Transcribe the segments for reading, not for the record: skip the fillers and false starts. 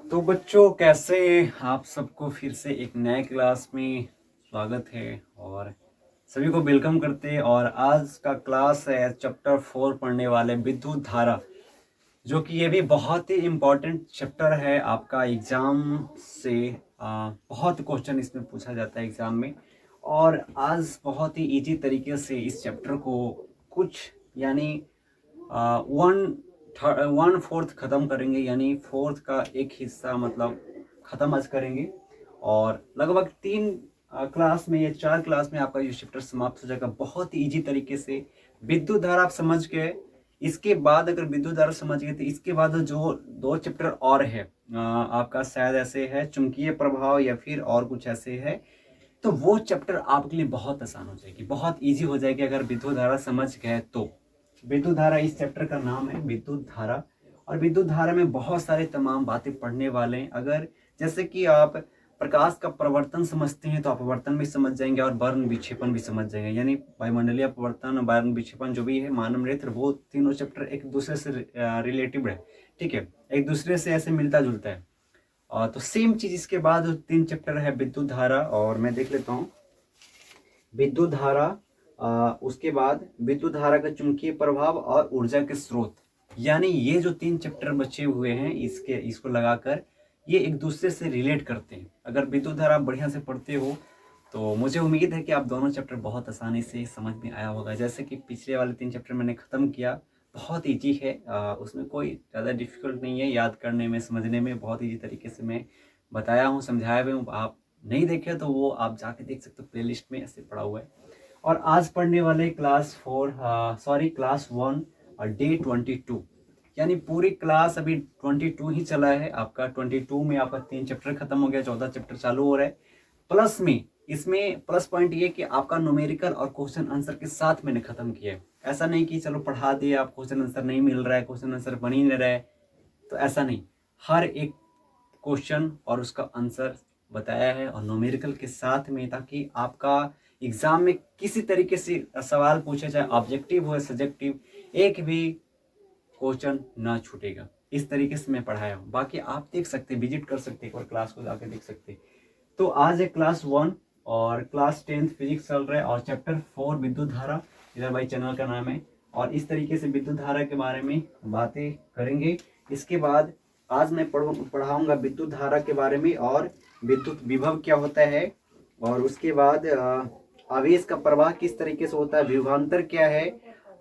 तो बच्चों कैसे आप सबको फिर से एक नए क्लास में स्वागत है और सभी को वेलकम करते हैं। और आज का क्लास है चैप्टर 4 पढ़ने वाले विद्युत धारा, जो कि ये भी बहुत ही इम्पोर्टेंट चैप्टर है आपका एग्जाम से। बहुत क्वेश्चन इसमें पूछा जाता है एग्जाम में। और आज बहुत ही इजी तरीके से इस चैप्टर को कुछ यानी वन वन फोर्थ ख़त्म करेंगे, यानी फोर्थ का एक हिस्सा मतलब ख़त्म आज करेंगे। और लगभग 3 क्लास में या 4 क्लास में आपका ये चैप्टर समाप्त हो जाएगा बहुत ही ईजी तरीके से। विद्युत धारा आप समझ गए। इसके बाद अगर विद्युत धारा समझ गए तो इसके बाद जो 2 चैप्टर और है आपका शायद ऐसे है चुंबकीय प्रभाव या फिर और कुछ ऐसे है। तो वो चैप्टर आपके लिए बहुत आसान हो जाएगी, बहुत ईजी हो जाएगी अगर विद्युत धारा समझ गए तो। विद्युत धारा इस चैप्टर का नाम है विद्युत धारा। और विद्युत धारा में बहुत सारे तमाम बातें पढ़ने वाले हैं। अगर जैसे कि आप प्रकाश का प्रवर्तन समझते हैं तो आप अपवर्तन भी समझ जाएंगे और वर्ण विक्षेपण भी समझ जाएंगे, यानी वायुमंडलीय अपवर्तन और वर्ण विक्षेपण जो भी है मानव नेत्र, वो तीनों चैप्टर एक दूसरे से रिलेटिव है। ठीक है, एक दूसरे से ऐसे मिलता जुलता है। तो सेम चीज इसके बाद 3 चैप्टर है विद्युत धारा। और मैं देख लेता हूँ विद्युत धारा, उसके बाद विद्युत धारा का चुंबकीय प्रभाव और ऊर्जा के स्रोत। यानी ये जो 3 चैप्टर बचे हुए हैं इसको लगाकर ये एक दूसरे से रिलेट करते हैं। अगर विद्युत धारा आप बढ़िया से पढ़ते हो तो मुझे उम्मीद है कि आप दोनों चैप्टर बहुत आसानी से समझ में आया होगा। जैसे कि पिछले वाले 3 चैप्टर मैंने खत्म किया, बहुत ईजी है, उसमें कोई ज़्यादा डिफिकल्ट नहीं है, याद करने में समझने में बहुत ईजी तरीके से मैं बताया हूँ, समझाया हुआ हूँ। आप नहीं देखे तो वो आप जाके देख सकते हो, प्लेलिस्ट में ऐसे पड़ा हुआ है। और आज पढ़ने वाले क्लास 1 और डे 22, यानी पूरी क्लास अभी 22 ही चला है आपका। 22 में आपका 3 चैप्टर खत्म हो गया, 14 चैप्टर चालू हो रहा है। प्लस में इसमें प्लस पॉइंट ये कि आपका न्यूमेरिकल और क्वेश्चन आंसर के साथ मैंने खत्म किया है। ऐसा नहीं कि चलो पढ़ा दिए आप क्वेश्चन आंसर नहीं मिल रहा है, क्वेश्चन आंसर बन ही नहीं रहा है, तो ऐसा नहीं। हर एक क्वेश्चन और उसका आंसर बताया है और न्यूमेरिकल के साथ में, ताकि आपका एग्जाम में किसी तरीके से सवाल पूछे, चाहे ऑब्जेक्टिव हो या सब्जेक्टिव, एक भी क्वेश्चन ना छूटेगा। इस तरीके से मैं पढ़ाया हूँ। बाकी आप देख सकते, विजिट कर सकते, एक बार क्लास को जाकर देख सकते। तो आज है क्लास 1 और क्लास 10 फिजिक्स चल रहा है और चैप्टर 4 विद्युत धारा, इधर भाई चैनल का नाम है। और इस तरीके से विद्युत धारा के बारे में बातें करेंगे। इसके बाद आज मैं पढ़ाऊंगा विद्युत धारा के बारे में और विद्युत विभव क्या होता है। और उसके बाद आवेश का प्रवाह किस तरीके से होता है, विभवांतर क्या है,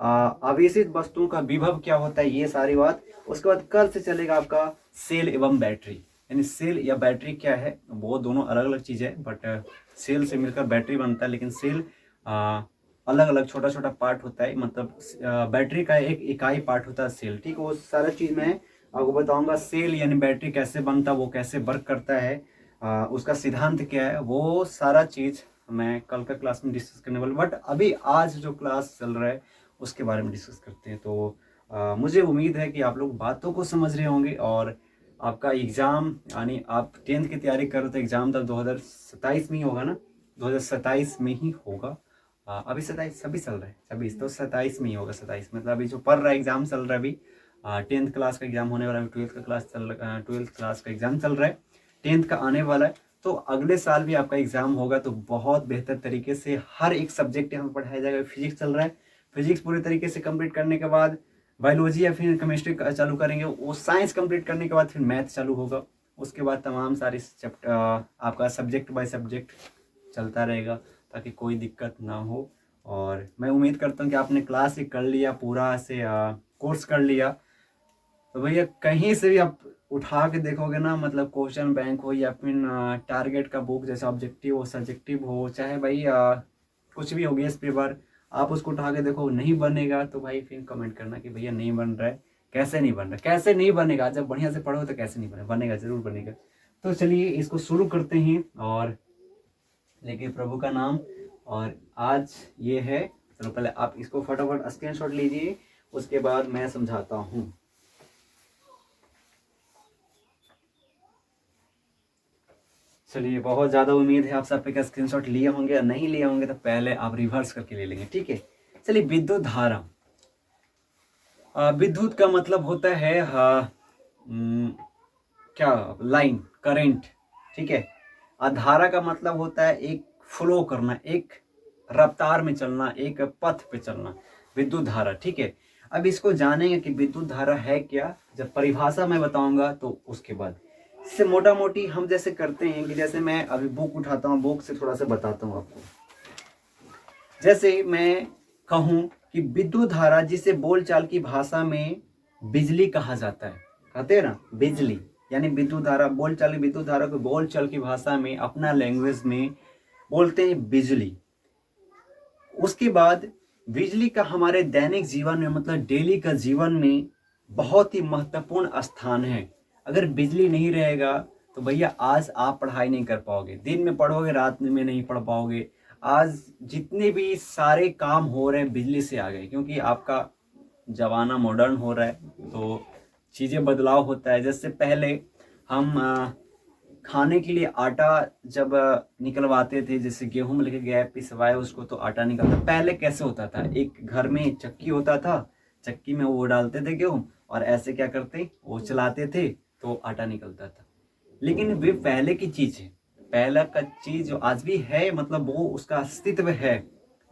आवेशित वस्तुओं का विभव क्या होता है, ये सारी बात। उसके बाद कल से चलेगा आपका सेल एवं बैटरी, यानी सेल या बैटरी क्या है, वो दोनों अलग अलग चीज़ है, बट सेल से मिलकर बैटरी बनता है। लेकिन सेल अलग अलग छोटा छोटा पार्ट होता है, मतलब बैटरी का एक इकाई पार्ट होता है सेल। ठीक है, वो सारा चीज़ मैं आपको बताऊंगा। सेल यानी बैटरी कैसे बनता है, वो कैसे वर्क करता है, उसका सिद्धांत क्या है, वो सारा चीज़ मैं कल का क्लास में डिस्कस करने वाला। बट अभी आज जो क्लास चल रहा है उसके बारे में डिस्कस करते हैं। तो मुझे उम्मीद है कि आप लोग बातों को समझ रहे होंगे। और आपका एग्ज़ाम, यानी आप 10th की तैयारी कर रहे हो तो एग्ज़ाम तक 2027 में ही होगा ना, 2027 में ही होगा। अभी 27 छब्बीस चल रहा है, 26 तो 27 में ही होगा। 27 मतलब अभी जो पढ़ रहा है एग्ज़ाम चल रहा है अभी। 10th क्लास का एग्ज़ाम होने वाला है, 12th क्लास का एग्ज़ाम चल रहा है, 10th का आने वाला है। तो अगले साल भी आपका एग्ज़ाम होगा, तो बहुत बेहतर तरीके से हर एक सब्जेक्ट यहाँ पढ़ाया जाएगा। फिजिक्स चल रहा है, फिजिक्स पूरे तरीके से कंप्लीट करने के बाद बायोलॉजी या फिर केमिस्ट्री चालू करेंगे, वो साइंस कंप्लीट करने के बाद फिर मैथ चालू होगा। उसके बाद तमाम सारे चैप्टर आपका सब्जेक्ट बाय सब्जेक्ट चलता रहेगा, ताकि कोई दिक्कत ना हो। और मैं उम्मीद करता हूँ कि आपने क्लास ही कर लिया, पूरा से कोर्स कर लिया, तो भैया कहीं से भी आप उठा के देखोगे ना, मतलब क्वेश्चन बैंक हो या फिर टारगेट का बुक, जैसे ऑब्जेक्टिव हो सब्जेक्टिव हो, चाहे भाई कुछ भी हो गया इस पेपर, आप उसको उठा के देखो नहीं बनेगा तो भाई फिर कमेंट करना कि भैया नहीं बन रहा है। कैसे नहीं बन रहा, कैसे नहीं बनेगा, जब बढ़िया से पढ़ो तो कैसे नहीं बनेगा, बनेगा जरूर बनेगा। तो चलिए इसको शुरू करते हैं और लेके प्रभु का नाम। और आज ये है, चलो पहले आप इसको फटाफट स्क्रीनशॉट लीजिए, उसके बाद मैं समझाता हूँ। चलिए, बहुत ज़्यादा उम्मीद है आप सब पे का स्क्रीनशॉट लिए होंगे, और नहीं लिए होंगे तो पहले आप रिवर्स करके ले लेंगे। ठीक है, चलिए विद्युत धारा। विद्युत का मतलब होता है क्या लाइन, करेंट, ठीक है। धारा का मतलब होता है एक फ्लो करना, एक रफ्तार में चलना, एक पथ पे चलना, विद्युत धारा, ठीक है। अब इसको जानेंगे कि विद्युत धारा है क्या, जब परिभाषा मैं बताऊंगा तो उसके बाद इससे मोटा मोटी हम जैसे करते हैं कि जैसे मैं अभी बुक उठाता हूँ, बुक से थोड़ा सा बताता हूँ आपको। जैसे मैं कहूँ कि विद्युत धारा, जिसे बोलचाल की भाषा में बिजली कहा जाता है, कहते हैं ना बिजली, यानी विद्युत धारा, बोलचाल की विद्युत धारा को बोलचाल की भाषा में अपना लैंग्वेज में बोलते हैं बिजली। उसके बाद बिजली का हमारे दैनिक जीवन में, मतलब डेली का जीवन में बहुत ही महत्वपूर्ण स्थान है। अगर बिजली नहीं रहेगा तो भैया आज आप पढ़ाई नहीं कर पाओगे, दिन में पढ़ोगे रात में नहीं पढ़ पाओगे। आज जितने भी सारे काम हो रहे हैं बिजली से आ गए, क्योंकि आपका जमाना मॉडर्न हो रहा है तो चीज़ें बदलाव होता है। जैसे पहले हम खाने के लिए आटा जब निकलवाते थे, जैसे गेहूं लेके गए पिसवाए उसको तो आटा निकलता। पहले कैसे होता था, एक घर में चक्की होता था, चक्की में वो डालते थे गेहूं और ऐसे क्या करते वो चलाते थे तो आटा निकलता था। लेकिन वे पहले की चीज है, पहला का चीज जो आज भी है, मतलब वो उसका अस्तित्व है।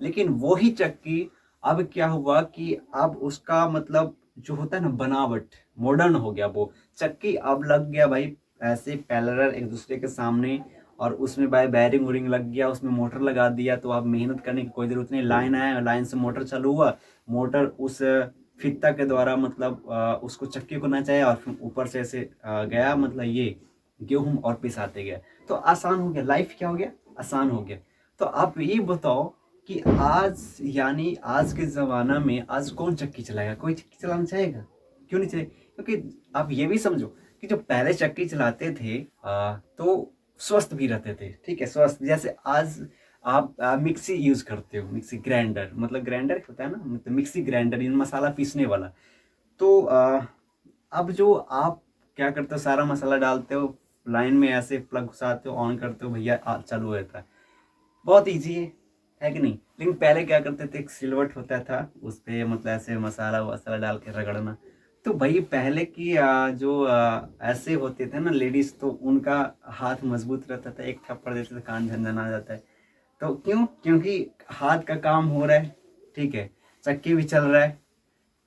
लेकिन वो ही चक्की अब क्या हुआ कि अब उसका मतलब जो होता है ना बनावट मॉडर्न हो गया। वो चक्की अब लग गया भाई ऐसे पैरेलल एक दूसरे के सामने, और उसमें भाई बैरिंग वूरिंग लग गया, उसमें मोटर लगा दिया, तो अब मेहनत करने की कोई जरूरत नहीं। लाइन आया, लाइन से मोटर चालू हुआ, मोटर उस फित्ता के द्वारा मतलब उसको चक्की को नचाया और फिर ऊपर से ऐसे गया, मतलब ये गेहूं और पिसाते गया। तो आसान हो गया, लाइफ क्या हो गया, आसान हो गया। तो आप ये बताओ कि आज, यानी आज के जमाना में आज कौन चक्की चलाएगा, कोई चक्की चलाना चाहेगा? क्यों नहीं चाहेगा? क्योंकि आप ये भी समझो कि जो पहले चक्की चलाते थे तो स्वस्थ भी रहते थे, ठीक है, स्वस्थ। जैसे आज आप मिक्सी यूज करते हो, मिक्सी ग्राइंडर, मतलब ग्राइंडर होता है ना, मतलब मिक्सी ग्राइंडर, इन मसाला पीसने वाला। तो अब जो आप क्या करते हो, सारा मसाला डालते हो, लाइन में ऐसे प्लग घुसाते हो, ऑन करते हो, भैया चालू रहता है। बहुत ईजी है कि नहीं? लेकिन पहले क्या करते थे, एक सिलवट होता था, उस पे मतलब ऐसे मसाला वसाला डाल के रगड़ना। तो भाई पहले की जो ऐसे होते थे ना लेडीज, तो उनका हाथ मजबूत रहता था, एक थप्पड़ देते थे कान झनझना जाता है। तो क्यों? क्योंकि हाथ का काम हो रहा है, ठीक है, चक्की भी चल रहा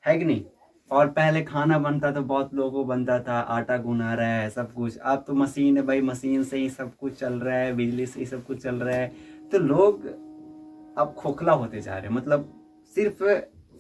है कि नहीं? और पहले खाना बनता तो बहुत लोगों को बनता था, आटा गुना रहा है सब कुछ। अब तो मशीन है भाई, मशीन से ही सब कुछ चल रहा है, बिजली से ही सब कुछ चल रहा है। तो लोग अब खोखला होते जा रहे हैं, मतलब सिर्फ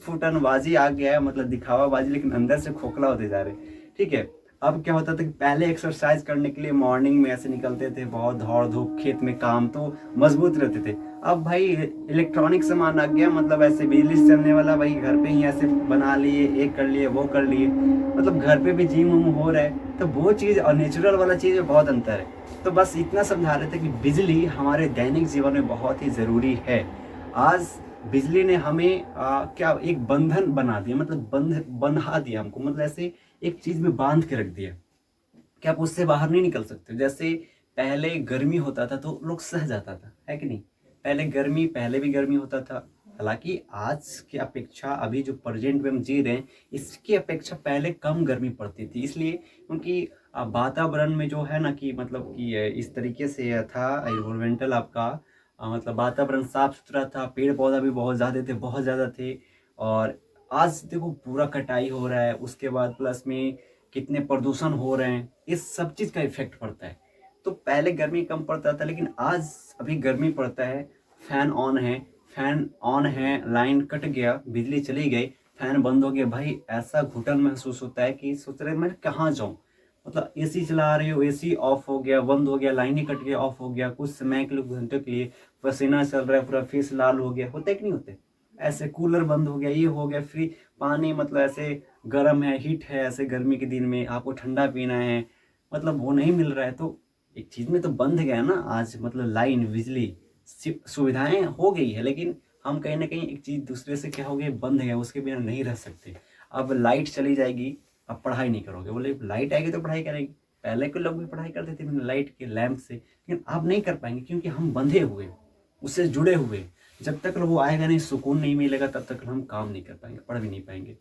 फुटनबाजी आ गया है, मतलब दिखावाबाजी, लेकिन अंदर से खोखला होते जा रहे हैं, ठीक है। अब क्या होता था कि पहले एक्सरसाइज करने के लिए मॉर्निंग में ऐसे निकलते थे, बहुत दौड़ धूप खेत में काम, तो मजबूत रहते थे। अब भाई इलेक्ट्रॉनिक सामान आ गया, मतलब ऐसे बिजली से चलने वाला, भाई घर पे ही ऐसे बना लिए, एक कर लिए वो कर लिए, मतलब घर पे भी जिम उम हो रहा है। तो वो चीज़ और नेचुरल वाला चीज़ में बहुत अंतर है। तो बस इतना समझा रहे थे कि बिजली हमारे दैनिक जीवन में बहुत ही ज़रूरी है। आज बिजली ने हमें क्या एक बंधन बना दिया, मतलब बंधा दिया हमको, मतलब ऐसे एक चीज में बांध के रख दिया कि आप उससे बाहर नहीं निकल सकते। जैसे पहले गर्मी होता था तो लोग सह जाता था, है कि नहीं? पहले गर्मी, पहले भी गर्मी होता था। हालांकि आज की अपेक्षा अभी जो प्रेजेंट में हम जी रहे हैं, इसकी अपेक्षा पहले कम गर्मी पड़ती थी, इसलिए क्योंकि वातावरण में जो है ना कि मतलब कि इस तरीके से था एनवायरमेंटल आपका, मतलब वातावरण साफ सुथरा था, पेड़ पौधा भी बहुत ज़्यादा थे, बहुत ज़्यादा थे। और आज देखो पूरा कटाई हो रहा है, उसके बाद प्लस में कितने प्रदूषण हो रहे हैं, इस सब चीज़ का इफेक्ट पड़ता है। तो पहले गर्मी कम पड़ता था, लेकिन आज अभी गर्मी पड़ता है, फैन ऑन है, फैन ऑन है, लाइन कट गया, बिजली चली गई, फैन बंद हो गया, भाई ऐसा घुटन महसूस होता है कि सोच रहे मैं कहाँ जाऊँ। मतलब एसी चला रही हो, एसी ऑफ हो गया, बंद हो गया, लाइन ही कट गया, ऑफ हो गया, कुछ समय के लिए, घंटे के लिए पसीना चल रहा है, पूरा फेस लाल हो गया, होते कि नहीं होते? ऐसे कूलर बंद हो गया, ये हो गया, फ्री पानी मतलब ऐसे गर्म है, हीट है, ऐसे गर्मी के दिन में आपको ठंडा पीना है, मतलब वो नहीं मिल रहा है। तो एक चीज में तो बंद गया ना आज, मतलब लाइन, बिजली, सुविधाएं हो गई है, लेकिन हम कहीं ना कहीं एक चीज दूसरे से क्या हो गया, बंद गया, उसके बिना नहीं रह सकते। अब लाइट चली जाएगी, अब पढ़ाई नहीं करोगे, बोले लाइट आएगी तो पढ़ाई करेगी। पहले के लोग भी पढ़ाई करते थे बिना लाइट के, लैंप से, लेकिन अब नहीं कर पाएंगे क्योंकि हम बंधे हुए, उससे जुड़े हुए। जब तक वो आएगा नहीं, सुकून नहीं मिलेगा, तब तक हम काम नहीं कर पाएंगे, पढ़ भी नहीं पाएंगे।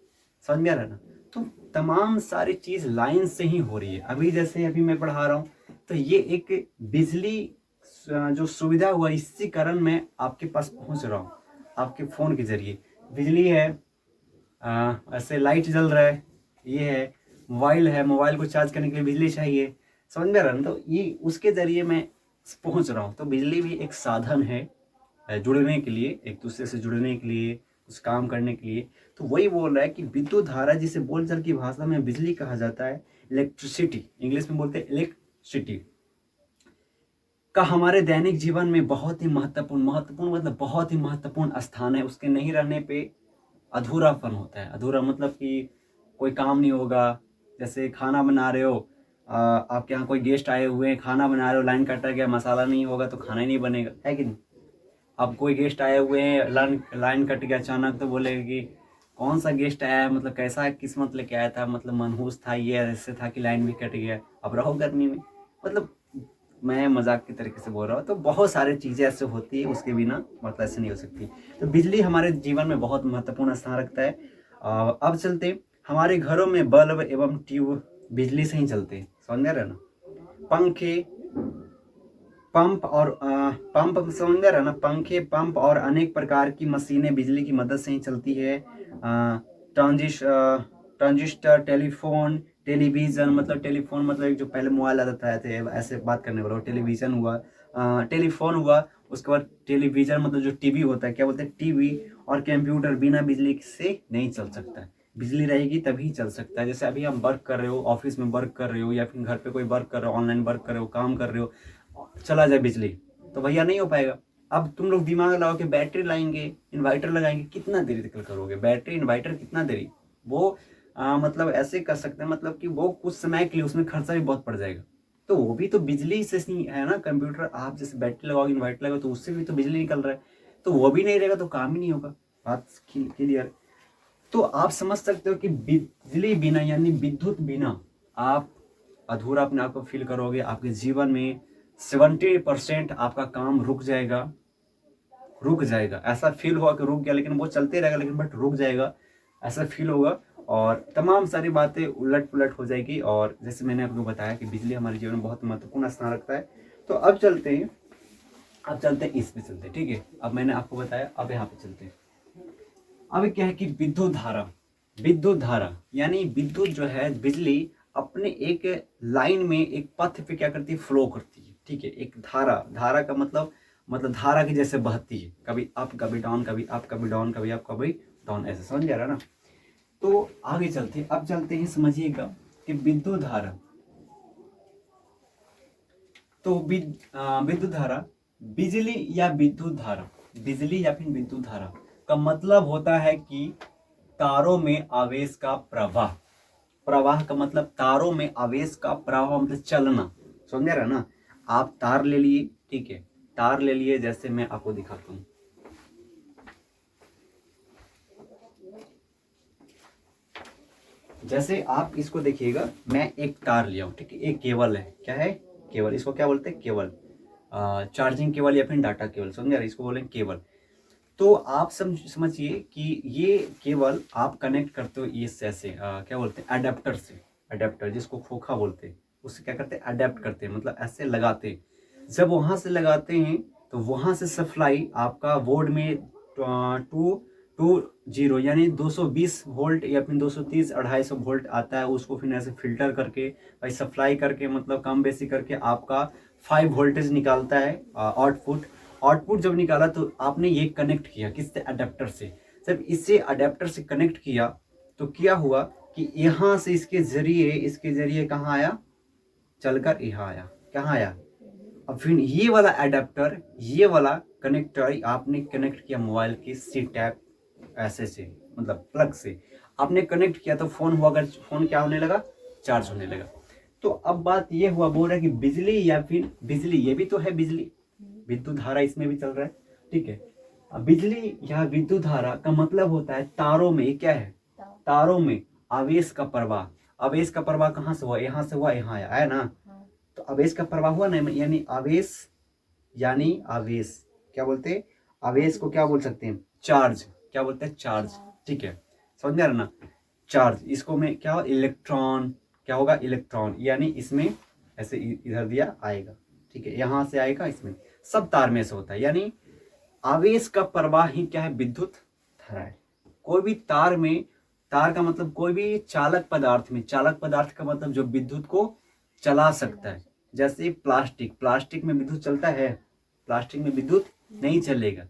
समझ में आ रहा है ना। तो तमाम सारी चीज लाइन से ही हो रही है। अभी जैसे अभी मैं पढ़ा रहा हूँ, तो ये एक बिजली जो सुविधा हुआ, इसी कारण मैं आपके पास पहुंच रहा हूँ आपके फोन के जरिए। बिजली है, ऐसे लाइट जल रहा है, ये है मोबाइल है, मोबाइल को चार्ज करने के लिए बिजली चाहिए। समझ में आ रहा है ना। तो ये उसके जरिए मैं पहुंच रहा हूँ। तो बिजली भी एक साधन है जुड़ने के लिए, एक दूसरे से जुड़ने के लिए, कुछ काम करने के लिए। तो वही बोल रहा है कि विद्युत धारा, जिसे बोलचाल की भाषा में बिजली कहा जाता है, इलेक्ट्रिसिटी इंग्लिश में बोलते हैं, इलेक्ट्रिसिटी का हमारे दैनिक जीवन में बहुत ही महत्वपूर्ण महत्वपूर्ण मतलब बहुत ही महत्वपूर्ण स्थान है। उसके नहीं रहने पे अधूरापन होता है। अधूरा मतलब कि कोई काम नहीं होगा। जैसे खाना बना रहे हो, आपके यहाँ कोई गेस्ट आए हुए हैं, खाना बना रहे हो, लाइन कटा गया, मसाला नहीं होगा तो खाना ही नहीं बनेगा, है कि नहीं। अब कोई गेस्ट आए हुए हैं, लाइन कट गया अचानक, तो बोलेगा कि कौन सा गेस्ट आया है, मतलब कैसा किस्मत लेके आया था, मतलब मनहूस था, ये ऐसे था कि लाइन भी कट गया, अब रहो गर्मी में। मतलब मैं मजाक की तरीके से बोल रहा हूँ। तो बहुत सारी चीज़ें ऐसे होती है, उसके बिना मतलब ऐसे नहीं हो सकती। तो बिजली हमारे जीवन में बहुत महत्वपूर्ण स्थान रखता है। अब चलते, हमारे घरों में बल्ब एवं ट्यूब बिजली से ही चलते हैं, समझ में आ रहा है ना। पंखे, पंप और पंप समझ में आ रहा है ना, पंखे, पंप और अनेक प्रकार की मशीनें बिजली की मदद से ही चलती है। ट्रांजिस्टर, टेलीफोन, टेलीविजन, मतलब टेलीफोन मतलब एक जो पहले मोबाइल आता थे ऐसे बात करने वाला, टेलीविजन हुआ, टेलीफोन हुआ। उसके बाद टेलीविजन मतलब जो टीवी होता है, क्या बोलते हैं, टीवी। और कंप्यूटर बिना बिजली से नहीं चल सकता है। बिजली रहेगी तभी चल सकता है। जैसे अभी हम वर्क कर रहे हो, ऑफिस में वर्क कर रहे हो, या फिर घर पे कोई वर्क कर रहे हो, ऑनलाइन वर्क कर रहे हो, काम कर रहे हो, चला जाए बिजली, तो भैया नहीं हो पाएगा। अब तुम लोग दिमाग लगाओ कि बैटरी लाएंगे, इन्वर्टर लगाएंगे, कितना देरी तक करोगे, बैटरी इन्वर्टर कितना देरी। वो मतलब ऐसे कर सकते हैं, मतलब कि वो कुछ समय के लिए, उसमें खर्चा भी बहुत पड़ जाएगा। तो वो भी तो बिजली से ही है ना। कंप्यूटर आप जैसे बैटरी लगाओगे, इन्वर्टर लगाओगे, तो उससे भी तो बिजली निकल रहा है। तो वो भी नहीं रहेगा तो काम ही नहीं होगा। बात क्लियर। तो आप समझ सकते हो कि बिजली बिना यानी विद्युत बिना आप अधूरा अपने आप को फील करोगे। आपके जीवन में 70% आपका काम रुक जाएगा। रुक जाएगा, ऐसा फील होगा कि रुक गया, लेकिन वो चलते रहेगा, लेकिन बट रुक जाएगा, ऐसा फील होगा। और तमाम सारी बातें उलट पुलट हो जाएगी। और जैसे मैंने आपको बताया कि बिजली हमारे जीवन में बहुत महत्वपूर्ण स्थान रखता है। तो अब चलते हैं, इस पे चलते हैं, ठीक है। अब मैंने आपको बताया, अब यहाँ पे चलते हैं। अब क्या है कि विद्युत धारा, विद्युत धारा यानी विद्युत जो है, बिजली अपने एक लाइन में, एक पथ पे क्या करती है, फ्लो करती है, ठीक है। एक धारा, धारा का मतलब धारा की जैसे बहती है, कभी अप कभी डाउन, कभी अप कभी डाउन, कभी अप कभी डाउन, ऐसे समझ जा रहा है ना। तो आगे चलते हैं, अब चलते हैं, समझिएगा कि विद्युत धारा। तो विद्युत धारा, बिजली या विद्युत धारा, बिजली या फिर विद्युत धारा का मतलब होता है कि तारों में आवेश का प्रवाह। प्रवाह का मतलब तारों में आवेश का प्रवाह, मतलब चलना, समझ रहे ना। आप तार ले लिए, ठीक है, तार ले लिए, जैसे मैं आपको दिखाता हूं। जैसे आप इसको देखिएगा, मैं एक तार लिया हूं, ठीक है, एक केबल है, क्या है, केबल। इसको क्या बोलते हैं, केबल, चार्जिंग केबल या फिर डाटा केबल, समझ रहे, इसको बोलेंगे केबल। तो आप समझिए कि ये केबल आप कनेक्ट करते हो इस ऐसे क्या बोलते हैं, अडेप्टर से। अडेप्टर जिसको खोखा बोलते हैं, उससे क्या करते हैं, अडेप्ट करते हैं, मतलब ऐसे लगाते हैं। जब वहां से लगाते हैं तो वहां से सप्लाई आपका बोर्ड में 220 यानी 220 वोल्ट या फिर 230 250 वोल्ट आता है। उसको फिर ऐसे फिल्टर करके, भाई सप्लाई करके, मतलब कम बेसी करके आपका 5 वोल्टेज निकालता है आउटपुट। आउटपुट जब निकाला तो आपने ये कनेक्ट किया किससे, अडेप्टर से। जब इससे अडेप्टर से कनेक्ट किया तो क्या हुआ कि यहाँ से इसके जरिए कहाँ आया, चलकर यहाँ आया, कहाँ आया। अब फिर ये वाला अडेप्टर, ये वाला कनेक्टर आपने कनेक्ट किया मोबाइल की सी टैप ऐसे से, मतलब प्लग से आपने कनेक्ट किया, तो फोन हुआ, अगर फोन क्या होने लगा, चार्ज होने लगा। तो अब बात ये हुआ, बोल रहा है कि बिजली या फिर बिजली, ये भी तो है बिजली, विद्युत धारा इसमें भी चल रहा है, ठीक है। अब बिजली या विद्युत धारा का मतलब होता है तारों में, ये क्या है, तारों में आवेश का प्रवाह। आवेश का प्रवाह कहाँ से हुआ, यहाँ से हुआ, यहाँ आया ना। तो आवेश का प्रवाह हुआ ना, यानी आवेश, यानी आवेश क्या बोलते हैं, आवेश को क्या बोल सकते हैं, चार्ज, क्या बोलते हैं, चार्ज, ठीक है, समझ में आ रहा ना। चार्ज, इसको में क्या हो इलेक्ट्रॉन, क्या होगा इलेक्ट्रॉन, यानी इसमें ऐसे इधर दिया आएगा, ठीक है, यहाँ से आएगा, इसमें सब तार में से होता है। यानी आवेश का प्रवाह ही क्या है, विद्युत धारा है। कोई भी तार में, तार का मतलब कोई भी चालक पदार्थ में, चालक पदार्थ का मतलब जो विद्युत को चला सकता है। जैसे प्लास्टिक, प्लास्टिक में विद्युत चलता है, प्लास्टिक में विद्युत नहीं चलेगा,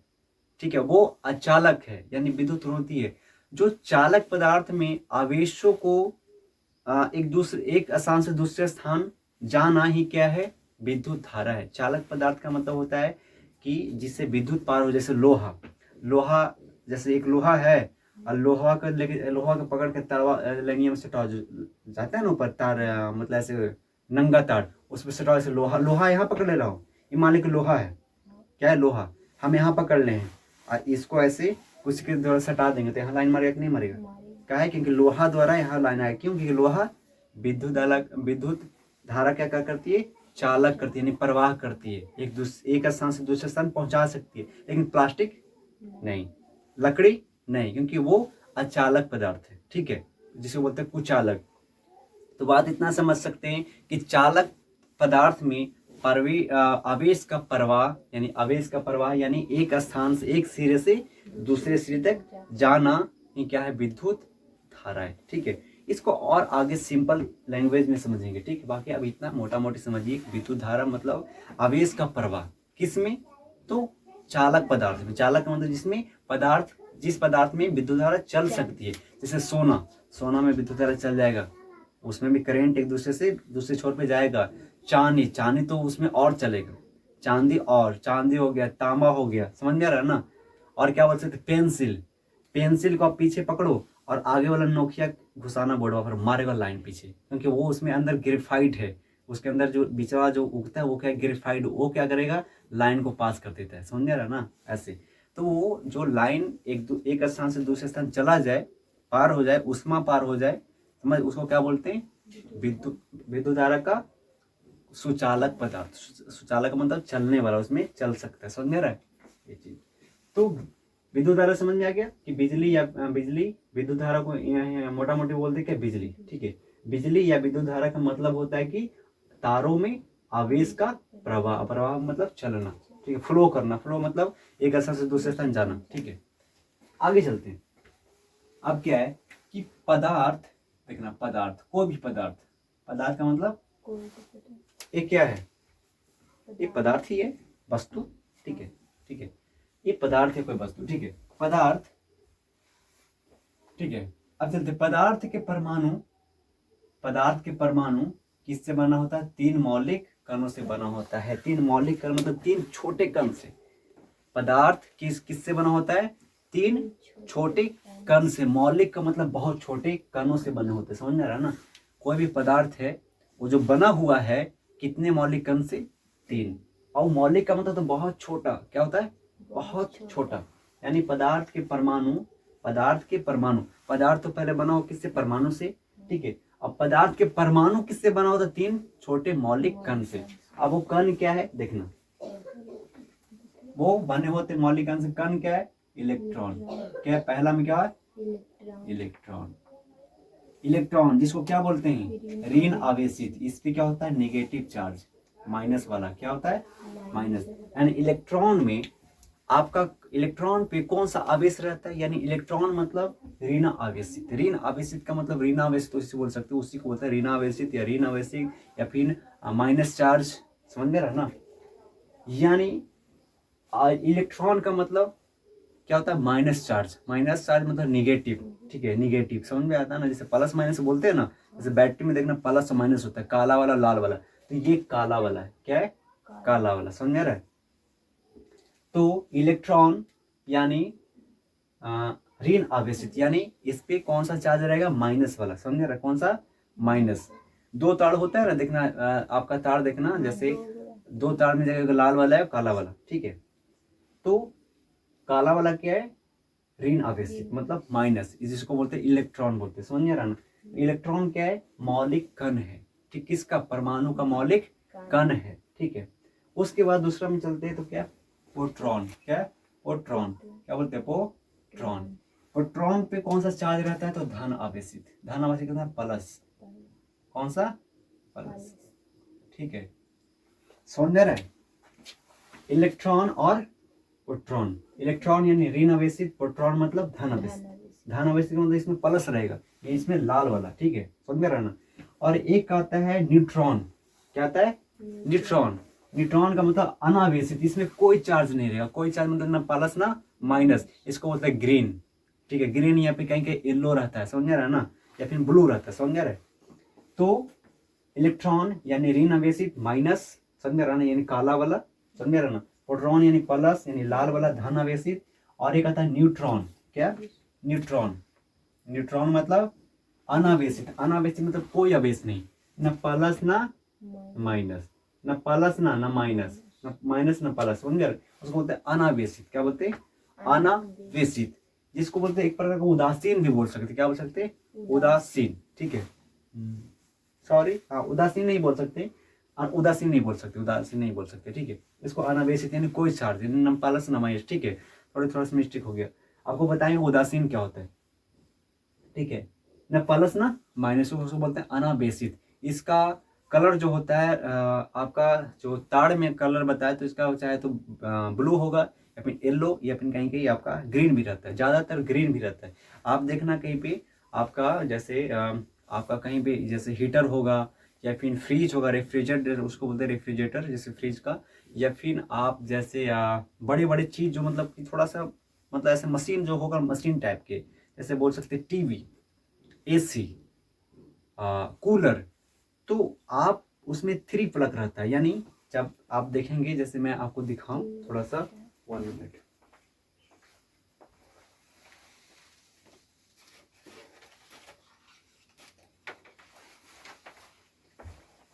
ठीक है, वो अचालक है, यानी विद्युत होती है। जो चालक पदार्थ में आवेशों को एक स्थान से दूसरे स्थान जाना ही क्या है, विद्युत धारा है। चालक पदार्थ का मतलब होता है कि जिससे विद्युत पार हो, जैसे लोहा, लोहा जैसे एक लोहा है और लोहा का लेके, लोहा का पकड़ के तार लेनियम से जाता है ना ऊपर तार, मतलब ऐसे नंगा तार, उस पर सटा, ऐसे लोहा, लोहा यहाँ पकड़ ले रहा हूँ, ये मान ली कि लोहा है, क्या है लोहा, हम यहाँ पकड़ ले हैं और इसको ऐसे कुछ के द्वारा सटा देंगे तो यहाँ लाइन मारेगा कि नहीं मारेगा, क्या है, क्योंकि लोहा द्वारा यहाँ लाइन आएगी। क्यों, क्योंकि लोहा विद्युत धारा क्या करती है, चालक करती है, यानी प्रवाह करती है, एक स्थान से दूसरे स्थान पहुंचा सकती है। लेकिन प्लास्टिक नहीं, लकड़ी नहीं, क्योंकि वो अचालक पदार्थ है, ठीक है, जिसे बोलते हैं कुचालक। तो बात इतना समझ सकते हैं कि चालक पदार्थ में आवेश का प्रवाह, यानी आवेश का प्रवाह यानी एक स्थान से, एक सिरे से दूसरे सिरे तक जाना ये क्या है, विद्युत धारा है, ठीक है। इसको और आगे सिंपल लैंग्वेज में समझेंगे, ठीक है। बाकी अब इतना मोटा मोटी समझिए, विद्युत धारा मतलब आवेश का प्रवाह, किसमें, तो चालक पदार्थ में। चालक मतलब जिसमें पदार्थ, जिस पदार्थ में विद्युत धारा चल सकती है। जैसे सोना, सोना में विद्युत धारा चल जाएगा, उसमें भी करंट एक दूसरे से दूसरे छोर पे जाएगा। चांदी, चांदी तो उसमें और चलेगा, चांदी, और चांदी हो गया, तांबा हो गया, समझ में आ रहा है ना। और क्या बोल सकते, पेंसिल, पेंसिल को आप पीछे पकड़ो और आगे वाला नोकिया घुसाना बोर्ड पर, मारेगा लाइन पीछे, क्योंकि वो उसमें अंदर ग्रेफाइट है, उसके अंदर जो बिचवा जो उगता है वो क्या है, ग्रेफाइट, वो क्या करेगा, लाइन को पास कर देता है, समझ रहा है ना ऐसे। तो वो जो लाइन एक स्थान से दूसरे स्थान चला जाए, पार हो जाए, उष्मा पार हो जाए, समझ, उसको क्या बोलते हैं, विद्युत धारा का सुचालक पदार्थ। सुचालक मतलब चलने वाला, उसमें चल सकता है, समझ में आ रहा है ये चीज। तो विद्युत धारा समझ में आ गया कि बिजली या बिजली, विद्युत धारा को मोटा मोटी बोलते क्या, बिजली, ठीक है। बिजली या विद्युत धारा का मतलब होता है कि तारों में आवेश का प्रवाह, प्रवाह मतलब चलना, ठीक है, फ्लो करना, फ्लो मतलब एक स्थान से दूसरे स्थान जाना, ठीक है। आगे चलते हैं। अब क्या है कि पदार्थ, देखना, पदार्थ, कोई भी पदार्थ, पदार्थ का मतलब ये क्या है, ये पदार्थ ही है, वस्तु, ठीक है, ठीक है, ये पदार्थ है, कोई वस्तु, ठीक है, पदार्थ, ठीक है। अब चलते, पदार्थ के परमाणु, पदार्थ के परमाणु किससे बना होता है, 3 मौलिक कणों से बना होता है। 3 मौलिक कण मतलब 3 छोटे कण से। पदार्थ किससे बना होता है, 3 छोटे कण से। मौलिक का मतलब बहुत छोटे कणों से बने होते हैं, समझ में आ रहा है ना। कोई भी पदार्थ है वो जो बना हुआ है कितने मौलिक कण से, 3। और मौलिक का मतलब तो बहुत छोटा, क्या होता है, बहुत छोटा। यानी पदार्थ के परमाणु, पदार्थ के परमाणु, पदार्थ तो पहले बना हो किससे, परमाणु से, ठीक है। अब पदार्थ के परमाणु किससे बना होता, 3 छोटे मौलिक कण से। अब वो कण क्या है, देखना, वो बने होते मौलिक कण से। कण क्या है, इलेक्ट्रॉन, क्या है, पहला में क्या है, इलेक्ट्रॉन। इलेक्ट्रॉन जिसको क्या बोलते हैं, ऋण आवेशित, इस पे क्या होता है, नेगेटिव चार्ज, माइनस वाला, क्या होता है, माइनस। यानी इलेक्ट्रॉन में आपका, इलेक्ट्रॉन पे कौन सा आवेश रहता है, यानी इलेक्ट्रॉन मतलब ऋण आवेशित। ऋण आवेशित का मतलब ऋण आवेशित, तो इसी बोल सकते हो, उसी को बोलते हैं ऋण आवेशित या ऋण आवेशित या फिर माइनस चार्ज, समझ में रहा ना। यानी इलेक्ट्रॉन का मतलब क्या होता है, माइनस चार्ज। माइनस चार्ज मतलब निगेटिव, ठीक है, निगेटिव, समझ में आता है ना। जैसे प्लस माइनस बोलते हैं ना, जैसे बैटरी में देखना प्लस और माइनस होता है, काला वाला लाल वाला, तो ये काला वाला है, क्या है, काला वाला, समझ में रहा है। तो इलेक्ट्रॉन यानी ऋण आवेशित, यानी इस पे कौन सा चार्ज रहेगा, माइनस वाला, समझ रहा है, कौन सा, माइनस। 2 तार होता है ना, देखना, आपका तार देखना, जैसे 2 तार में जगह लाल वाला है काला वाला, ठीक है। तो काला वाला क्या है, ऋण आवेशित मतलब माइनस, जिसको बोलते हैं इलेक्ट्रॉन बोलते हैं, समझ रहा ना। इलेक्ट्रॉन क्या है, मौलिक कण है, ठीक, किसका, परमाणु का मौलिक कण है, ठीक है। उसके बाद दूसरा में चलते हैं, तो क्या, प्रोटॉन, क्या है, प्रोटॉन, क्या बोलते हैं, प्रोटॉन। प्रोटॉन पे कौन सा चार्ज रहता है? तो धन आवेशित। धन आवेशित कितना? प्लस। कौन सा? प्लस। ठीक है, समझ रहा है? इलेक्ट्रॉन और प्रोटॉन। इलेक्ट्रॉन यानी ऋण आवेशित, प्रोटॉन मतलब धन आवेशित। धन आवेशित मतलब इसमें प्लस रहेगा, ये इसमें लाल वाला। ठीक है, समझ रहा ना? और एक आता है न्यूट्रॉन। क्या आता है? न्यूट्रॉन। न्यूट्रॉन का मतलब अनावेशित, इसमें कोई चार्ज नहीं रहेगा। कोई चार्ज मतलब ना प्लस ना माइनस, इसको बोलते हैं ग्रीन। ठीक है, ग्रीन यहाँ पे कहीं कहीं येलो रहता है, समझ रहा है ना? या फिर ब्लू रहता है, समझ रहा है? तो इलेक्ट्रॉन यानी ऋण आवेशित माइनस, समझ रहा ना, यानी काला वाला, समझ रहा ना? प्रोटॉन यानी प्लस यानी लाल वाला धन आवेशित। और एक आता है न्यूट्रॉन। क्या? न्यूट्रॉन। न्यूट्रॉन मतलब अनावेशित। अनावेशित मतलब कोई आवेश नहीं, न प्लस ना माइनस, न प्लस ना माइनस, न माइनस न प्लस, समझ रहे? उसको बोलते हैं अनावेशित। क्या बोलते हैं? अनावेशित। जिसको बोलते हैं एक प्रकार का उदासीन भी बोल सकते। क्या बोल सकते? उदासीन। ठीक है, सॉरी, हाँ, उदासीन नहीं बोल सकते, उदासीन नहीं बोल सकते, उदासीन नहीं बोल सकते। ठीक है, इसको अनावेशित यानी कोई चार्ज न प्लस न माइनस। ठीक है, थोड़ा सा मिस्टेक हो गया। आपको बताएंगे उदासीन क्या होता है। ठीक है, न प्लस ना माइनस, उसको बोलते हैं अनावेशित। इसका कलर जो होता है आपका जो ताड़ में कलर बताया, तो इसका चाहे तो ब्लू होगा या फिर येलो या फिर कहीं कहीं आपका ग्रीन भी रहता है, ज्यादातर ग्रीन भी रहता है। आप देखना कहीं पे आपका जैसे आपका कहीं पे जैसे हीटर होगा या फिर फ्रिज होगा, रेफ्रिजरेटर उसको बोलते हैं, रेफ्रिजरेटर जैसे फ्रिज का। या फिर आप जैसे बड़े बड़े चीज जो मतलब कि थोड़ा सा मतलब ऐसे मशीन जो होगा, मशीन टाइप के, जैसे बोल सकते टीवी, एसी, कूलर, तो आप उसमें 3 प्लग रहता है। यानी जब आप देखेंगे, जैसे मैं आपको दिखाऊं थोड़ा सा, 1 मिनट।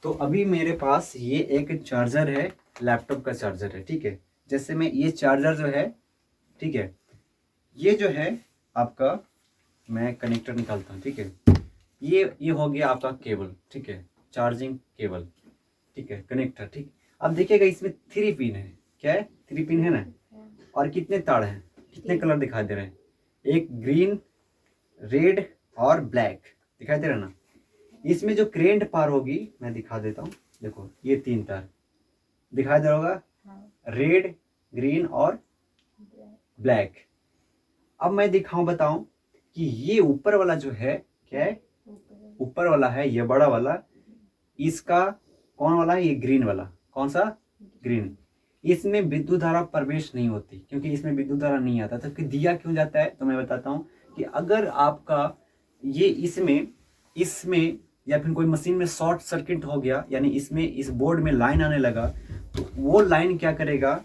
तो अभी मेरे पास ये एक चार्जर है, लैपटॉप का चार्जर है। ठीक है, जैसे मैं ये चार्जर जो है, ठीक है, ये जो है आपका, मैं कनेक्टर निकालता हूँ। ठीक है, ये हो गया आपका केबल। ठीक है, चार्जिंग केबल। ठीक है, कनेक्टर। ठीक, अब देखिएगा इसमें 3 पिन है। क्या है? 3 पिन है ना? और कितने तार हैं? कितने कलर दिखाई दे रहे हैं? एक ग्रीन, रेड और ब्लैक दिखाई दे रहा है ना? इसमें जो करेंट पार होगी, मैं दिखा देता हूँ। देखो ये 3 तार दिखाई दे रहा होगा, रेड, ग्रीन और ब्लैक। अब मैं दिखाऊं, बताऊं कि ये ऊपर वाला जो है, क्या है? ऊपर वाला है ये बड़ा वाला, इसका कौन वाला है? ये ग्रीन वाला। कौन सा? ग्रीन। इसमें विद्युत धारा प्रवेश नहीं होती, क्योंकि इसमें विद्युत धारा नहीं आता। तो दिया क्यों जाता है? तो मैं बताता हूँ कि अगर आपका ये इसमें इसमें या फिर कोई मशीन में शॉर्ट सर्किट हो गया, यानी इसमें इस बोर्ड में लाइन आने लगा, तो वो लाइन क्या करेगा?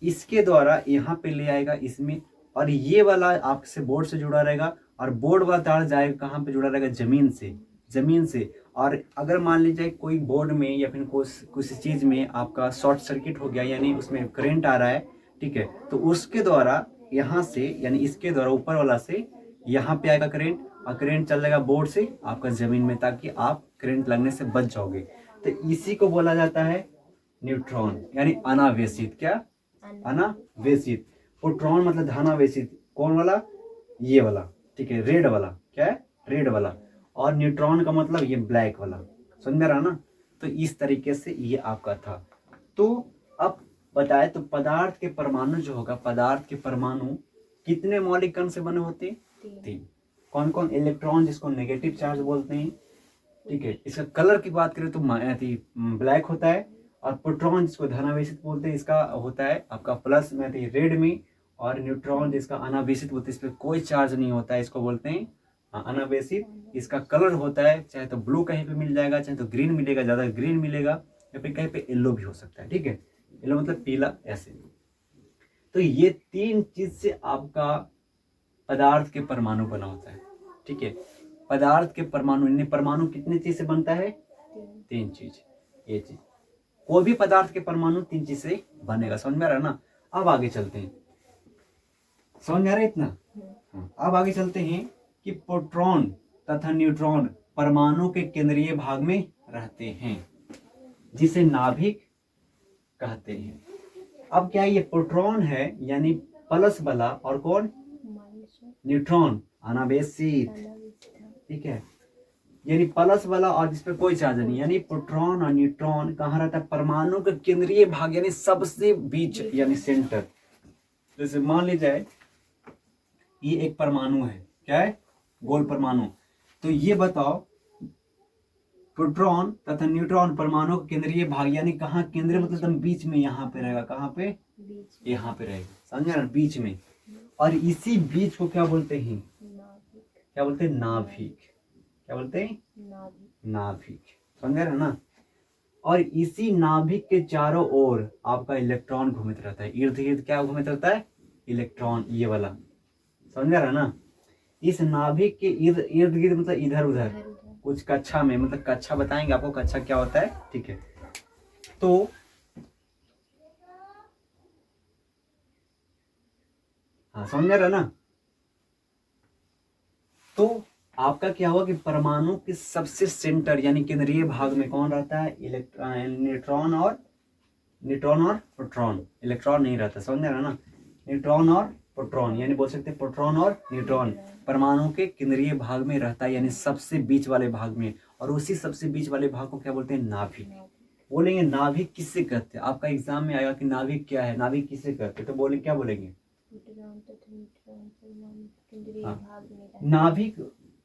इसके द्वारा यहाँ पे ले आएगा इसमें, और ये वाला आपसे बोर्ड से जुड़ा रहेगा, और बोर्ड वाला तार जाएगा कहाँ पे जुड़ा रहेगा? जमीन से। जमीन से। और अगर मान लीजिए कोई बोर्ड में या फिर कुछ चीज में आपका शॉर्ट सर्किट हो गया, यानी उसमें करंट आ रहा है, ठीक है, तो उसके द्वारा यहाँ से, यानी इसके द्वारा ऊपर वाला से यहाँ पे आएगा करंट, और करंट चलेगा बोर्ड से आपका जमीन में, ताकि आप करंट लगने से बच जाओगे। तो इसी को बोला जाता है न्यूट्रॉन, यानी अनावेशित। क्या? अनावेशित। प्रोटॉन मतलब धनावेशित। कौन वाला? ये वाला। ठीक है, रेड वाला। क्या है? रेड वाला। और न्यूट्रॉन का मतलब ये ब्लैक वाला। समझ रहा ना? तो इस तरीके से ये आपका था। तो अब बताए तो पदार्थ के परमाणु जो होगा, पदार्थ के परमाणु कितने मौलिक कण से बने होते हैं? 3। कौन कौन? इलेक्ट्रॉन जिसको नेगेटिव चार्ज बोलते हैं। ठीक है, इसका कलर की बात करें तो ब्लैक होता है। और प्रोटॉन जिसको धनावेशित बोलते हैं, इसका होता है आपका प्लस में रेड में। और न्यूट्रॉन जिसका अनावेशित बोलते हैं, इस पर कोई चार्ज नहीं होता है, इसको बोलते हैं अनावेशित। इसका कलर होता है चाहे तो ब्लू कहीं पे मिल जाएगा, चाहे तो ग्रीन मिलेगा, ज्यादा ग्रीन मिलेगा, या फिर कहीं पे येलो भी हो सकता है। ठीक है, येलो मतलब पीला, ऐसे। तो ये 3 चीज से आपका पदार्थ के परमाणु बना होता है। ठीक है, पदार्थ के परमाणु, यानी परमाणु कितने चीज से बनता है? 3 चीज। ये चीज, कोई भी पदार्थ के परमाणु 3 चीज से बनेगा। समझ में आ रहा है ना? अब आगे चलते हैं। समझ में आ रहा है इतना? अब आगे चलते हैं कि प्रोटॉन तथा न्यूट्रॉन परमाणु के केंद्रीय भाग में रहते हैं, जिसे नाभिक कहते हैं। अब क्या ये प्रोटॉन है, यानी प्लस वाला, और कौन? न्यूट्रॉन अनावेशित, ठीक है। यानी प्लस वाला और जिसपे कोई चार्ज नहीं, यानी प्रोटॉन और न्यूट्रॉन कहाँ रहता है? परमाणु के केंद्रीय भाग यानी सबसे बीच यानी सेंटर। जैसे मान लीजिए ये एक परमाणु है, क्या है? गोल परमाणु। तो ये बताओ प्रोटॉन तथा न्यूट्रॉन परमाणु का केंद्रीय भाग यानी कहाँ केंद्रीय मतलब एकदम बीच में, यहाँ पे रहेगा। कहाँ पे? यहाँ पे रहेगा, समझे ना? बीच में। और इसी बीच को क्या बोलते हैं? क्या बोलते हैं? नाभिक। क्या बोलते हैं? नाभिक, समझे ना? और इसी नाभिक के चारों ओर आपका इलेक्ट्रॉन घूमित रहता है। इर्द गिर्द क्या घूमित रहता है? इलेक्ट्रॉन, ये वाला, समझ रहा ना? इस नाभिक के इर्द गिर्द मतलब इधर उधर कुछ कक्षा में, मतलब कक्षा बताएंगे आपको कक्षा क्या होता है, ठीक है। तो हाँ, समझ रहा ना? तो आपका क्या हुआ कि परमाणु के सबसे सेंटर यानी केंद्रीय भाग में कौन रहता है? न्यूट्रॉन और प्रोटॉन। इलेक्ट्रॉन नहीं रहता, समझ रहा ना? न्यूट्रॉन और प्रोटॉन, यानी बोल सकते हैं प्रोटॉन और न्यूट्रॉन परमाणु के केंद्रीय भाग में रहता है, यानी सबसे बीच वाले भाग में। और उसी सबसे बीच वाले भाग को क्या बोलते हैं? नाभिक। बोलेंगे नाभिक किससे कहते हैं? आपका एग्जाम में आएगा कि नाभिक क्या है, नाभिक किससे कहते हैं, तो बोले क्या बोलेंगे? नाभिक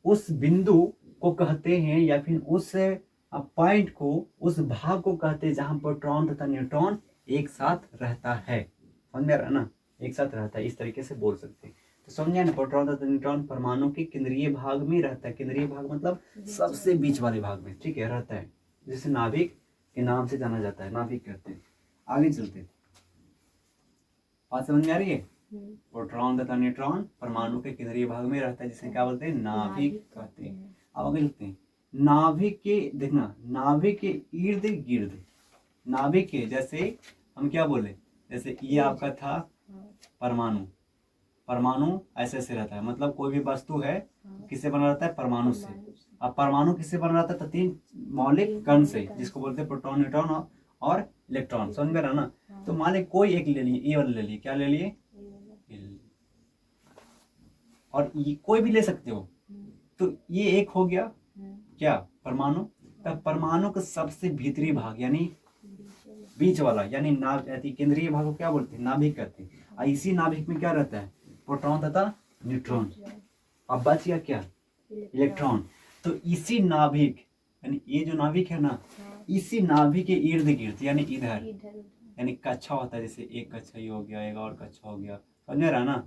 उस बिंदु को कहते हैं या फिर उस पॉइंट को, उस भाग को कहते हैं जहां प्रोटॉन तथा न्यूट्रॉन एक साथ रहता है। समझ में आ रहा ना? एक साथ रहता है, इस तरीके से बोल सकते हैं। तो समझे ना? प्रोटॉन तथा न्यूट्रॉन परमाणु के केंद्रीय भाग में रहता है। केंद्रीय भाग मतलब सबसे बीच वाले भाग में, ठीक है, रहता है, जिसे नाभिक के नाम से जाना जाता है, नाभिक कहते हैं। आगे चलते हैं, बात समझ में आ रही है? प्रोटॉन तथा न्यूट्रॉन परमाणु के केंद्रीय भाग में रहता है, जिसे क्या बोलते हैं? नाभिक कहते हैं। अब आगे चलते हैं। नाभिक के, देखना, नाभिक के इर्द गिर्द, नाभिक के जैसे हम क्या बोले, जैसे ये आपका था परमाणु। परमाणु ऐसे ऐसे रहता है, मतलब कोई भी वस्तु है किससे बना रहता है? परमाणु से। अब परमाणु किससे बना रहता है? तो 3 मौलिक कण से, जिसको बोलते हैं प्रोटॉन, न्यूट्रॉन और इलेक्ट्रॉन। समझ में रहा ना? तो मान ली कोई एक ले लिए, ये वाला ले लिए, क्या ले लिए? और ये कोई भी ले सकते हो। तो ये एक हो गया क्या? परमाणु। तब परमाणु का सबसे भीतरी भाग यानी बीच वाला यानी केंद्रीय भाग को क्या बोलते हैं? नाभिक कहते हैं। और इसी नाभिक में क्या रहता है? प्रोटॉन तथा न्यूट्रॉन। अब बच गया क्या? इलेक्ट्रॉन। तो इसी नाभिक यानी ये जो नाभिक है ना, इसी नाभिक के इर्द गिर्द यानी इधर, यानी कक्षा होता है, जैसे एक कक्षा ये हो गया, एक और कक्षा हो गया, समझ रहा ना?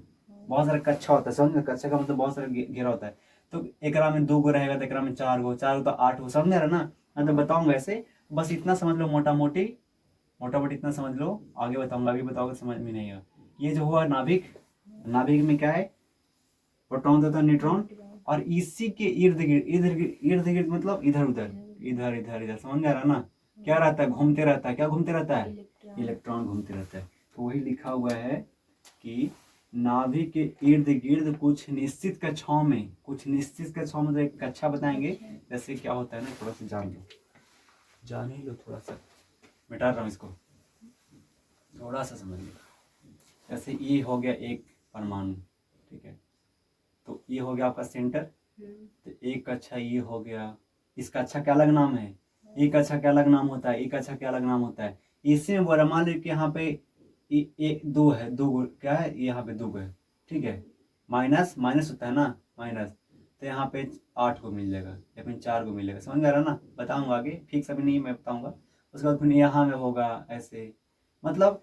बहुत सारा कक्षा होता है, समझ? कक्षा का मतलब बहुत सारा घेरा होता है। तो एकरा में 2 गो रहेगा, तो एकरा में 4 गो, 4 गो तो 8 गो, समझ रहा ना? मैं तो बताऊंगा ऐसे, बस इतना समझ लो, मोटा मोटी इतना समझ लो, आगे बताऊंगा, अभी बताओगे समझ में नहीं आएगा। ये जो हुआ नाभिक, नाभिक में क्या है? प्रोटॉन तथा न्यूट्रॉन। और इसी के इर्द गिर्द मतलब इधर उधर, इधर इधर इधर, समझ आ रहा ना? क्या रहता है? घूमते रहता है। क्या घूमते रहता है? इलेक्ट्रॉन घूमते रहता है। तो वही लिखा हुआ है कि नाभिक के इर्द गिर्द कुछ निश्चित कक्षाओं में, कुछ निश्चित कक्षाओं में, एक कक्षा बताएंगे, जैसे क्या होता है ना, थोड़ा सा जान ही लो थोड़ा सा, मिटा रहा हूँ इसको, थोड़ा सा समझ लो। जैसे ये हो गया एक परमाणु, ठीक है, तो ये हो गया आपका सेंटर। तो एक कक्षा ये हो गया, इस कक्षा का अलग नाम है, एक कक्षा का अलग नाम होता है, एक कक्षा का अलग नाम होता है। इसमें बोला, मान लीजिए कि यहाँ पे एक 2 है, 2 क्या है, यहाँ पे 2 है, ठीक है, माइनस माइनस होता है ना, माइनस, तो यहाँ पे 8 को मिल जाएगा या फिर 4 को मिलेगा, समझ में आ रहा ना? बताऊंगा आगे, फिक्स अभी नहीं मैं बताऊंगा। उसके बाद फिर यहाँ में होगा ऐसे, मतलब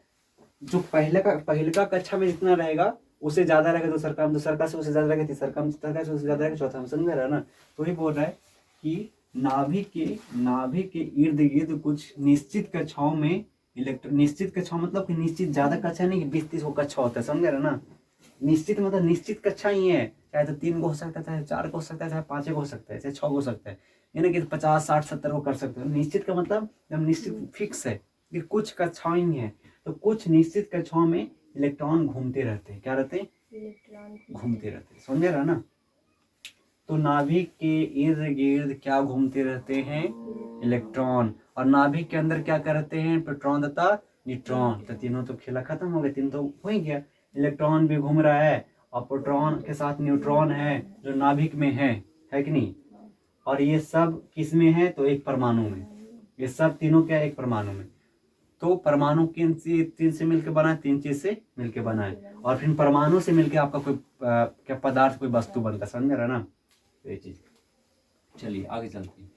जो पहले का कक्षा में जितना रहेगा उससे ज्यादा रहेगा दूसर का से उससे ज्यादा रहेगा तीसर का से उससे ज्यादा रहेगा चौथा में, समझ में आ रहा है ना? तो ये बोल रहा है कि नाभिक के इर्द गिर्द कुछ निश्चित कक्षाओं में निश्चित कक्षा मतलब कि निश्चित ज्यादा कक्षा नहीं, 20-30 को कक्षा होता है, समझ रहे ना? निश्चित मतलब निश्चित कक्षा ही है, चाहे तो 3 को हो सकता है, चाहे 4 को हो सकता है, चाहे 5 को हो सकता है, चाहे 6 को हो सकता है, यानी कि 50, 60, 70 को कर सकते हो। निश्चित का मतलब जब निश्चित फिक्स है कि कुछ कक्षाएं ही है, तो कुछ निश्चित कक्षाओं में इलेक्ट्रॉन घूमते रहते हैं। क्या रहते हैं? घूमते रहते हैं, समझ रहा ना? तो नाभिक के इर्द गिर्द क्या घूमते रहते हैं? इलेक्ट्रॉन। और नाभिक के अंदर क्या करते हैं? प्रोटॉन तथा न्यूट्रॉन। तो तीनों तो खेला खत्म हो गया, तीनों तो हो ही गया। इलेक्ट्रॉन भी घूम रहा है और प्रोटॉन के साथ न्यूट्रॉन है जो नाभिक में है कि नहीं। और ये सब किस में है, तो एक परमाणु में। ये सब तीनों क्या है, एक परमाणु में। तो परमाणु तीन से मिलकर बना है, तीन चीज से मिलकर बना है, और फिर परमाणु से मिलकर आपका कोई क्या पदार्थ, कोई वस्तु बनता है। समझ रहा ना ये चीज। चलिए आगे चलते हैं।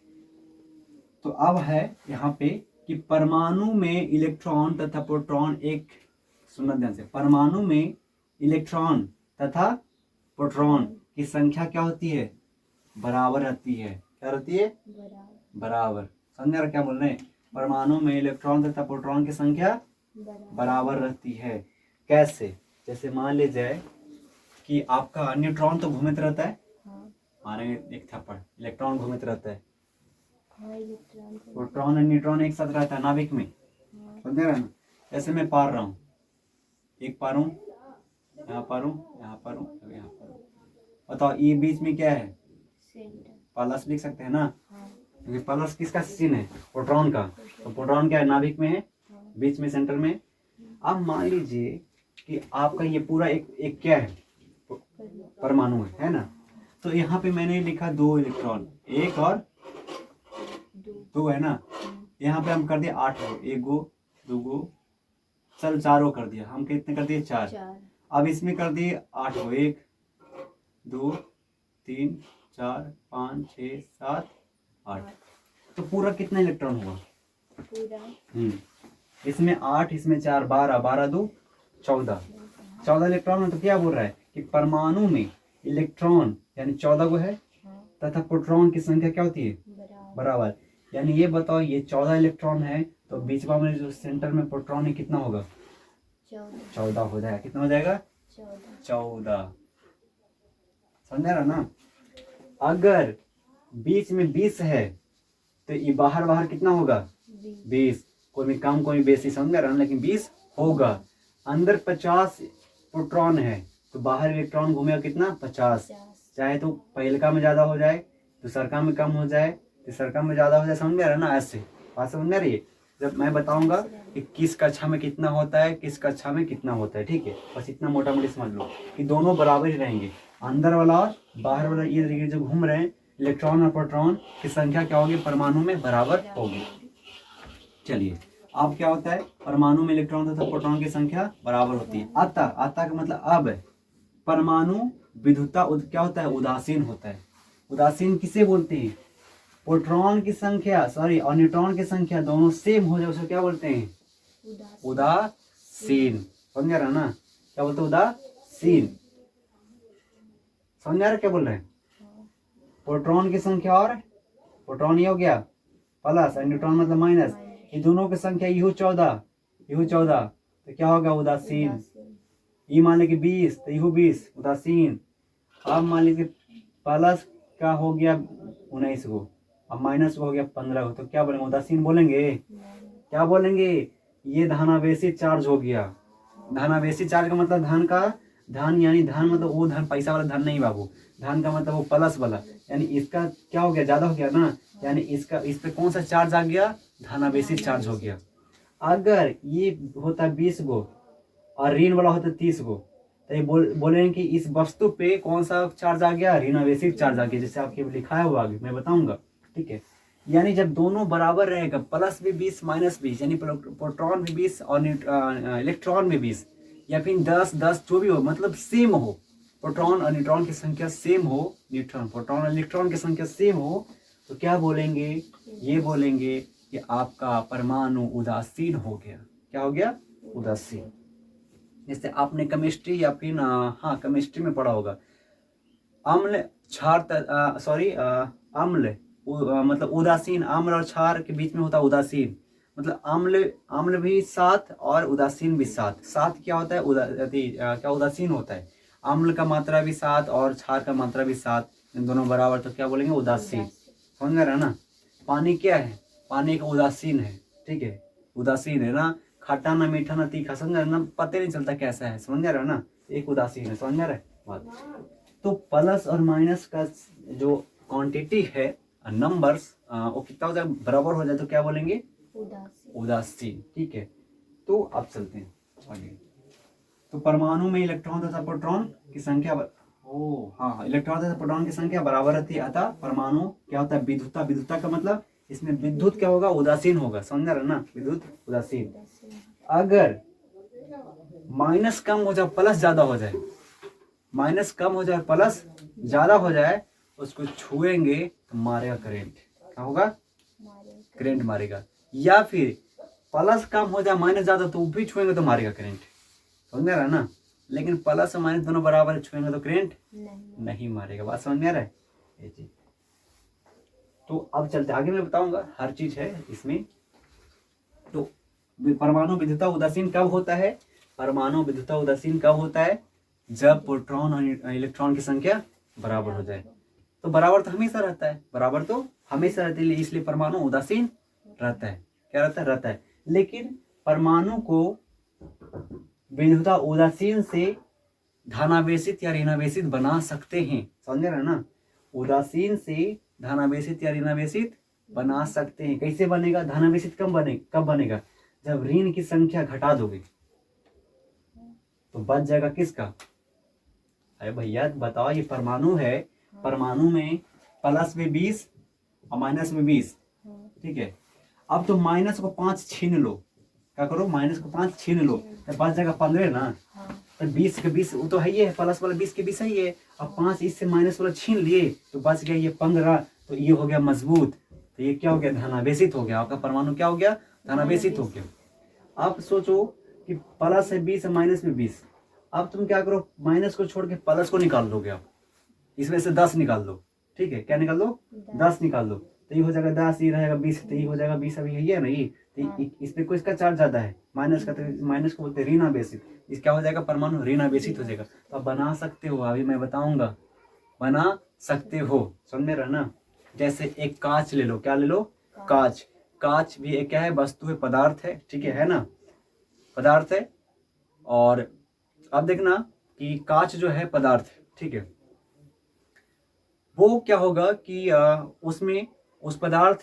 तो अब है यहाँ पे कि परमाणु में इलेक्ट्रॉन तथा प्रोटॉन एक, सुनना ध्यान से, परमाणु में इलेक्ट्रॉन तथा प्रोटॉन की संख्या क्या होती है, बराबर रहती है। क्या रहती है, बराबर। समझ रहे क्या बोल रहे हैं, परमाणु में इलेक्ट्रॉन तथा प्रोटॉन की संख्या बराबर रहती है। कैसे, जैसे मान लीजिए कि आपका न्यूट्रॉन तो घूमित रहता है, माने एक थप्पड़, इलेक्ट्रॉन घूमित रहता है, प्रोटॉन और न्यूट्रॉन एक साथ रहता है नाभिक में। समझ रहे ना, जैसे मैं पार रहा हूँ, एक पारूं, यहाँ पारूं, यहाँ पारूं, यहाँ पारूं, बताओ ये बीच में क्या है, प्लस लिख सकते हैं ना, क्योंकि प्लस किसका चिन्ह है, प्रोटॉन का। तो प्रोटॉन क्या है, नाभिक में है, बीच में, सेंटर में। अब मान लीजिए कि आपका ये पूरा एक क्या है, परमाणु है ना। तो यहाँ पे मैंने लिखा 2 इलेक्ट्रॉन, एक और 2 है ना। यहाँ पे हम कर दिए 8 गो, 1 गो 2 गो, चल 4 गो कर दिया, हम कितने कर दिए, 4। अब इसमें कर दिए 8 गो, 1 2 3 4 5 6 7 8। तो पूरा कितना इलेक्ट्रॉन हुआ, पूरा इसमें 8, इसमें 4, 12, 12 2 14 इलेक्ट्रॉन है। तो क्या बोल रहा है कि परमाणु में इलेक्ट्रॉन यानी 14 गो है, तथा प्रोटॉन की संख्या क्या होती है, बराबर। यानी ये बताओ, ये 14 इलेक्ट्रॉन है, तो बीच में जो सेंटर में प्रोटॉन है कितना होगा, 14 हो जाएगा। कितना हो जाएगा, 14। समझ रहा ना। अगर बीच में 20 है तो ये बाहर बाहर कितना होगा, 20। कोई भी कम कोई बेसी, समझ रहा ना, लेकिन 20 होगा। अंदर 50 प्रोटॉन है तो बाहर इलेक्ट्रॉन घूमेगा कितना, 50। चाहे तो पहले का में ज्यादा हो जाए, दूसर का में कम हो जाए, तीसर का में ज्यादा हो जाए। समझ रहा ना, ऐसे बात समझ रही है। जब मैं बताऊंगा कि किस कक्षा में कितना होता है, किस कक्षा में कितना होता है, ठीक है, बस इतना मोटा मोटी समझ लो कि दोनों बराबर ही रहेंगे। अंदर वाला और बाहर वाला ये जो घूम रहे हैं इलेक्ट्रॉन और प्रोटॉन की संख्या क्या होगी, परमाणु में बराबर होगी। चलिए अब क्या होता है, परमाणु में इलेक्ट्रॉन तथा प्रोटॉन की संख्या बराबर होती है। आता का मतलब अब है। परमाणु विद्युता क्या होता है, उदासीन होता है। उदासीन किसे बोलते हैं, प्रोटॉन की संख्या और न्यूट्रॉन की संख्या दोनों सेम हो जाए, उसे क्या बोलते हैं, उदासीन। समझ रहा ना, क्या बोलते हैं, उदासीन। समझ रहा क्या बोल रहे हैं, प्रोटॉन की संख्या और प्रोटॉन ये हो गया प्लस और न्यूट्रॉन मतलब माइनस, ये दोनों की संख्या यू 14 तो क्या होगा, उदासीन। ये मान लीजिए 20 तो यू 20 उदासीन। अब मान लीजिए प्लस का हो गया 19 को, अब माइनस को हो गया 15 को, तो क्या बोलेंगे, उदासीन बोलेंगे। क्या बोलेंगे, ये धनावेशी चार्ज हो गया। धनावेशी चार्ज का मतलब धन यानी धन मतलब वो धन, पैसा वाला धन नहीं बाबू, धन का मतलब वो प्लस वाला, यानी इसका क्या हो गया, ज्यादा हो गया ना, यानी इसका इस पे कौन सा चार्ज आ गया, धनावेशी चार्ज हो गया। अगर ये होता 20 गो और ऋण वाला होता 30 गो, तो ये बोलेंगे कि इस वस्तु पे कौन सा चार्ज आ गया, ऋणावेशी चार्ज आ गया, जैसे आपके लिखा है वो आगे मैं बताऊंगा, ठीक है। यानी जब दोनों बराबर रहेगा, प्लस भी 20 माइनस 20, यानी प्रोटॉन भी 20 और इलेक्ट्रॉन भी 20, या फिर 10 जो भी हो, मतलब सेम हो, प्रोटॉन और न्यूट्रॉन की संख्या सेम हो, प्रोटॉन और इलेक्ट्रॉन की संख्या सेम हो, तो क्या बोलेंगे, ये बोलेंगे कि आपका परमाणु उदासीन हो गया। क्या हो गया, उदासीन। जैसे आपने केमिस्ट्री या फिर केमिस्ट्री में पढ़ा होगा, अम्ल क्षार अम्ल मतलब उदासीन, अम्ल और क्षार के बीच में होता है उदासीन, मतलब अम्ल भी साथ और उदासीन भी साथ। साथ क्या होता है, क्या उदासीन होता है। अम्ल का मात्रा भी साथ और क्षार का मात्रा भी साथ, दोनों बराबर, तो क्या बोलेंगे, उदासीन। समझ रहे ना। पानी क्या है, पानी का उदासीन है, ठीक है, उदासीन है ना, खट्टा ना मीठा ना तीखा, समझ रहे ना, पता नहीं चलता कैसा है, समझ रहे हो ना, एक उदासीन है। समझ रहे बात। तो प्लस और माइनस का जो क्वांटिटी है, नंबर्स, वो कितना हो जाए, बराबर हो जाए, तो क्या बोलेंगे, उदासीन। ठीक है, तो अब चलते हैं आगे। तो परमाणु में इलेक्ट्रॉन तथा प्रोटॉन की संख्या इलेक्ट्रॉन तथा प्रोटॉन की संख्या बराबर रहती है, अतः परमाणु क्या होता है, विद्युतता। विद्युतता का मतलब इसमें विद्युत क्या होगा, उदासीन होगा, समझ रहे ना, विद्युत उदासीन। अगर माइनस कम हो जाए प्लस ज्यादा हो जाए, माइनस कम हो जाए प्लस ज्यादा हो जाए, उसको छुएंगे तो मारेगा करंट। क्या होगा, करंट मारेगा। या फिर प्लस कम हो जाए माइनस ज्यादा, तो भी छुएंगे तो मारेगा करंट, समझ में आ रहा है ना। लेकिन प्लस और माइनस दोनों बराबर है, छुएंगे तो करंट नहीं मारेगा। बात समझ में आ रहा है ये चीज। तो अब चलते आगे, मैं बताऊंगा, हर चीज है इसमें। तो परमाणु विद्युतता उदासीन कब होता है, परमाणु विद्युतता उदासीन कब होता है, जब प्रोटॉन और इलेक्ट्रॉन की संख्या बराबर हो जाए। तो बराबर तो हमेशा रहता है, बराबर तो हमेशा रहती है, इसलिए परमाणु उदासीन रहता है। क्या रहता है, रहता है। लेकिन परमाणु को विद्युतता उदासीन से धनावेशित या ऋणावेशित बना सकते हैं, समझ रहे ना। उदासीन से धनावेशित या ऋणावेशित बना सकते हैं। कैसे बनेगा, धनावेशित कब बनेगा, जब ऋण की संख्या घटा दोगे तो बच जाएगा किसका। अरे भैया बताओ, ये परमाणु है, परमाणु में प्लस में 20 और माइनस में 20, ठीक है। अब तो माइनस को 5 छीन लो, क्या करो, माइनस को 5 छीन लो तो बच जाएगा 15 ना। तो 20 के 20 वो तो है ही है, प्लस वाला 20 के 20 है ही है। अब 5 इससे माइनस वाला छीन लिए तो बच गया ये 15, तो ये हो गया मजबूत। तो ये क्या हो गया, धनावेशित हो गया। आपका परमाणु क्या हो गया, धनावेशित हो गया। आप सोचो कि प्लस है 20 माइनस में 20, अब तुम क्या करो, माइनस को छोड़ के प्लस को निकाल दोगे आप, इसमें से 10 निकाल दो, ठीक है। क्या निकाल दो, 10 निकाल दो, तो ये हो जाएगा 10, ये रहेगा 20, तो ये हो जाएगा 20। अभी यही है ना, ये तो इसमें को इसका चार्ज ज्यादा है, माइनस का, तो माइनस को बोलते हैं ऋणावेशित। इस क्या हो जाएगा, परमाणु ऋणावेशित हो जाएगा। तो आप बना सकते हो, अभी मैं बताऊंगा, बना सकते हो, समझ में रहना। जैसे एक कांच ले लो, क्या ले लो, कांच। कांच भी एक क्या है, वस्तु है, पदार्थ है, ठीक है ना, पदार्थ है। और अब देखना कि कांच जो है पदार्थ है, ठीक है, वो क्या होगा कि उसमें उस पदार्थ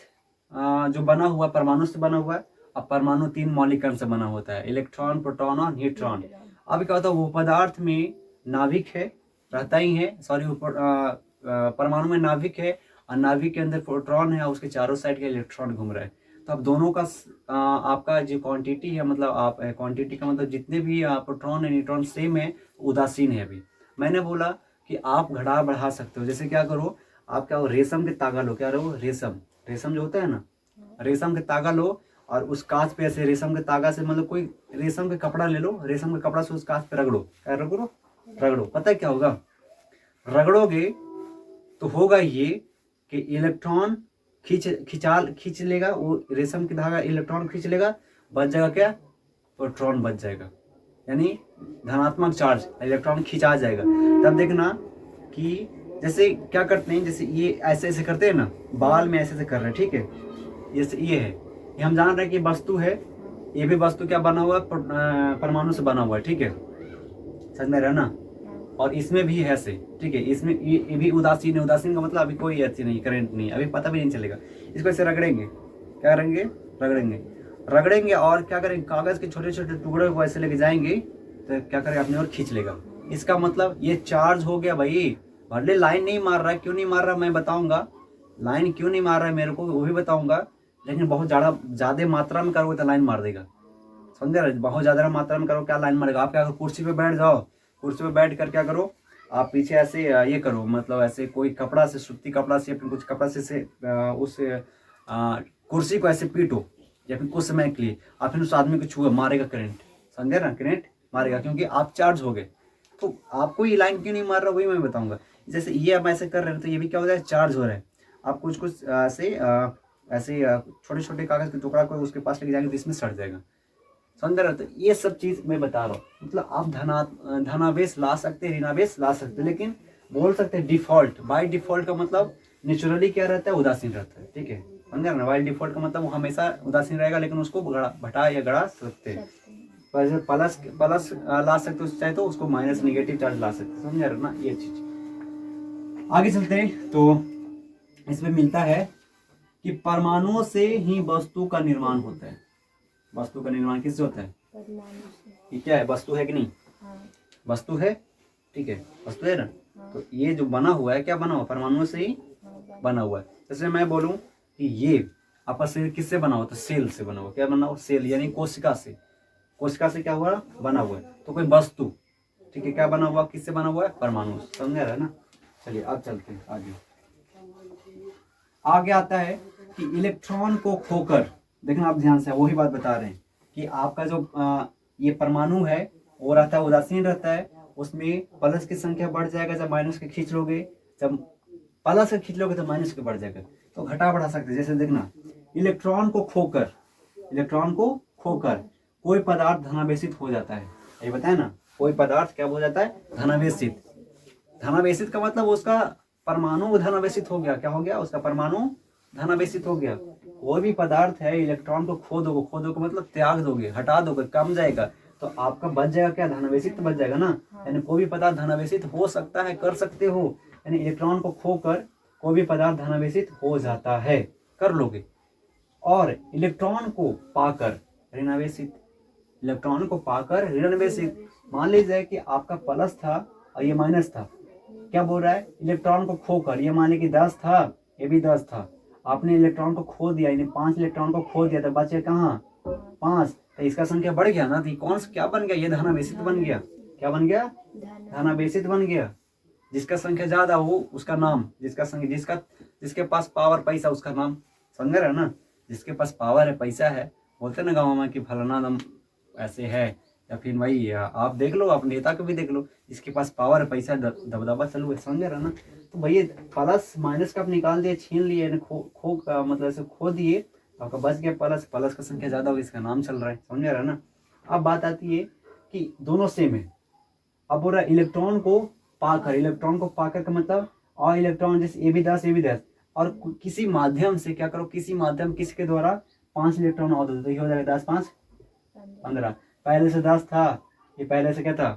जो बना हुआ परमाणु से बना हुआ है। अब परमाणु 3 मौलिक कण से बना होता है, इलेक्ट्रॉन, प्रोटॉन और न्यूट्रॉन। अब क्या होता है, वो पदार्थ में नाभिक है, रहता ही है, सॉरी, परमाणु में नाभिक है, और नाभिक के अंदर प्रोटॉन है, और उसके चारों साइड के इलेक्ट्रॉन घूम रहे हैं। तो अब दोनों का आपका जो क्वांटिटी है, मतलब आप क्वांटिटी का मतलब जितने भी प्रोटॉन और न्यूट्रॉन सेम है, उदासीन है। अभी मैंने बोला कि आप घटा बढ़ा सकते हो। जैसे क्या करो, आप क्या हो, रेशम के तागा लो, क्या लो, रेशम, रेशम जो होता है ना, रेशम के तागा लो, और उस कांच पे ऐसे रेशम के तागा से, मतलब कोई रेशम का कपड़ा ले लो, रेशम का कपड़ा से उस कांच पे रगड़ो, क्या रगड़ो, रगड़ो। पता है क्या होगा, रगड़ोगे तो होगा ये कि इलेक्ट्रॉन खींच लेगा, वो रेशम की धागा इलेक्ट्रॉन खींच लेगा, बच जाएगा क्या, प्रोटॉन बच जाएगा, यानी धनात्मक चार्ज, इलेक्ट्रॉन खींचा जाएगा। तब देखना कि जैसे क्या करते हैं, जैसे ये ऐसे ऐसे करते हैं ना, बाल में ऐसे ऐसे कर रहे हैं, ठीक है, जैसे ये है, ये हम जान रहे हैं कि वस्तु है, ये भी वस्तु क्या बना हुआ है, परमाणु से बना हुआ है, ठीक है, समझ में रहना। और इसमें भी है ऐसे, ठीक है, इसमें ये भी उदासीन है। उदासीन का मतलब अभी कोई ऐसी नहीं, करंट नहीं, अभी पता भी नहीं चलेगा। इसको ऐसे रगड़ेंगे, क्या करेंगे, रगड़ेंगे, रगड़ेंगे, और क्या करेंगे, कागज के छोटे छोटे टुकड़े को ऐसे लेके जाएंगे, तो क्या करेगा, अपनी ओर खींच लेगा। इसका मतलब ये चार्ज हो गया भाई। भले लाइन नहीं मार रहा है, क्यों नहीं मार रहा मैं बताऊंगा, लाइन क्यों नहीं मार रहा है मेरे को वो भी बताऊंगा। लेकिन बहुत ज्यादा मात्रा में करोगे तो लाइन मार देगा, समझे रहे, बहुत ज्यादा मात्रा में करो क्या लाइन मारेगा। आप क्या करो, कुर्सी पे बैठ जाओ, कुर्सी पे बैठ कर क्या करो, आप पीछे ऐसे ये करो, मतलब ऐसे कोई कपड़ा से, सूती कपड़ा से, या फिर कुछ कपड़ा से उस कुर्सी को ऐसे पीटो, या फिर कुछ समय के लिए, आप फिर उस आदमी को छुओ, मारेगा करंट, समझे ना, करंट मारेगा, क्योंकि आप चार्ज हो गए। तो आपको ये लाइन क्यों नहीं मार रहा, वही मैं बताऊंगा। जैसे ये आप ऐसे कर रहे हैं, तो ये भी क्या हो जाए, चार्ज हो रहा है। आप कुछ कुछ ऐसे छोटे छोटे कागज के टुकड़ा को उसके पास लेके जाएंगे तो इसमें सड़ जाएगा, समझ रहे हो। तो ये सब चीज मैं बता रहा हूँ, मतलब आप धनावेश ला सकते हैं, ऋणावेश ला सकते हैं, लेकिन बोल सकते हैं डिफॉल्ट, बाय डिफॉल्ट का मतलब नेचुरली क्या रहता है, उदासीन रहता है, ठीक है, समझ रहे ना। बाय डिफॉल्ट का मतलब वो हमेशा उदासीन रहेगा, लेकिन उसको घटा या गड़ा सकते हैं। प्लस प्लस ला सकते हो, चाहे तो उसको माइनस नेगेटिव चार्ज ला सकते, समझ रहे ना ये चीज। आगे चलते हैं, तो इसमें मिलता है कि परमाणुओं से ही वस्तु का निर्माण होता है। वस्तु का निर्माण किससे होता है, ये क्या है, वस्तु है कि नहीं, हाँ। वस्तु है, ठीक है, वस्तु है ना। हाँ। तो ये जो बना हुआ है क्या बना हुआ, परमाणुओं से ही हाँ, बना हुआ है। जैसे मैं बोलूं कि ये आपका शरीर किससे बना हुआ, तो सेल से बना हुआ। क्या बना हुआ, सेल यानी कोशिका से। कोशिका से क्या हुआ, बना हुआ है। तो कोई वस्तु, ठीक है, क्या बना हुआ, किससे बना हुआ है, परमाणु से। समझ रहा है ना। चलिए अब चलते हैं आगे। आगे आता है कि इलेक्ट्रॉन को खोकर, देखना आप ध्यान से, वही बात बता रहे हैं कि आपका जो ये परमाणु है वो रहता है उदासीन रहता है। उसमें प्लस की संख्या बढ़ जाएगा जब माइनस के खींच लोगे, जब प्लस के खींच लोगे तो माइनस के बढ़ जाएगा। तो घटा बढ़ा सकते हैं। जैसे देखना, इलेक्ट्रॉन को खोकर, इलेक्ट्रॉन को खोकर कोई पदार्थ धनावेशित हो जाता है। ये बताए ना, कोई पदार्थ क्या हो जाता है, धनावेशित। धनावेशित का मतलब उसका परमाणु धनावेशित हो गया। क्या हो गया, उसका परमाणु धनावेशित हो गया। कोई भी पदार्थ है, इलेक्ट्रॉन को खो दोगे, खो दोगे मतलब त्याग दोगे, हटा दोगे, कम जाएगा, तो आपका बच जाएगा क्या, धनावेशित बच जाएगा ना। यानी कोई भी पदार्थ धनावेशित हो सकता है, कर सकते हो। यानी इलेक्ट्रॉन को खोकर कोई भी पदार्थ धनावेशित हो जाता है, कर लोगे। और इलेक्ट्रॉन को पाकर ऋणावेशित, इलेक्ट्रॉन को पाकर ऋणावेशित। मान लीजिए कि आपका प्लस था और ये माइनस था। क्या बोल रहा है, इलेक्ट्रॉन को खोकर, ये मान ली कि 10 था, ये भी 10 था, आपने इलेक्ट्रॉन को खो दिया, यानी 5 इलेक्ट्रॉन को खो दिया, तो बचे कहाँ, 5। तो इसका संख्या बढ़ गया ना, तो कौन सा क्या बन गया, ये धनावेशित बन गया। क्या बन गया, धनावेशित बन गया। जिसका संख्या ज्यादा हो उसका नाम, जिसका संख्या, जिसके पास पावर पैसा उसका नाम। समझ रहे ना, जिसके पास पावर है, पैसा है, बोलते ना गाँव में कि फलाना दम ऐसे है। या फिर भाई आप देख लो, आप नेता को भी देख लो, जिसके पास पावर है, पैसा, दबदबा चालू है। समझ रहे ना। तो भैया प्लस माइनस का आप निकाल दिए, छीन लिए, खो का मतलब ऐसे खो दिए, आपका बच गया प्लस। प्लस का संख्या ज्यादा हो, इसका नाम चल रहा है। समझ रहा है ना। अब बात आती है कि दोनों सेम है। अब बोल रहा है इलेक्ट्रॉन को पाकर, इलेक्ट्रॉन को पाकर का मतलब, और इलेक्ट्रॉन जैसे ये भी 10, ये भी 10, और किसी माध्यम से क्या करो, किसी माध्यम, किसके द्वारा 5 इलेक्ट्रॉन और दो, तो ये हो जाएगा 10 5 15। पहले से 10 था, ये पहले से क्या था,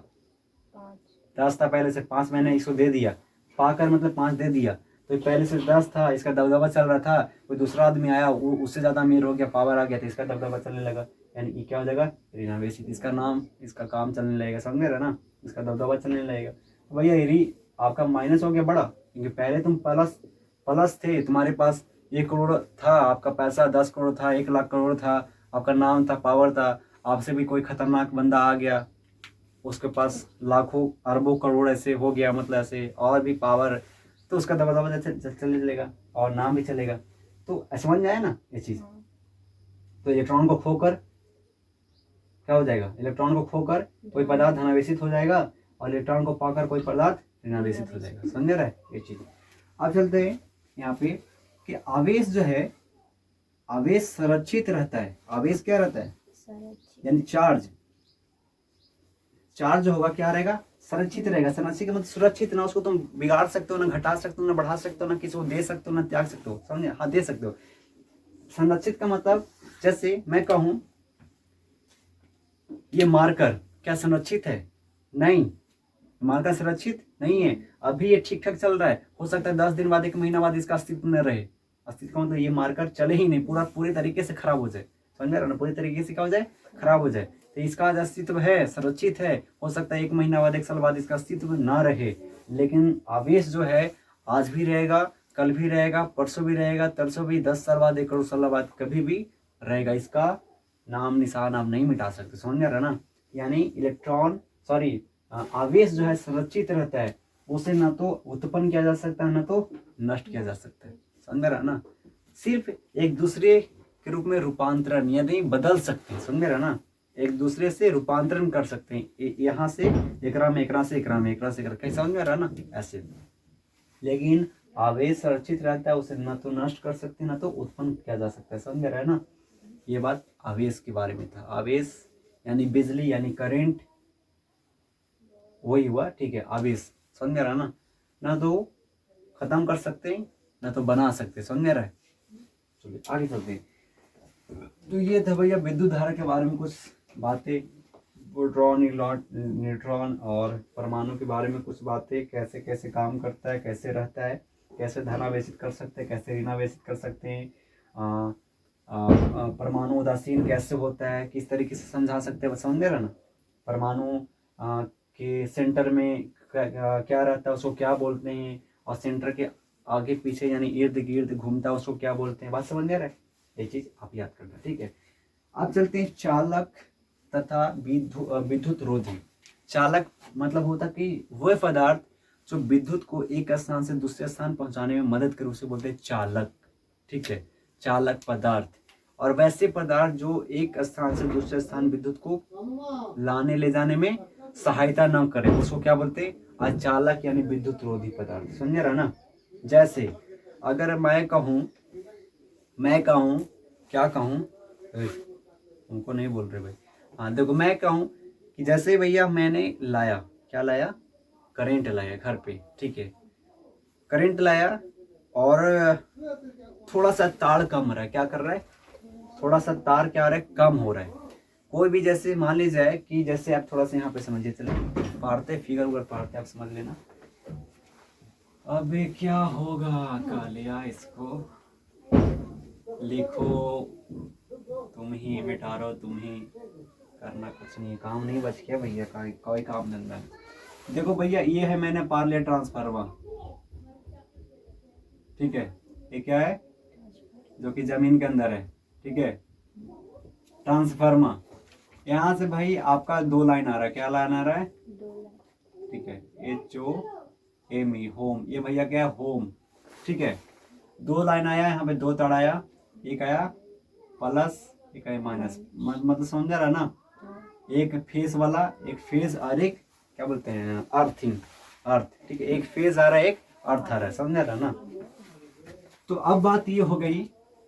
10 था पहले से, 5 मैंने इसको दे दिया, पाकर मतलब 5 दे दिया। तो ये पहले से 10 था, इसका दबदबा चल रहा था, कोई दूसरा आदमी आया, वो उससे ज्यादा अमीर हो गया, पावर आ गया, तो इसका दबदबा चलने लगा। यानी ये क्या हो जाएगा, ऋणावेशित। इसका नाम, इसका काम चलने लगेगा। समझ रहे ना, इसका दबदबा चलने लगेगा। तो भैया ये आपका माइनस हो गया बड़ा, क्योंकि पहले तुम प्लस प्लस थे, तुम्हारे पास 1 करोड़ था, आपका पैसा 10 करोड़ था, 1 लाख करोड़ था, आपका नाम था, पावर था। आपसे भी कोई खतरनाक बंदा आ गया, उसके पास लाखों अरबों करोड़ ऐसे हो गया, मतलब ऐसे और भी पावर, तो उसका दबदबा चलने चलेगा और नाम भी चलेगा। तो समझ में आया ना ये चीज। तो इलेक्ट्रॉन को खोकर क्या हो जाएगा, इलेक्ट्रॉन को खोकर कोई पदार्थ धनावेशित हो जाएगा, और इलेक्ट्रॉन को पाकर कोई पदार्थ ऋणावेशित हो जाएगा। समझ रहा है ये चीज। अब चलते हैं यहाँ पे कि आवेश जो है, आवेश संरक्षित रहता है। आवेश क्या रहता है, यानी चार्ज, चार्ज होगा क्या रहेगा, संरक्षित रहेगा। संरक्षित का मतलब सुरक्षित, ना उसको तुम बिगाड़ सकते हो, ना घटा सकते हो, ना बढ़ा सकते हो, ना किसी को दे सकते हो, ना त्याग सकते हो। समझे, हाँ दे सकते हो। संरक्षित का मतलब, जैसे मैं कहूं ये मार्कर क्या संरक्षित है, नहीं, मार्कर सुरक्षित नहीं है। अभी ये ठीक ठाक चल रहा है, हो सकता है 10 दिन बाद, 1 महीना बाद इसका अस्तित्व न रहे। अस्तित्व का मतलब ये मार्कर चले ही नहीं, पूरी तरीके से खराब हो जाए। समझ रहे हो ना, पूरी तरीके से क्या हो जाए, खराब हो जाए। तो इसका आज अस्तित्व है, सुरक्षित है, हो सकता है 1 महीना बाद, 1 साल बाद इसका अस्तित्व ना रहे। लेकिन आवेश जो है आज भी रहेगा, कल भी रहेगा, परसों भी रहेगा, तरसों भी, 10 साल बाद, 1 करोड़ साल बाद कभी भी रहेगा। इसका नाम निशान आप नहीं मिटा सकते। समझ रहे ना। यानी इलेक्ट्रॉन, सॉरी, आवेश जो है संरक्षित रहता है, उसे ना तो उत्पन्न किया जा सकता है, ना तो नष्ट किया जा सकता है। समझ रहा ना। सिर्फ एक दूसरे के रूप में रूपांतरण, यानी बदल सकते हैं। समझ रहा ना, एक दूसरे से रूपांतरण कर सकते हैं, यहाँ से एकरा में, एकरा से एकरा में, एकरा से एकरा, कहीं समझ में रहा ना ऐसे। लेकिन आवेश संरक्षित रहता है, उसे ना तो नष्ट कर सकते, ना तो उत्पन्न किया जा सकता है। समझ रहा है ना। ये बात आवेश के बारे में था। आवेश यानी बिजली, यानी करंट, वही हुआ, ठीक है, आवेश। समझ रहा ना, ना तो खत्म कर सकते हैं, ना तो बना सकते। समझ रहा है। चलिए आगे चलते हैं। तो ये था भैया विद्युत धारा के बारे में कुछ बातें, प्रोटॉन, न्यूट्रॉन और परमाणु के बारे में कुछ बातें, कैसे कैसे काम करता है, कैसे रहता है, कैसे धनावेशित कर सकते हैं, कैसे ऋणावेशित कर सकते हैं, परमाणु उदासीन कैसे होता है, किस तरीके से समझा सकते हैं। समझ रहे ना। परमाणु कि सेंटर में क्या रहता है, उसको क्या बोलते हैं, और सेंटर के आगे पीछे यानी इर्द गिर्द घूमता है उसको क्या बोलते हैं। बात समझ में आ रहा है? ये चीज आप याद करना, ठीक है। अब चलते हैं चालक तथा विद्युत रोधी। चालक मतलब होता कि वह पदार्थ जो विद्युत को एक स्थान से दूसरे स्थान पहुंचाने में मदद करे उसे बोलते हैं चालक, ठीक है, चालक पदार्थ। और वैसे पदार्थ जो एक स्थान से दूसरे स्थान विद्युत को लाने ले जाने में सहायता न करे उसको क्या बोलते हैं? अचालक यानी विद्युत रोधी पदार्थ। समझ रहा ना? जैसे अगर मैं कहूं क्या कहूं, उनको नहीं बोल रहे भाई। हाँ देखो, मैं कहूं कि जैसे भैया मैंने लाया, क्या लाया? करंट लाया घर पे, ठीक है, करंट लाया और थोड़ा सा तार कम रहा है। क्या कर रहा है? थोड़ा सा तार क्या हो रहा है? कम हो रहा है। कोई भी जैसे मान लीजिए जाए कि जैसे आप थोड़ा सा यहाँ पे समझिए, चले पारते फिगर उगर पारते, आप समझ लेना। अबे क्या होगा कालिया, इसको लिखो, तुम ही मिटारो, तुम ही करना, कुछ नहीं, काम नहीं बच गया भैया, कोई काम धंधा नहीं। देखो भैया, ये है मैंने पार लिया ट्रांसफार्मर, ठीक है, ये क्या है? जो कि जमीन के अंदर है, ठीक है, ट्रांसफार्मर। यहाँ से भाई आपका दो लाइन आ रहा है, क्या लाइन आ रहा है? ठीक है, HOME, होम, ये भैया क्या है? होम, ठीक है। दो लाइन आया, यहाँ पे दो तार आया, एक आया प्लस, एक आया माइनस, मतलब समझ रहा ना? एक फेस वाला, एक फेज और एक क्या बोलते हैं, अर्थिंग, अर्थ, ठीक है, एक फेज आ रहा है, एक अर्थ आ रहा है, समझ रहा ना? तो अब बात ये हो गई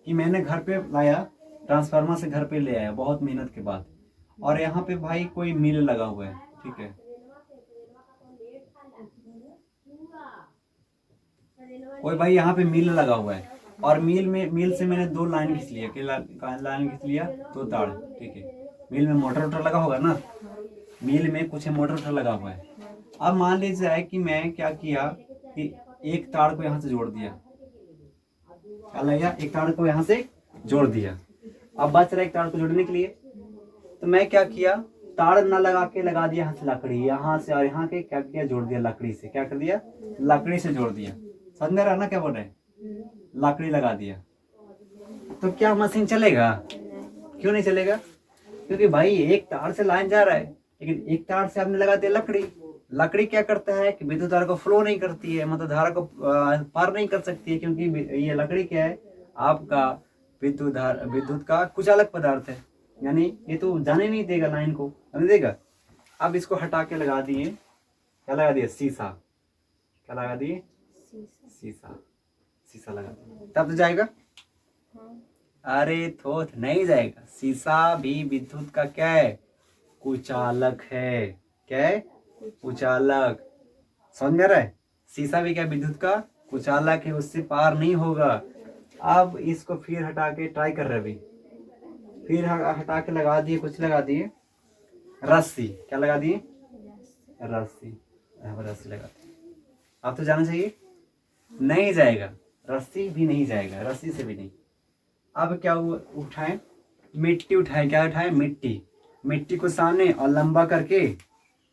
कि मैंने घर पे लाया, ट्रांसफार्मर से घर पे ले आया बहुत मेहनत के बाद, और यहाँ पे भाई कोई मिल लगा हुआ है, ठीक है, कोई भाई यहाँ पे मिल लगा हुआ है, और मिल से मैंने दो लाइन खींच लिया, लाइन खींच लिया, दो तार, ठीक है। मिल में मोटर वोटर लगा होगा ना, मिल में कुछ मोटर वोटर लगा हुआ है। अब मान लीजिए कि मैं क्या किया कि एक तार को यहाँ से जोड़ दिया, क्या लगा? एक तार को यहाँ से जोड़ दिया। अब बच रहा एक तार को जोड़ने के लिए, तो मैं क्या किया, तार न लगा के लगा दिया यहाँ से लकड़ी, यहाँ से और यहाँ के क्या किया, जोड़ दिया लकड़ी से। क्या कर दिया? लकड़ी से जोड़ दिया। समझ में रहा ना क्या बोल रहे? लकड़ी लगा दिया। तो क्या मशीन चलेगा? क्यों नहीं चलेगा? क्योंकि भाई एक तार से लाइन जा रहा है, लेकिन एक तार से आपने लगा दिया लकड़ी। लकड़ी क्या करता है कि विद्युत धारा को फ्लो नहीं करती है, मतलब धारा को पार नहीं कर सकती है, क्योंकि ये लकड़ी क्या है? आपका विद्युत का कुचालक पदार्थ है, यानी ये तो जाने नहीं देगा, लाइन को जाने देगा। अब इसको हटा के लगा दिए, क्या लगा दिए? शीशा। क्या लगा दिए? शीशा। शीशा लगा दिए, तब तो जाएगा? अरे तो नहीं जाएगा। शीशा भी विद्युत का क्या है? कुचालक है। क्या है? कुचालक। समझ में आ रहा है? शीशा भी क्या विद्युत का कुचालक है, उससे पार नहीं होगा। अब इसको फिर हटा के ट्राई कर रहे अभी, फिर हटा के लगा दिए, कुछ लगा दिए रस्सी। क्या लगा दिए? रस्सी। यहाँ पर रस्सी लगा दी। अब तो जाना चाहिए, नहीं जाएगा, रस्सी भी नहीं जाएगा, रस्सी से भी नहीं। अब क्या उठाएं? मिट्टी उठाएं। क्या उठाएं? मिट्टी। मिट्टी को सामने और लंबा करके,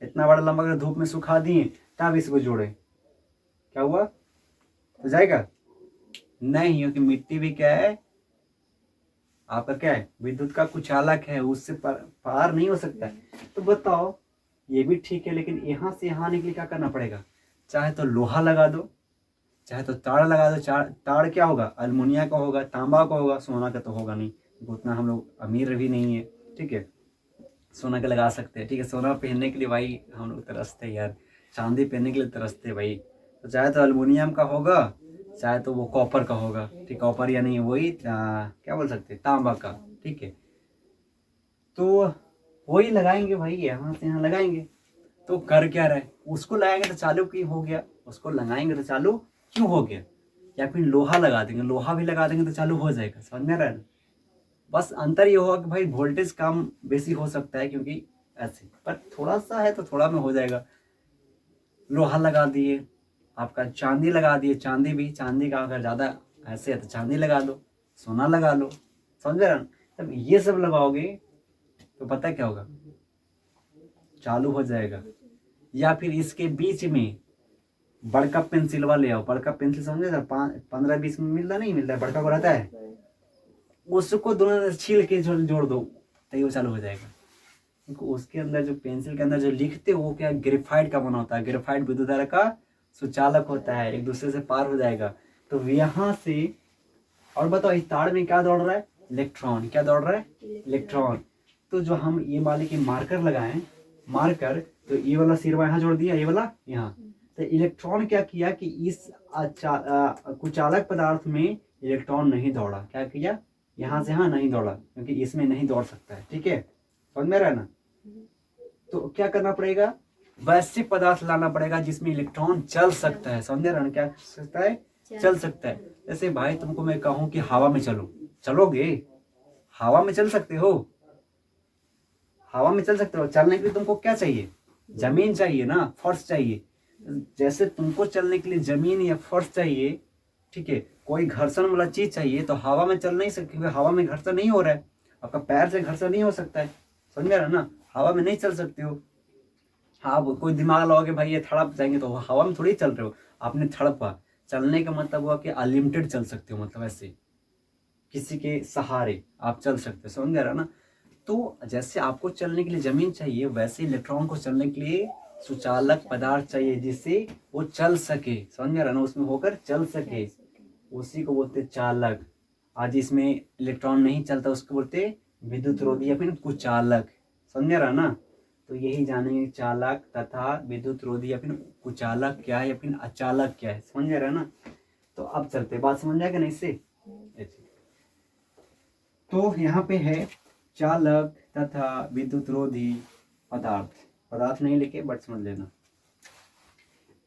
इतना बड़ा लंबा करके धूप में सुखा दिए, तब इसको जोड़े। क्या हुआ? तो जाएगा नहीं, क्योंकि मिट्टी भी क्या है? आपका क्या है? विद्युत का कुचालक है, उससे पार नहीं हो सकता है। तो बताओ, ये भी ठीक है, लेकिन यहाँ से यहाँ आने के लिए क्या करना पड़ेगा? चाहे तो लोहा लगा दो, चाहे तो तार लगा दो। तार क्या होगा? अल्मुनिया का होगा, तांबा का होगा, सोना का तो होगा नहीं, उतना हम लोग अमीर भी नहीं है, ठीक है। सोना का लगा सकते हैं, ठीक है। सोना पहनने के लिए भाई हम लोग तरसते हैं यार, चांदी पहनने के लिए तरसते भाई। तो चाहे तो अल्मुनियम का होगा, चाहे तो वो कॉपर का होगा, ठीक। कॉपर यानी वही क्या बोल सकते हैं, तांबा का, ठीक है। तो वही लगाएंगे भाई, यहाँ से यहाँ लगाएंगे। तो कर क्या रहे? उसको लगाएंगे तो चालू क्यों हो गया, उसको लगाएंगे तो चालू क्यों हो गया? या फिर लोहा लगा देंगे, लोहा भी लगा देंगे तो चालू हो जाएगा। समझ में आ रहा है? बस अंतर ये होगा कि भाई वोल्टेज कम बेसी हो सकता है, क्योंकि ऐसे, पर थोड़ा सा है तो थोड़ा में हो जाएगा। लोहा लगा दिए, आपका चांदी लगा दिए, चांदी भी, चांदी का अगर ज़्यादा ऐसे है तो चांदी लगा दो, सोना लगा लो। समझ रहे? जब ये सब लगाओगे तो पता क्या होगा? चालू हो जाएगा। या फिर इसके बीच में बड़का पेंसिल वाले आओ, बड़का पेंसिल समझे सर, 15-20 में मिलता नहीं मिलता है, बड़का को रहता है, उसको दोनों छील के जोड़ दो तो वो चालू हो जाएगा। क्योंकि उसके अंदर जो पेंसिल के अंदर जो लिखते हो वो क्या ग्रेफाइट का बना होता है, ग्रेफाइट विद्युत धारा का सुचालक होता है, एक दूसरे से पार हो जाएगा। तो यहाँ से और बताओ इस तार में क्या दौड़ रहा है, इलेक्ट्रॉन, क्या दौड़ रहा है, इलेक्ट्रॉन। तो जो हम ये वाले की मार्कर लगाएं, मार्कर, तो ये वाला सिरवा यहाँ जोड़ दिया, ये वाला यहाँ, तो इलेक्ट्रॉन क्या किया कि इस कुचालक पदार्थ में इलेक्ट्रॉन नहीं दौड़ा, क्या किया, यहाँ से यहाँ नहीं दौड़ा, क्योंकि इसमें नहीं दौड़ सकता है। ठीक है, समझ में रहा ना। तो क्या करना पड़ेगा, वैसे पदार्थ लाना पड़ेगा जिसमें इलेक्ट्रॉन चल सकता है। समझ रहा ना, क्या कर सकता है, चल सकता है। जैसे भाई तुमको मैं कहूं कि हवा में चलो, चलोगे, हवा में चल सकते हो, हवा में चल सकते हो। चलने के लिए तुमको क्या चाहिए, जमीन चाहिए ना, फर्श चाहिए। जैसे तुमको चलने के लिए जमीन या फर्श चाहिए, ठीक है, कोई घर्षण वाला चीज चाहिए, तो हवा में चल नहीं सकती, हवा में घर्षण नहीं हो रहा है, आपका पैर से घर्षण नहीं हो सकता है। समझ रहा ना, हवा में नहीं चल सकते हो। हाँ, कोई दिमाग लगाओगे भाई ये थड़प जाएंगे, तो हवा में थोड़ी चल रहे हो, आपने थड़पा, चलने का मतलब हुआ कि अनलिमिटेड चल सकते हो, मतलब ऐसे किसी के सहारे आप चल सकते हो। समझ रहा ना। तो जैसे आपको चलने के लिए जमीन चाहिए, वैसे इलेक्ट्रॉन को चलने के लिए सुचालक पदार्थ चाहिए जिससे वो चल सके। समझ रहा ना, उसमें होकर चल सके, उसी को बोलते चालक। आज इसमें इलेक्ट्रॉन नहीं चलता, उसको बोलते विद्युत रोधी या फिर कुचालक। समझ रहा ना। तो यही जानेंगे चालक तथा विद्युत रोधी या फिर कुचालक क्या है या फिर अचालक क्या है। समझ रहा ना। तो अब चलते, बात समझ जाएगा ना इससे। तो यहाँ पे है चालक तथा विद्युत रोधी पदार्थ, पदार्थ नहीं लिखे बट समझ लेना।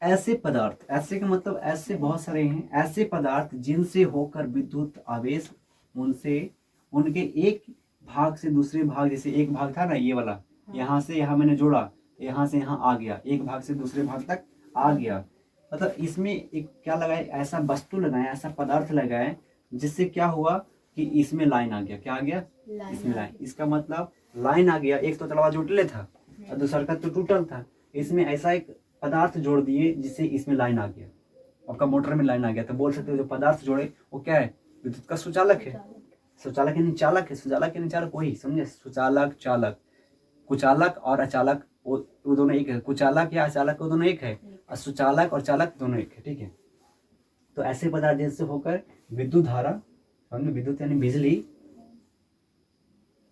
ऐसे पदार्थ, ऐसे का मतलब ऐसे बहुत सारे हैं, ऐसे पदार्थ जिनसे होकर विद्युत आवेश उनसे उनके एक भाग से दूसरे भाग, जैसे एक भाग था ना ये वाला, यहाँ से यहाँ मैंने जोड़ा, यहाँ से यहाँ आ गया, एक भाग से दूसरे भाग तक आ गया। मतलब इसमें एक क्या लगाए, ऐसा वस्तु लगाए, ऐसा पदार्थ लगाए जिससे क्या हुआ कि इसमें लाइन आ गया। क्या आ गया, इसमें लाइन। इसका मतलब लाइन आ गया, एक तो तलवा जुटले था और दूसरा का तो टूटल था, इसमें ऐसा एक पदार्थ जोड़ दिए जिससे इसमें लाइन आ गया, आपका मोटर में लाइन आ गया। तो बोल सकते हो जो पदार्थ जोड़े वो क्या है, विद्युत का सुचालक है। सुचालक यानी चालक है, सुचालक यानी चालक, वही समझे, सुचालक चालक। कुचालक और अचालक वो दोनों एक है, कुचालक या अचालक वो दोनों एक है, और सुचालक और चालक दोनों एक है। ठीक है। तो ऐसे पदार्थ जिनसे होकर विद्युत धारा, विद्युत यानी बिजली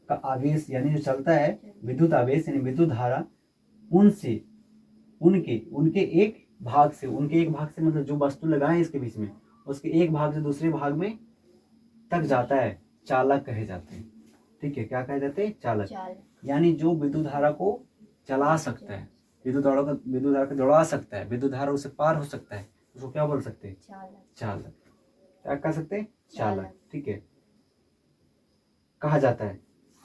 का आवेश यानी जो चलता है, विद्युत आवेश यानी विद्युत धारा, उनसे उनके एक भाग से, मतलब जो वस्तु लगाए इसके बीच में, उसके एक भाग से दूसरे भाग में तक जाता है, चालक कहे जाते हैं। ठीक है, क्या कहे जाते हैं, चालक। यानी जो विद्युत धारा को चला सकता है, विद्युत धारा को दौड़ा सकता है, विद्युत धारा उससे पार हो सकता है, उसको क्या बोल सकते हैं, चालक। क्या कह सकते हैं, चालक। ठीक है, कहा जाता है।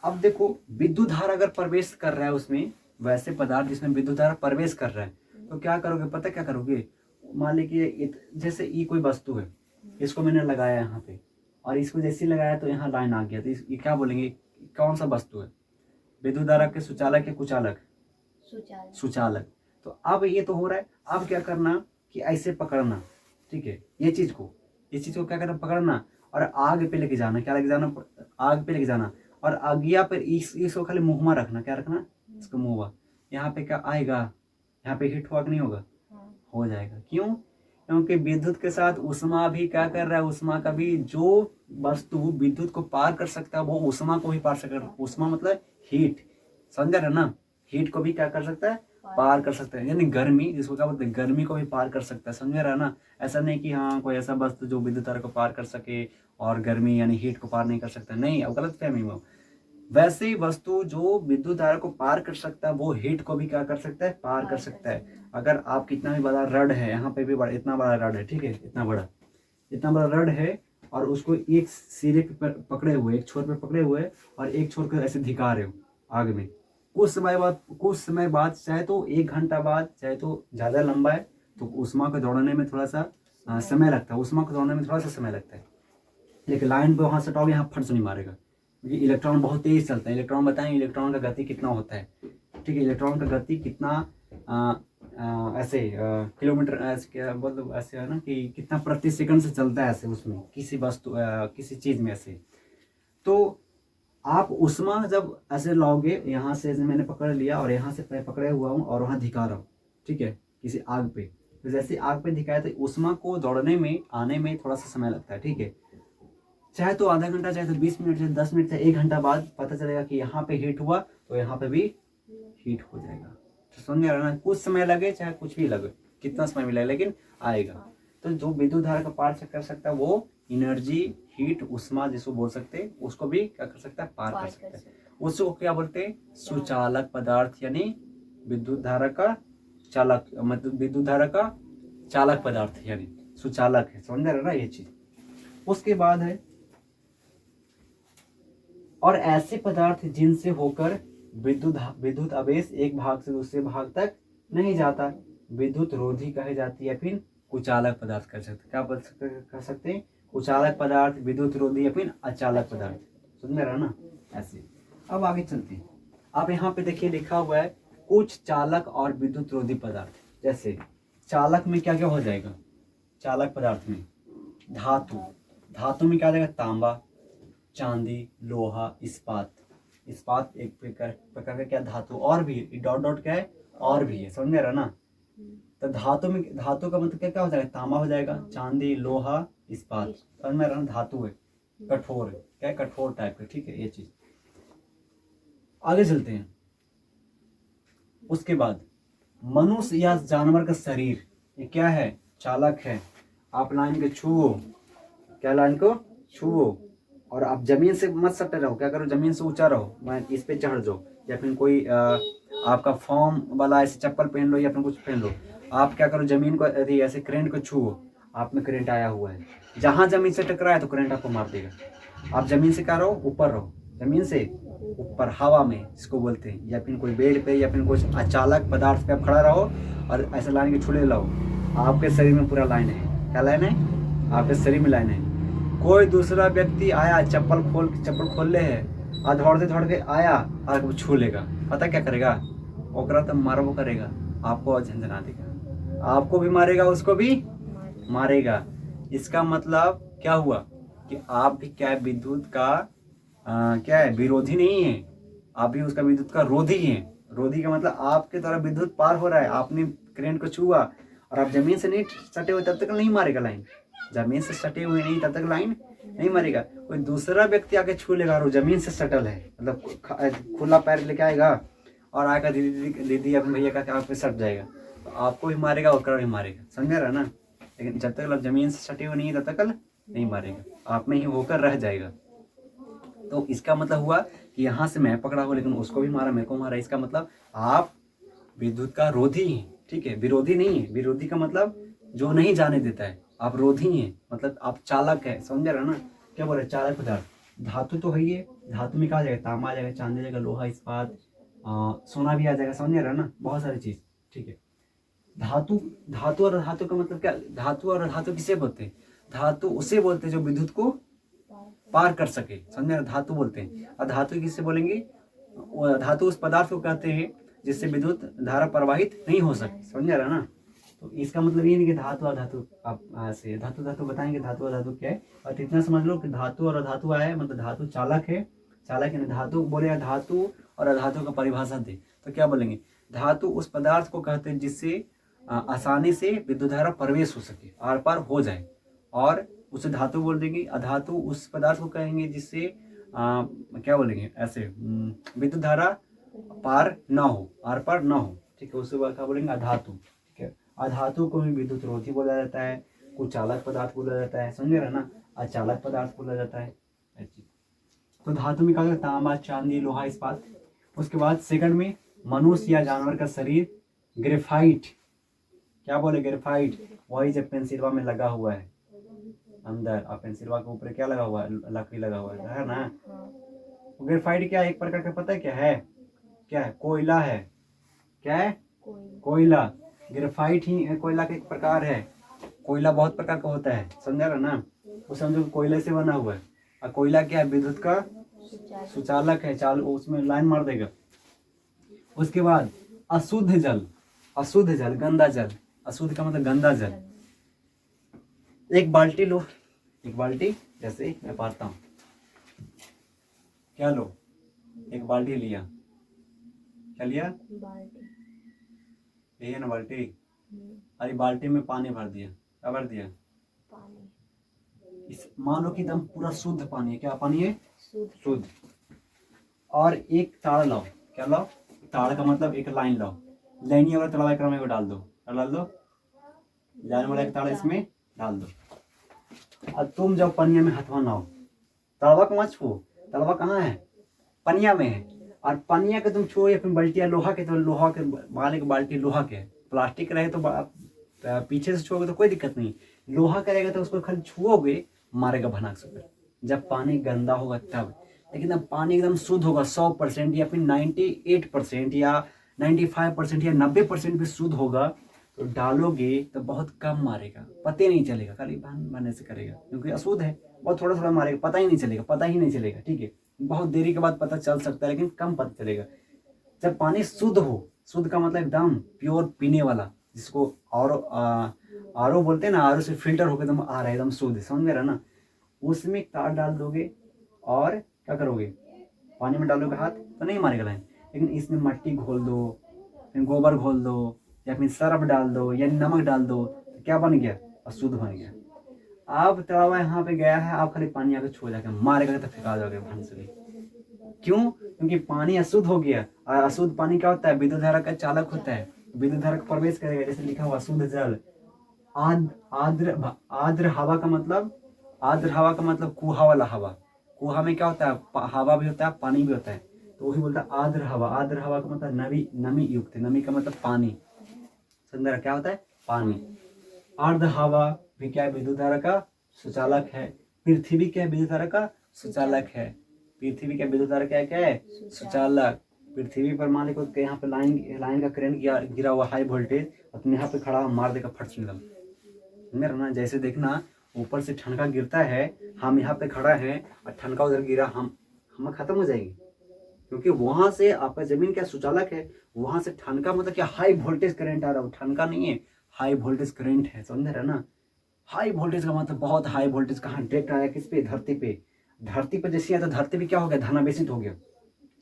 अब देखो विद्युत धारा अगर प्रवेश कर रहा है उसमें, वैसे पदार्थ जिसमें विद्युत धारा प्रवेश कर रहा है, तो क्या करोगे, पता क्या करोगे, मान लीजिए जैसे ये कोई वस्तु है, इसको मैंने लगाया यहाँ पे, और इसको जैसे लगाया तो यहाँ लाइन आ गया, तो ये क्या बोलेंगे, कौन सा वस्तु है, विद्युत धारा के सुचालक या कुचालक, सुचालक। तो अब ये तो हो रहा है, अब क्या करना कि ऐसे पकड़ना, ठीक है, ये चीज को क्या करना, पकड़ना और आग पे लेके जाना। क्या लेके जाना, आग पे लेके जाना, और आगिया पर इसको खाली मुहमा रखना। क्या रखना, इसको मुहमा। यहाँ पे क्या आएगा, यहाँ पे हिट हुआ कि नहीं होगा, हो जाएगा। क्यों, क्योंकि विद्युत के साथ उष्मा भी क्या कर रहा है, उष्मा का भी, जो वस्तु विद्युत को पार कर सकता है वो उष्मा को भी पार सकता है। उष्मा मतलब हीट, समझ रहे ना, हीट को भी क्या कर सकता है, पार कर सकता है। यानी गर्मी, जिसको क्या बोलते हैं, गर्मी को भी पार कर सकता है। समझ रहा है ना। ऐसा नहीं कि हाँ कोई ऐसा वस्तु जो विद्युत धारा को पार कर सके और गर्मी यानी हीट को पार नहीं कर सकता, नहीं, अब गलत फहमी हुआ। वैसे वस्तु जो विद्युत धारा को पार कर सकता है वो हीट को भी क्या कर सकता है, पार कर सकता है। अगर आप कितना भी बड़ा रड है, यहाँ पे भी बड़ा, इतना बड़ा रड है, ठीक है, इतना बड़ा रड है, और उसको एक सिरे पे पकड़े हुए, एक छोर पे पकड़े हुए और एक छोर को ऐसे धिका रहे हो आग में, कुछ समय बाद चाहे तो 1 घंटा बाद, चाहे तो ज्यादा लंबा है तो उष्मा को दौड़ने में थोड़ा सा समय लगता है, उष्मा को दौड़ने में थोड़ा सा समय लगता है। लेकिन लाइन पे वहां सटाओगे, यहाँ फट से नहीं मारेगा, क्योंकि इलेक्ट्रॉन बहुत तेज चलता है। इलेक्ट्रॉन बताएं, इलेक्ट्रॉन का गति कितना होता है, ठीक है, इलेक्ट्रॉन का गति कितना ऐसे किलोमीटर ऐसे क्या मतलब ऐसे है ना कि कितना प्रति सेकंड से चलता है ऐसे उसमें किसी वस्तु किसी चीज में ऐसे। तो आप उष्मा जब ऐसे लाओगे, यहाँ से ऐसे मैंने पकड़ लिया और यहाँ से मैं पकड़े हुआ हूँ और वहाँ दिखा रहा हूँ, ठीक है, किसी आग पे, तो जैसे आग पे दिखाया तो उष्मा को दौड़ने में आने में थोड़ा सा समय लगता है, ठीक है, चाहे तो आधा घंटा, चाहे तो 20 मिनट, चाहे 10 मिनट, चाहे 1 घंटा बाद पता चलेगा कि यहाँ पे हीट हुआ तो यहाँ पे भी हीट हो जाएगा। तो समझ में आ रहा है ना, कुछ समय लगे चाहे कुछ भी लगे, कितना समय भी लगे लेकिन आएगा। तो जो विद्युत धारा का पार कर सकता है वो एनर्जी, हीट, उष्मा जिसको बोल सकते हैं, उसको भी क्या कर सकता है, पार कर सकता है। उसको क्या बोलते हैं, सुचालक पदार्थ, यानी विद्युत धारा का चालक, मतलब विद्युत धारा का चालक पदार्थ यानी सुचालक है। समझ रहे ना ये चीज। उसके बाद है और ऐसे पदार्थ जिनसे होकर विद्युत आवेश एक भाग से दूसरे भाग तक नहीं जाता, विद्युत रोधी कहे जाती है, फिर कुचालक पदार्थ कर सकते, क्या कर सकते हैं, कुचालक पदार्थ, विद्युत रोधी या फिर अचालक पदार्थ। समझ रहा ना ऐसे। अब आगे चलते हैं। अब यहाँ पे देखिए लिखा हुआ है कुछ चालक और विद्युत रोधी पदार्थ। जैसे चालक में क्या क्या हो जाएगा, चालक पदार्थ में धातु, धातु में क्या आ जाएगा, तांबा, चांदी, लोहा, इस्पात। इस्पात एक प्रकार का क्या धातु, और भी डॉट डॉट क्या है, और भी है। समझ में आ रहा ना। तो धातु में, धातु का मतलब क्या क्या हो जाएगा, तांबा हो जाएगा, चांदी, लोहा, इस्पात। समझ में आ रहा ना, धातु है, कठोर है, क्या है, कठोर टाइप का, ठीक है ये चीज। आगे चलते हैं। उसके बाद मनुष्य या जानवर का शरीर, ये क्या है, चालक है। आप लाइन को छुओ, क्या लाइन को छुओ, और आप जमीन से मत सटे रहो, क्या करो, जमीन से ऊंचा रहो, मैं इस पे चढ़ जाओ, या फिर कोई आपका फॉर्म वाला ऐसे चप्पल पहन लो या फिर कुछ पहन लो, आप क्या करो, जमीन को ऐसे करंट को छुओ, आप में करंट आया हुआ है, जहां जमीन से टकराए तो करंट आपको मार देगा। आप जमीन से क्या रहो, ऊपर रहो, जमीन से ऊपर हवा में इसको बोलते हैं, या फिर कोई बेड पे या फिर कुछ अचालक पदार्थ पे आप खड़ा रहो और ऐसे लाइन के छुड़े लाओ, आपके शरीर में पूरा लाइन है। क्या लाइन है, आपके शरीर में लाइन है। कोई दूसरा व्यक्ति आया, चप्पल खोल ले है और दौड़ के आया और छू लेगा, पता क्या करेगा, ओकरा तो मारबो करेगा, आपको झंझना देगा, आपको भी मारेगा, उसको भी मारेगा। इसका मतलब क्या हुआ कि आप भी क्या है, विद्युत का क्या है, विरोधी नहीं है, आप भी उसका विद्युत का रोधी है। रोधी का मतलब आपके द्वारा विद्युत पार हो रहा है, आपने करंट को छुआ और आप जमीन से नहीं सटे हुए तब तक नहीं मारेगा लाइन, जमीन से सटे हुए नहीं तब तक लाइन नहीं मारेगा। कोई दूसरा व्यक्ति आके छू लेगा और जमीन से सटल है, मतलब खुला पैर लेके आएगा और आएगा दीदी अपने भैया का आप पे सट जाएगा, तो आपको भी मारेगा और भी मारेगा। समझ रहा ना। लेकिन जब तक आप जमीन से सटे हुए नहीं तब तक नहीं मारेगा, आप में ही होकर रह जाएगा। तो इसका मतलब हुआ कि यहाँ से मैं पकड़ा हुआ लेकिन उसको भी मारा, मेरे को मारा, इसका मतलब आप विद्युत का रोधी हैं, ठीक है, विरोधी नहीं है। विरोधी का मतलब जो नहीं जाने देता है, आप रोधी हैं, मतलब आप चालक है। समझ रहा ना, क्या बोल रहे, चालक पदार्थ। धातु तो है ही है, धातु में कहा जाएगा, तांबा आ जाएगा, चांदी आ जाएगा, लोहा, इस्पात, सोना भी आ जाएगा। समझ रहा ना, बहुत सारी चीज, ठीक है। धातु, धातु और धातु का मतलब क्या, धातु और धातु किसे बोलते हैं, धातु उसे बोलते हैं जो विद्युत को पार कर सके। समझे, धातु बोलते हैं। और धातु किससे बोलेंगे, धातु उस पदार्थ को कहते हैं जिससे विद्युत धारा प्रवाहित नहीं हो सके। समझ रहा ना। तो इसका मतलब ये नहीं कि धातु और धातु, आप ऐसे धातु धातु बताएंगे धातु और धातु क्या है, और इतना समझ लो कि धातु और अधातु आया है, मतलब धातु चालक है, चालक है। धातु बोले, धातु और अधातु का परिभाषा दे तो क्या बोलेंगे, धातु उस पदार्थ को कहते हैं जिससे आसानी से विद्युत धारा प्रवेश हो सके, आर पार हो जाए, और उसे धातु बोल देंगे। अधातु उस पदार्थ को कहेंगे जिससे क्या बोलेंगे, ऐसे विद्युत धारा पार ना हो, आर पार ना हो, ठीक है, उसके बाद क्या बोलेंगे, अधातु। ठीक है, अधातु को भी विद्युत रोधी बोला जाता है, कुचालक पदार्थ बोला जाता है। समझ रहे ना, अचालक पदार्थ बोला जाता है। तो धातु में क्या, तांबा, चांदी, लोहा, इस्पात। उसके बाद सेकंड में मनुष्य या जानवर का शरीर, ग्रेफाइट। क्या बोले, ग्रेफाइट, वही जब पेंसिलवा में लगा हुआ है अंदर, और पेंसिलवा के ऊपर क्या लगा हुआ है, लकड़ी लगा हुआ है ना। ग्रेफाइट क्या, एक प्रकार का पता है क्या है, क्या है, कोयला है। क्या है, कोयला। ग्रेफाइट ही कोयला का एक प्रकार है। कोयला बहुत प्रकार का होता है, समझा रहा ना। वो समझो कोयले से बना हुआ है, और कोयला क्या है, विद्युत का सुचालक है, चालू, उसमें लाइन मार देगा। उसके बाद अशुद्ध जल, अशुद्ध जल, गंदा जल। अशुद्ध का मतलब गंदा जल। एक बाल्टी लो, एक बाल्टी, जैसे मैं पाता हूँ, क्या लो, एक बाल्टी लिया, क्या लिया, यही है ना बाल्टी। अरे बाल्टी में पानी भर दिया, क्या भर दिया, इस मान लो कि एकदम पूरा शुद्ध पानी है। क्या पानी है, शुद्ध। और एक ताड़ लाओ, क्या लाओ, ताड़ का मतलब एक लाइन लाओ, लाइनिया वाला तलावा क्रम में डाल दो, डाल दो, लाइन वाला एक ताड़ इसमें डाल दो। और तुम जब पनिया में हाथ बनाओ, तलवा को मत छुओ, तलवा कहाँ है, पनिया में है। और पनिया के तुम छुओ या फिर बाल्टिया लोहा के, तो लोहा के मान के बाल्टी लोहा के है, प्लास्टिक रहे तो पीछे से छुओगे तो कोई दिक्कत नहीं, लोहा का रहेगा तो उसको खाली छुओगे मारेगा भनक से। जब पानी गंदा होगा तब। लेकिन जब पानी एकदम शुद्ध होगा 100% या फिर 98% या 95% या 90% भी शुद्ध होगा, तो डालोगे तो बहुत कम मारेगा, पता नहीं चलेगा, खाली बनने से करेगा, क्योंकि अशुद्ध है, बहुत थोड़ा थोड़ा मारेगा, पता ही नहीं चलेगा, पता ही नहीं चलेगा। ठीक है, बहुत देरी के बाद पता चल सकता है, लेकिन कम पता चलेगा। जब पानी शुद्ध हो, शुद्ध का मतलब एकदम प्योर पीने वाला, जिसको आरओ बोलते हैं ना, आरओ से फिल्टर होकर एकदम आ रहा है, एकदम शुद्ध, समझ में रहा ना, उसमें तार डाल दोगे और क्या करोगे, पानी में डालोगे हाथ तो नहीं मारेगा लाइन, लेकिन इसमें मिट्टी घोल दो, फिर गोबर घोल दो, या फिर सर्फ डाल दो या नमक डाल दो, तो क्या बन गया, अशुद्ध बन गया। आप तलावा यहाँ पे गया है, आप खाली पानी आके छू जाके मारेगा तो फेंका जाओगे भंस में। क्यों, क्योंकि पानी अशुद्ध हो गया। और अशुद्ध पानी क्या होता है, विद्युत धारा का चालक होता है, विद्युत धारा प्रवेश करेगा, जैसे लिखा हुआ शुद्ध जल। आद्र आद्र हवा का मतलब, आद्र हवा का मतलब कुहा वाला हवा। कुहा में क्या होता है, हवा भी होता है, पानी भी होता है, तो वही बोलता है आद्र हवा। आद्र हवा का मतलब नमी, नमी युक्त, नमी का मतलब पानी, सुंदर क्या होता है, पानी। आर्द्र हवा भी क्या है, विद्युत धारा का सुचालक है। पृथ्वी क्या है, विद्युत धारा का सुचालक है। पृथ्वी का विद्युत धारा क्या है, सुचालक। पृथ्वी पर मान लो यहाँ पे लाइन का करंट गिरा हुआ हाई वोल्टेज, और तुम यहाँ पे खड़ा मार देगा फट से निकल मेरा ना। जैसे देखना ऊपर से ठनका गिरता है, हम यहाँ पे खड़ा है और ठनका उधर गिरा, हम खत्म हो जाएंगे, क्योंकि वहां से आपका जमीन क्या सुचालक है, वहां से ठनका मतलब क्या, हाई वोल्टेज करंट आ रहा है, ठनका नहीं है, हाई वोल्टेज करंट है, समझ रहे ना। हाई वोल्टेज का मतलब बहुत हाई वोल्टेज, कहाँ डायरेक्ट आया, किस पे, धरती पे। धरती पे जैसे आया तो धरती पे क्या हो गया, धनावेशित हो गया,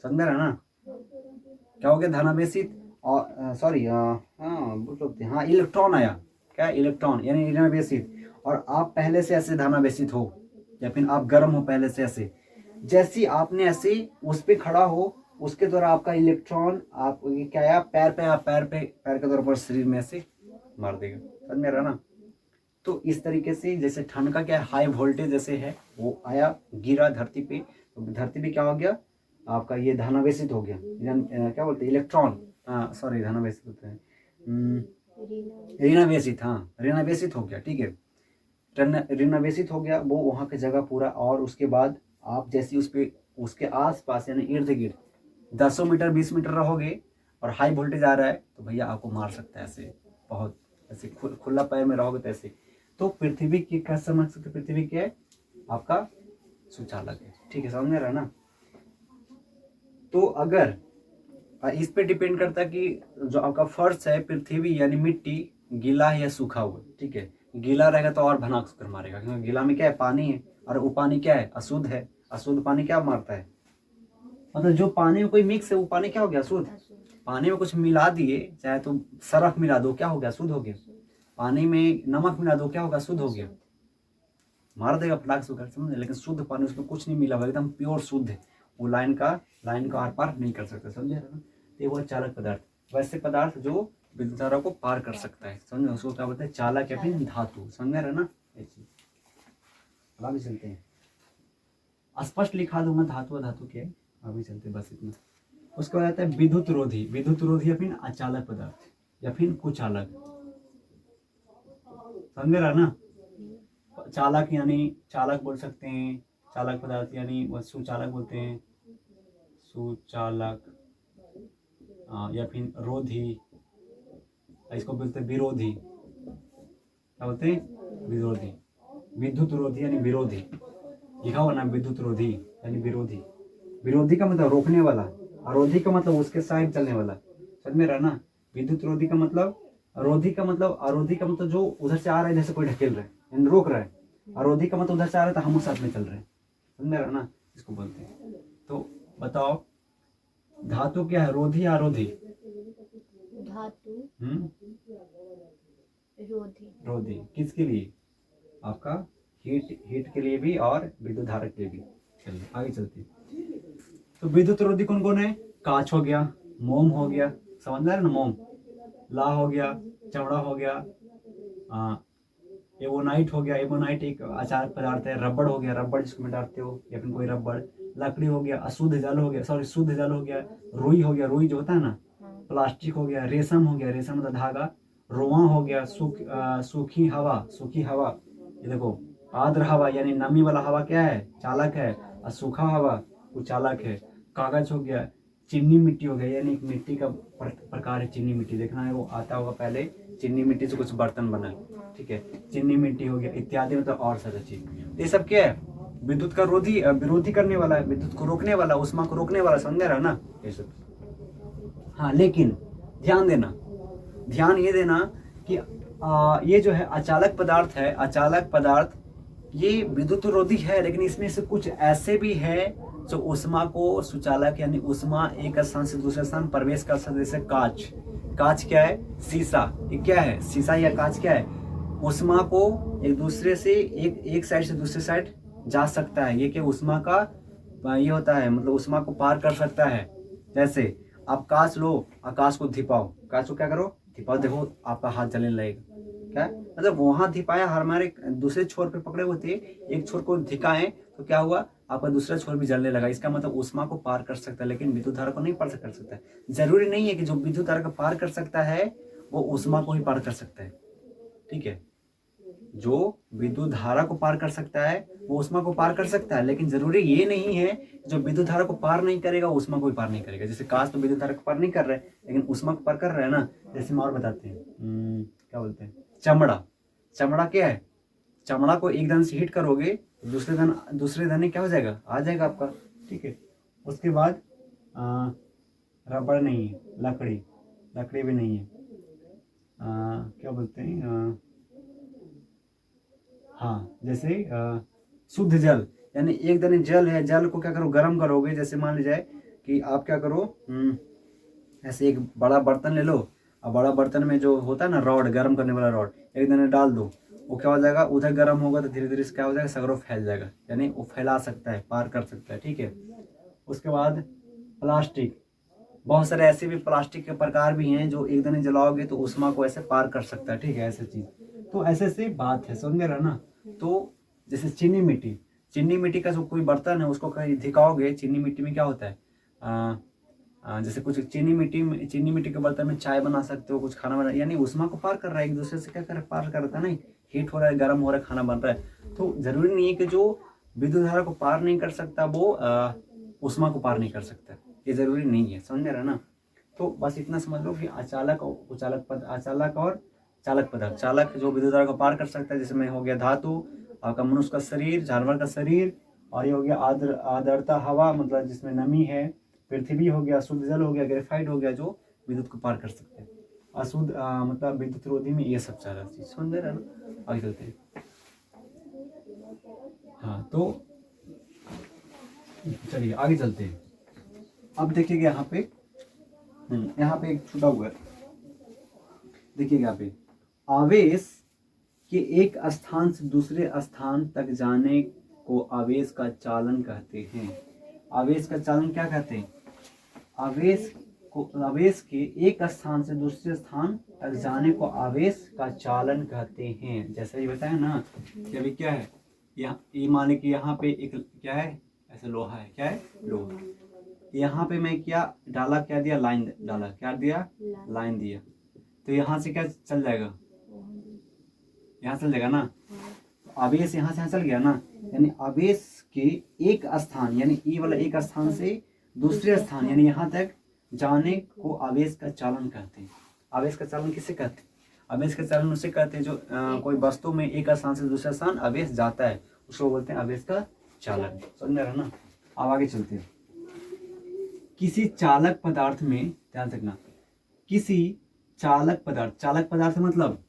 समझ रहे ना, क्या हो गया, धनावेशित। और सॉरी हाँ इलेक्ट्रॉन आया, क्या, इलेक्ट्रॉन यानी ऋणावेशित। और आप पहले से ऐसे धनावेशित हो, या फिर आप गर्म हो पहले से ऐसे, जैसी आपने ऐसे उस पे खड़ा हो, उसके द्वारा आपका इलेक्ट्रॉन आप क्या आया, पैर पे, आप पैर के द्वारा पर शरीर में ऐसे मार देगा, समझ में रहा ना। तो इस तरीके से जैसे ठंड का क्या हाई वोल्टेज जैसे है, वो आया गिरा धरती पे, तो धरती पे क्या हो गया, आपका ये धनावेशित हो गया, क्या बोलते हैं, इलेक्ट्रॉन, सॉरी धनावेशित होते हैं, ऋणावेशित, हाँ ऋणावेशित हो गया, ठीक है, ऋणावेशित हो गया वो वहाँ की जगह पूरा। और उसके बाद आप जैसे उस पे, उसके आसपास यानी इर्द गिर्द 10 मीटर 20 मीटर रहोगे और हाई वोल्टेज आ रहा है, तो भैया आपको मार सकता है ऐसे, बहुत ऐसे खुला पैर में रहोगे तो ऐसे। तो पृथ्वी की क्या समझ सकते, पृथ्वी क्या है, आपका सुचालक है, ठीक है, समझ में रहा ना। तो अगर इस पे डिपेंड करता है कि जो आपका फर्श है, पृथ्वी यानी मिट्टी, गीला है या सूखा हुआ, ठीक है, गीला रहेगा तो और भनाक कर मारेगा, क्योंकि गीला में क्या है, पानी है, और वो पानी क्या है, अशुद्ध है। अशुद्ध पानी क्या मारता है, मतलब जो पानी में कोई मिक्स है वो पानी क्या हो गया, अशुद्ध। पानी में कुछ मिला दिए, चाहे तो सरफ मिला दो, क्या हो गया, शुद्ध हो गया। पानी में नमक मिला दो, क्या होगा, शुद्ध हो गया, मार देगा फटाक से, समझे। लेकिन शुद्ध पानी, उसमें कुछ नहीं मिला हुआ, एकदम प्योर शुद्ध है, वो लाइन का आर पार नहीं कर सकता, समझे ना। तो वो चालक पदार्थ, वैसे पदार्थ जो विद्युत धारा को पार कर सकता है, समझे, उसको क्या बोलते हैं, चालक या फिर धातु, समझ रहे ना। आगे चलते हैं, स्पष्ट लिखा दूंगा धातु धातु के, अभी चलते बस इतना। उसके बाद आता है विद्युत रोधी, विद्युत रोधी या फिर अचालक पदार्थ या फिर कुचालक, समझ रहा ना। चालक यानी चालक बोल सकते हैं, चालक पदार्थ यानी वो सुचालक बोलते हैं, सुचालक, या फिर रोधी, इसको बोलते हैं विरोधी, क्या बोलते हैं, विरोधी। विद्युत रोधी यानी विरोधी, लिखा हुआ ना, विद्युत रोधी यानी विरोधी। विरोधी का मतलब रोकने वाला, और रोधी का मतलब उसके साइड चलने वाला, समझ में रहा ना। विद्युत रोधी का मतलब, रोधी का मतलब, अरोधी का मतलब जो उधर से आ रहा है, जैसे कोई ढकेल रहा है यानी रोक रहा है। अरोधी का मतलब उधर से आ रहा है तो हम उस साथ में चल रहे हैं, समझ रहे हो ना, इसको बोलते हैं। तो बताओ धातु क्या है, रोधी या अरोधी? धातु रोधी। रोधी किसके लिए? आपका हीट के लिए भी और विद्युत धारक के लिए भी। चलिए आगे चलते हैं। तो विद्युत रोधी कौन कौन है? कांच हो गया, मोम हो गया, समझ रहे ना, मोम, ला हो गया, चमड़ा हो गया, एवोनाइट हो गया, एवोनाइट एक अचारक पदार्थ है, रबड़ हो गया, रबड़ जिसको मिटाते हो या फिर कोई रबड़, लकड़ी हो गया, अशुद्ध जल हो गया, सॉरी शुद्ध जल हो गया, रुई हो गया, रुई जो होता है ना, प्लास्टिक हो गया, रेशम हो गया, रेशम मतलब धागा, रोआ हो गया, सूखी हवा, सूखी हवा, ये देखो, आर्द्र हवा यानी नमी वाला हवा क्या है, चालक है, और सूखा हवा वो चालक है, कागज हो गया, चीनी मिट्टी हो गया, यानी एक मिट्टी का प्रकार है चीनी मिट्टी, देखना है वो आता होगा पहले, चीनी मिट्टी से कुछ बर्तन बना है, ठीक है, चीनी मिट्टी हो गया इत्यादि, मतलब और सारा चीज। ये सब क्या है? विद्युत का रोधी, विरोधी करने वाला है, विद्युत को रोकने वाला, उष्मा को रोकने वाला, समझ रहा है ना ये सब। हाँ लेकिन ध्यान देना, ध्यान ये देना कि ये जो है अचालक पदार्थ है, अचालक पदार्थ ये विद्युत रोधी है, लेकिन इसमें से कुछ ऐसे भी है जो उष्मा को सुचालक यानी उष्मा एक स्थान से दूसरे स्थान प्रवेश कर सकते, जैसे कांच। कांच क्या है? शीशा। ये क्या है? शीशा या कांच क्या है? उष्मा को एक दूसरे से एक साइड से दूसरे साइड जा सकता है, ये क्या उष्मा का ये होता है, मतलब उष्मा को पार कर सकता है। जैसे आप कांच लो, आकाश को धिपाओ, कांच को क्या करो, धिपाओ, देखो आपका हाथ जलने लगेगा, क्या मतलब वहां धिपाया, हमारे दूसरे छोर पे पकड़े हुए थे, एक छोर को धिकाएं तो क्या हुआ, आपका दूसरा छोर भी जलने लगा, इसका मतलब उष्मा को पार कर सकता है, लेकिन विद्युत धारा को नहीं पार कर सकता है। जरूरी नहीं है कि जो विद्युत धारा को पार कर सकता है वो उष्मा को ही पार कर सकता है, ठीक है, जो विद्युत धारा को पार कर सकता है वो उष्मा को पार कर सकता है, लेकिन जरूरी ये नहीं है जो विद्युत धारा को पार नहीं करेगा उष्मा को भी पार नहीं करेगा। जैसे कांच तो विद्युत धारा को पार नहीं कर रहा है, लेकिन उष्मा को पार कर रहा है ना। जैसे हम और बताते हैं, क्या बोलते हैं, चमड़ा। चमड़ा क्या है? चमड़ा को एक धन से हीट करोगे तो दूसरे धन क्या हो जाएगा, आ जाएगा आपका, ठीक है। उसके बाद रबड़ नहीं है, लकड़ी, लकड़ी भी नहीं है, क्या बोलते हैं, हाँ जैसे शुद्ध जल, यानी एक दाने जल है, जल को क्या करो, गर्म करोगे, जैसे मान लीजिए कि आप क्या करो, ऐसे एक बड़ा बर्तन ले लो, और बड़ा बर्तन में जो होता है ना रॉड, गर्म करने वाला रॉड, एक दाने डाल दो, वो क्या हो जाएगा, उधर गर्म होगा तो धीरे धीरे क्या हो जाएगा, सगरों फैल जाएगा, यानी वो फैला सकता है, पार कर सकता है, ठीक है। उसके बाद प्लास्टिक, बहुत सारे ऐसे भी प्लास्टिक के प्रकार भी हैं जो एक दाने जलाओगे तो उष्मा को ऐसे पार कर सकता है, ठीक है, ऐसे चीज। तो ऐसे ऐसे बात है, समझ रहे ना। तो जैसे चीनी मिट्टी, चीनी मिट्टी का जो कोई बर्तन है उसको कहीं धिकाओगे, चीनी मिट्टी में क्या होता है, जैसे कुछ चीनी मिट्टी के बर्तन में चाय बना सकते हो, कुछ खाना बना, यानी उष्मा को पार कर रहा है, एक दूसरे से क्या कर पार करता है ना, हीट हो रहा है, गर्म हो रहा है, खाना बन रहा है। तो जरूरी नहीं है कि जो विद्युत धारा को पार नहीं कर सकता वो उष्मा को पार नहीं कर सकता, ये जरूरी नहीं है, समझ रहे ना। तो बस इतना समझ लो कि अचालक और उचालक पद, अचालक और चालक पदार्थ। चालक जो विद्युत धारा को पार कर सकता है, जिसमें हो गया धातु, आपका मनुष्य का शरीर, जानवर का शरीर, और ये हो गया आर्द्रता हवा, मतलब जिसमें नमी है, पृथ्वी हो गया, शुद्ध जल हो गया, ग्रेफाइट हो गया, जो विद्युत को पार कर सकते हैं। अशुद्ध मतलब विद्युत रोधी में ये सब सारा चीज, समझ रहे ना। आगे चलते हैं। हाँ तो चलिए आगे चलते हैं। अब देखिएगा यहाँ पे एक छूटा हुआ है, देखिएगा यहाँ पे, आवेश के एक स्थान से दूसरे स्थान तक जाने को आवेश का चालन कहते हैं। आवेश का चालन क्या कहते हैं? आवेश के एक स्थान से दूसरे स्थान तक जाने को आवेश का चालन कहते हैं। जैसे ये बताया ना कि अभी क्या है, यहाँ ये माने कि यहाँ पे एक क्या है, ऐसे लोहा है, क्या है, लोहा, यहाँ पे मैं क्या डाला, क्या दिया, लाइन डाला, क्या दिया, लाइन दिया, तो यहाँ से क्या चल जाएगा, यहाँ चल जाएगा ना, आवेश यहाँ से यहाँ चल गया ना, यानी आवेश के एक स्थान यानी ई वाला एक स्थान से दूसरे स्थान यानी यहाँ तक जाने को आवेश का चालन कहते हैं। आवेश का चालन किसे कहते हैं? आवेश का चालन उसे कहते हैं जो कोई वस्तु में एक स्थान से दूसरे स्थान आवेश जाता है, उसको बोलते हैं आवेश का चालन, समझ रहे ना। अब आगे चलते हैं। किसी चालक पदार्थ में, ध्यान रखना, किसी चालक पदार्थ, चालक पदार्थ मतलब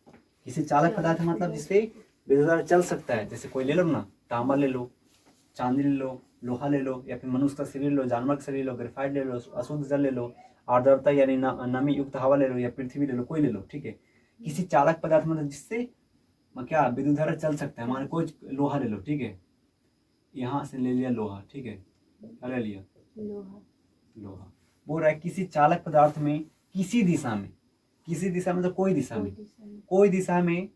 किसी चालक पदार्थ मतलब जिससे विद्युत धारा चल सकता है। जैसे कोई ले लो ना, तांबा ले लो, चांदी ले लो, लोहा ले लो, या फिर मनुष्य का शरीर ले लो, जानवर का शरीर ले लो, ग्रेफाइट ले लो, अशुद्ध जल ले लो, आर्द्रता यानी नमी युक्त हवा ले लो, या पृथ्वी ले लो, कोई ले लो, ठीक है। किसी चालक पदार्थ मतलब जिससे क्या विद्युत धारा चल सकता है। मान कोई लोहा ले लो, ठीक है, यहाँ से ले लिया लोहा, ठीक है, क्या ले लिया, लोहा। लोहा। बोल रहा है किसी चालक पदार्थ में किसी दिशा में, किसी दिशा में तो कोई दिशा में, कोई दिशा में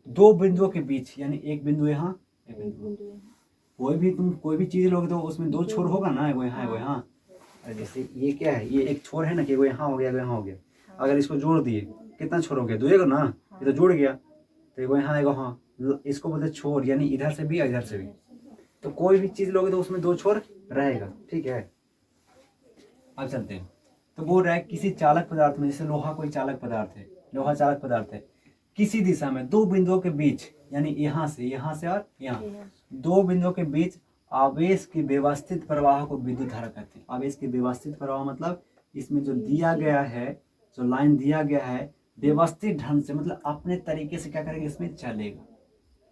दो बिंदुओं के बीच, यानी एक बिंदु यहाँ, एक बिंदु यहाँ। कोई भी तुम कोई भी चीज लोगे तो उसमें दो छोर होगा ना, वो यहाँ, वो यहाँ। जैसे ये क्या है, ये एक छोर है ना, कि वो यहाँ हो गया, वो यहाँ हो गया। अगर इसको जोड़ दिए कितना छोर हो गया, दो ना, ये तो जुड़ गया, तो वो यहाँ, हाँ, इसको बोलते छोर, यानी इधर से भी इधर से भी। तो कोई भी चीज लोगे तो उसमें दो छोर रहेगा, ठीक है। अब चलते हैं। तो बोल रहा है किसी चालक पदार्थ में, जैसे लोहा कोई चालक पदार्थ है, लोहा चालक पदार्थ है, किसी दिशा में दो बिंदुओं के बीच, यानी यहाँ से और यहाँ, दो बिंदुओं के बीच आवेश के व्यवस्थित प्रवाह को विद्युत धारा कहते हैं। आवेश के व्यवस्थित प्रवाह मतलब इसमें जो दिया गया है, जो लाइन दिया गया है, व्यवस्थित ढंग से, मतलब अपने तरीके से क्या करेगा, इसमें चलेगा,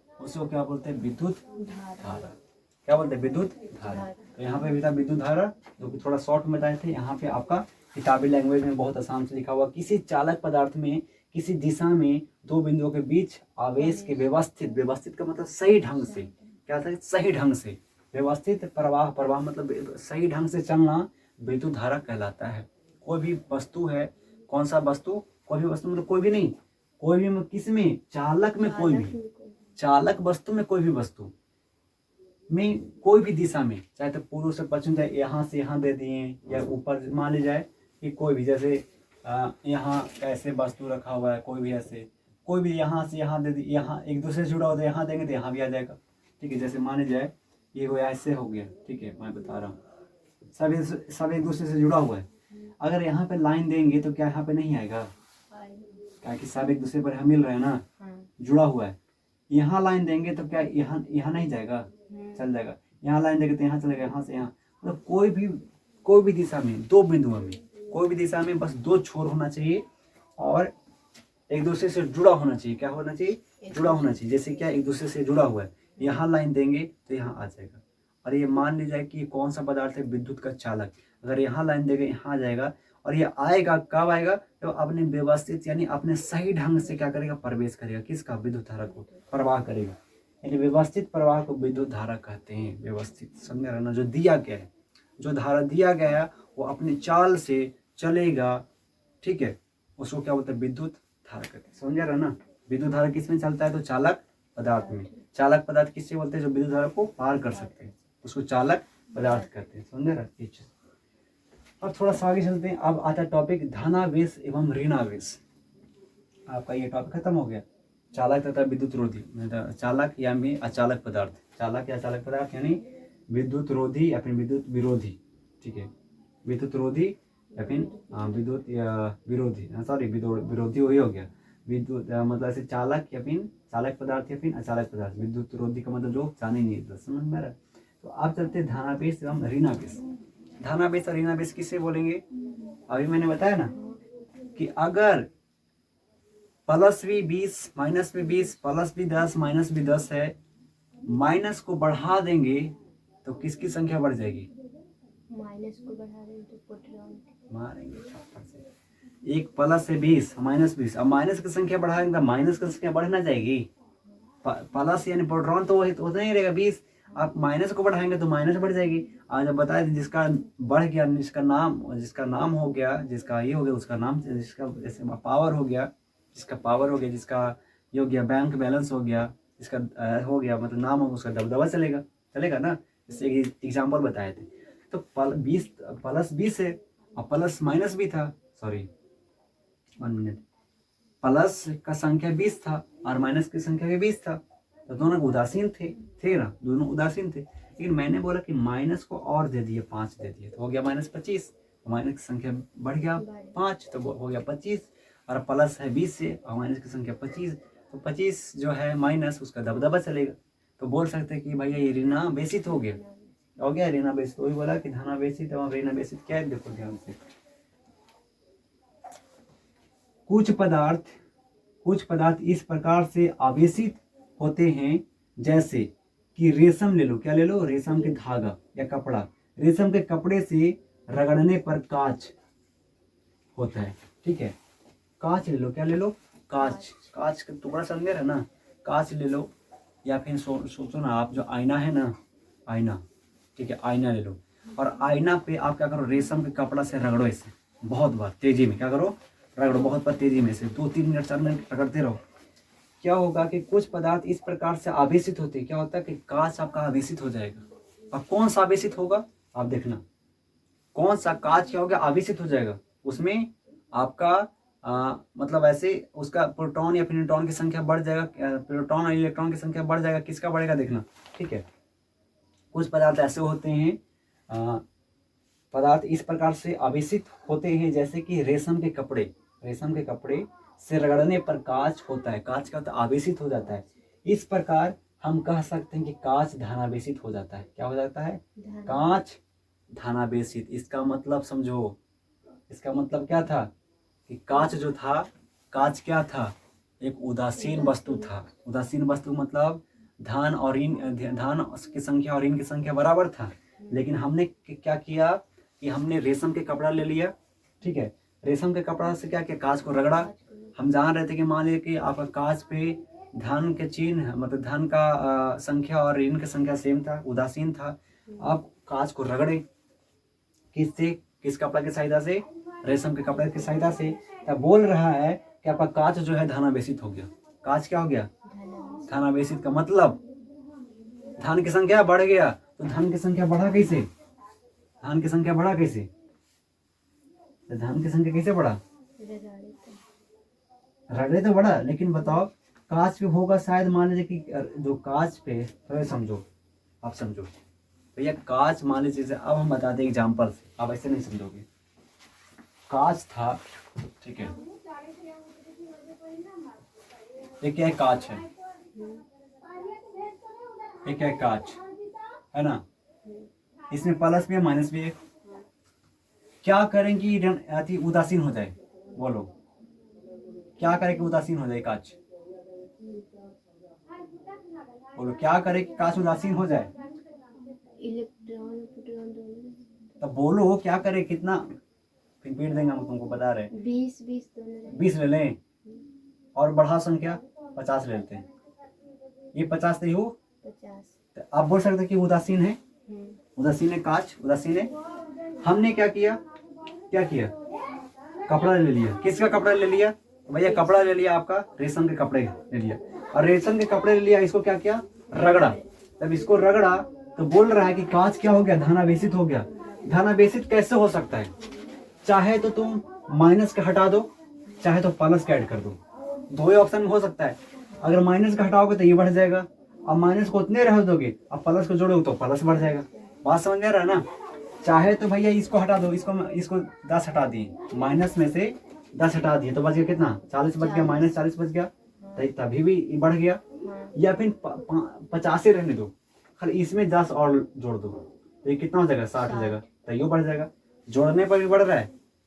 उसको क्या बोलते हैं, विद्युत धारा। क्या बोलते हैं, विद्युत धारा। तो यहाँ पे भी था विद्युत धारा, जो कि थोड़ा शॉर्ट में बताए थे। यहाँ पे आपका किताबी लैंग्वेज में बहुत आसान से लिखा हुआ, किसी चालक पदार्थ में किसी दिशा में दो बिंदुओं के बीच आवेश के व्यवस्थित, व्यवस्थित का मतलब सही ढंग से, क्या था, सही ढंग से व्यवस्थित प्रवाह, प्रवाह मतलब सही ढंग से चलना, विद्युत धारा कहलाता है। कोई भी वस्तु है, कौन सा वस्तु, कोई भी वस्तु मतलब कोई भी नहीं, कोई भी किस में, चालक में, कोई भी चालक वस्तु में, कोई भी वस्तु में कोई भी दिशा में, चाहे तो पूर्व से पश्चिम, चाहे यहाँ से यहाँ दे दिए, या ऊपर मान ली जाए कि कोई भी, जैसे यहाँ ऐसे वस्तु रखा हुआ है, कोई भी ऐसे, कोई भी यहाँ से यहाँ दे दी, यहाँ एक दूसरे से जुड़ा होता है, यहाँ देंगे तो यहाँ भी आ जाएगा, ठीक है। जैसे मान जाए ये वो ऐसे हो गया, ठीक है, मैं बता रहा हूँ, सब एक दूसरे से जुड़ा हुआ है। अगर यहाँ पे लाइन देंगे तो क्या यहाँ पे नहीं आएगा, क्या कि सब एक दूसरे पर मिल रहे हैं ना, जुड़ा हुआ है। यहाँ लाइन देंगे तो क्या यहाँ नहीं जाएगा, चल जाएगा। यहाँ लाइन देंगे तो यहाँ चलेगा, यहाँ से यहाँ, मतलब कोई भी दिशा में, दो बिंदुओं में, कोई भी दिशा में बस दो छोर होना चाहिए और एक दूसरे से जुड़ा होना चाहिए। क्या होना चाहिए, जुड़ा होना चाहिए। जैसे क्या, एक दूसरे से जुड़ा हुआ है, यहाँ लाइन देंगे तो यहाँ आ जाएगा। और ये मान ली जाए कि कौन सा पदार्थ है, विद्युत का चालक। अगर यहाँ लाइन देंगे, यहाँ आ जाएगा, और ये आएगा, कब आएगा, तो अपने व्यवस्थित यानी अपने सही ढंग से क्या करेगा, प्रवेश करेगा, किसका, विद्युत धारा को प्रवाह करेगा। यानी व्यवस्थित प्रवाह को विद्युत धारा कहते हैं। व्यवस्थित, समझ रहे ना, जो दिया गया है, जो धारा दिया गया है वो अपनी चाल से चलेगा, ठीक है, उसको क्या बोलते हैं, विद्युत धारा कहते हैं। समझ रहे ना, विद्युत धारा किस में चलता है, तो चालक पदार्थ में। चालक पदार्थ किससे बोलते हैं, जो विद्युत धारा को पार कर सकते हैं, उसको चालक पदार्थ कहते हैं। समझ रहे ये चीज। अब थोड़ा सा आगे चलते हैं। अब आता है टॉपिक धनावेश एवं ऋणावेश। आपका ये टॉपिक खत्म हो गया, चालक तथा विद्युत रोधी। चालक या अचालक पदार्थ, चालक या अचालक पदार्थ यानी विद्युत रोधी या फिर विद्युत विरोधी, ठीक है, विद्युत रोधी या फिर विद्युत विरोधी, सॉरी विरोधी वही हो गया। विद्युत मतलब ऐसे चालक या फिर चालक पदार्थ या फिर अचालक पदार्थ। विद्युत रोधी का मतलब जो जाने नहीं, समझ में आ रहा है। तो आप चलते हैं धनावेश एवं ऋणावेश। धनावेश और ऋणावेश किससे बोलेंगे, अभी मैंने बताया ना कि अगर प्लस भी 20 माइनस भी 20 प्लस भी 10 माइनस भी 10 है, माइनस को बढ़ा देंगे तो किसकी संख्या बढ़ जाएगी, माइनस को बढ़ा देंगे तो प्रोटॉन मारेंगे थप्पड़ से। एक प्लस है 20 माइनस 20, अब माइनस की संख्या बढ़ाएंगे तो माइनस की संख्या बढ़ना जाएगी। प्लस यानी प्रोटॉन तो वही तो नहीं रहेगा 20, आप माइनस को बढ़ाएंगे तो माइनस बढ़ जाएगी। आज अब बताए जिसका बढ़ गया, जिसका नाम हो गया, जिसका ये हो गया उसका नाम, जिसका जैसे पावर हो गया, जिसका ये हो गया बैंक बैलेंस हो गया, जिसका हो गया मतलब नाम हो, उसका दबदबा चलेगा ना। जैसे एग्जाम्पल बताए थे। तो प्लस 20 है और प्लस माइनस भी था, सॉरी 1 मिनट, प्लस का संख्या 20 था और माइनस की संख्या भी 20 था, तो दोनों उदासीन थे ना, दोनों उदासीन थे। लेकिन मैंने बोला कि माइनस को और दे दिए, 5 दे दिए, तो हो गया -25, माइनस की संख्या बढ़ गया 5 तो हो गया 25, और प्लस है 20 से और माइनस की संख्या 25, तो 25 जो है माइनस, उसका दबदबा चलेगा। तो बोल सकते हैं कि भैया ये ऋणावेशित हो गया ऋणावेशित। वही बोला कि धनावेशित एवं ऋणावेशित क्या है, देखो ध्यान से। कुछ पदार्थ इस प्रकार से आवेशित होते हैं जैसे कि रेशम ले लो, क्या ले लो, रेशम के धागा या कपड़ा। रेशम के कपड़े से रगड़ने पर कांच होता है, ठीक है। कांच ले लो, क्या ले लो, कांच का टुकड़ा समझे रहे ना, कांच ले लो। या फिर सोचो ना आप, जो आईना है ना, आईना, ठीक है, आईना ले लो और आईना पे आप क्या करो, रेशम के कपड़ा से रगड़ो ऐसे बहुत बार तेजी में, क्या करो, रगड़ो बहुत बार तेजी में से 2-3 मिनट 4 मिनट रगड़ते रहो। क्या होगा कि कुछ पदार्थ इस प्रकार से आवेशित होते हैं, क्या होता है कि कांच आपका आवेशित हो जाएगा। अब कौन सा आवेशित होगा, आप देखना, कौन सा कांच क्या होगा, आवेशित हो जाएगा। उसमें आपका मतलब ऐसे उसका प्रोटॉन या फिर न्यूट्रॉन की संख्या बढ़ जाएगा, प्रोटॉन और इलेक्ट्रॉन की संख्या बढ़ जाएगा, किसका बढ़ेगा देखना, ठीक है। कुछ पदार्थ ऐसे होते हैं, पदार्थ इस प्रकार से आवेशित होते हैं जैसे कि रेशम के कपड़े से रगड़ने पर कांच होता है। कांच का तो आवेशित हो जाता है। इस प्रकार हम कह सकते हैं कि कांच धनावेशित हो जाता है। क्या हो जाता है, कांच धनावेशित। इसका मतलब समझो, इसका मतलब क्या था कि कांच जो था, कांच क्या था, एक उदासीन वस्तु था। उदासीन वस्तु मतलब धन और ऋण, धन की संख्या और ऋण की संख्या बराबर था। लेकिन हमने क्या किया कि हमने रेशम के कपड़ा ले लिया, ठीक है, रेशम के कपड़ा से क्या किया, कांच को रगड़ा। हम जान रहे थे कि मान लीजिए कि आपका कांच पे धन के चिन्ह मतलब धन का संख्या और ऋण की संख्या सेम था, उदासीन था। आप कांच को रगड़े, किससे, किस कपड़ा की सहायता से, रेशम के कपड़े की सहायता से। तब बोल रहा है कि आपका कांच जो है धनावेशित हो गया। कांच क्या हो गया, धनावेशित का मतलब धन की संख्या बढ़ गया। तो धन की संख्या बढ़ा कैसे, धन की संख्या बढ़ा कैसे, धन की संख्या कैसे बढ़ा, रगड़े तो बढ़ा। लेकिन बताओ कांच पे होगा शायद, मान लीजिए कि जो कांच पे, थोड़ा समझो, आप समझो भैया, कांच मान लीजिए, जैसे अब हम बताते हैं एग्जाम्पल से, आप ऐसे नहीं समझोगे। कांच था, ठीक है, ये क्या है, कांच है, ये क्या है, कांच है ना, इसमें प्लस भी है माइनस भी है। क्या करें कि अति उदासीन हो जाए, बोलो क्या करें कि उदासीन हो जाए कांच, बोलो क्या करें कि कांच उदासीन हो जाए, इलेक्ट्रॉन प्रोटॉन दोनों। तब बोलो क्या करें, कितना रिपीट देंगे, हम तुमको बता रहे, 20 दोनों 20 ले लें और बढ़ा संख्या 50 ले लेते हैं। ये 50 नहीं हो, 50। तो आप बोल सकते कि उदासीन है, उदासीन है, कांच उदासीन है। हमने क्या किया, कपड़ा ले लिया। किसका कपड़ा ले लिया भैया, कपड़ा ले लिया आपका, रेशम के कपड़े ले लिया, और रेशम के कपड़े ले लिया, इसको क्या किया, रगड़ा। जब इसको रगड़ा तो बोल रहा है कि कांच क्या हो गया, धनावेशित हो गया। धनावेशित कैसे हो सकता है, चाहे तो तुम माइनस का हटा दो, चाहे तो प्लस का ऐड कर दो, दो ही ऑप्शन में हो सकता है। अगर माइनस का हटाओगे तो ये बढ़ जाएगा, अब माइनस को उतने रह दोगे, अब प्लस को जोड़ोगे तो प्लस बढ़ जाएगा। बात समझ में आ रहा है ना। चाहे तो भैया इसको हटा दो, इसको 10 हटा दिए, माइनस में से 10 हटा दिए तो बच गया कितना, 40 बच गया, माइनस 40 बच गया, तभी भी बढ़ गया। या फिर 50 ही रहने दो, खाली इसमें 10 और जोड़ दो तो ये कितना हो जाएगा, 60 हो जाएगा, तो ये बढ़ जाएगा। जोड़ने पर भी बढ़ रहा है,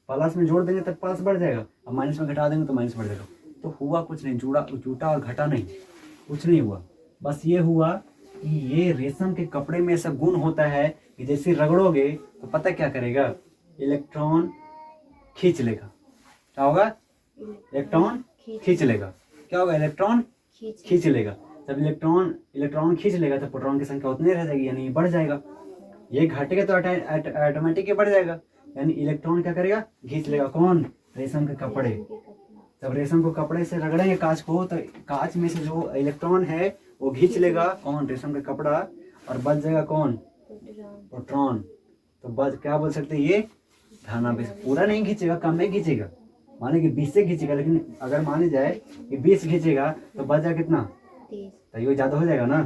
प्लस में जोड़ देंगे तब प्लस बढ़ जाएगा, अब माइनस में घटा देंगे तो माइनस बढ़ जाएगा। तो हुआ कुछ नहीं, जुटा और घटा नहीं, कुछ नहीं हुआ। बस ये हुआ कि ये रेशम के कपड़े में ऐसा गुण होता है कि जैसे रगड़ोगे तो पता क्या करेगा, इलेक्ट्रॉन खींच लेगा। क्या होगा, इलेक्ट्रॉन खींच लेगा। क्या होगा, इलेक्ट्रॉन खींच लेगा। जब इलेक्ट्रॉन खींच लेगा तो प्रोटॉन की संख्या उतनी रह जाएगी, यानी बढ़ जाएगा। ये घटेगा तो ऑटोमेटिक बढ़ जाएगा, यानी इलेक्ट्रॉन क्या करेगा, खींच लेगा। कौन, रेशम के कपड़े। जब रेशम को कपड़े से रगड़ेंगे कांच को तो कांच में से जो इलेक्ट्रॉन है वो खींच लेगा, कौन, रेशम का कपड़ा, और बच जाएगा कौन, प्रोटॉन। तो बच क्या बोल सकते हैं, ये धनावेशित। पूरा नहीं खींचेगा, कम में खींचेगा, माने कि 20 से खींचेगा, लेकिन अगर माने जाए कि 20 खींचेगा तो बच जाएगा कितना, 30। तो ये ज्यादा हो जाएगा ना,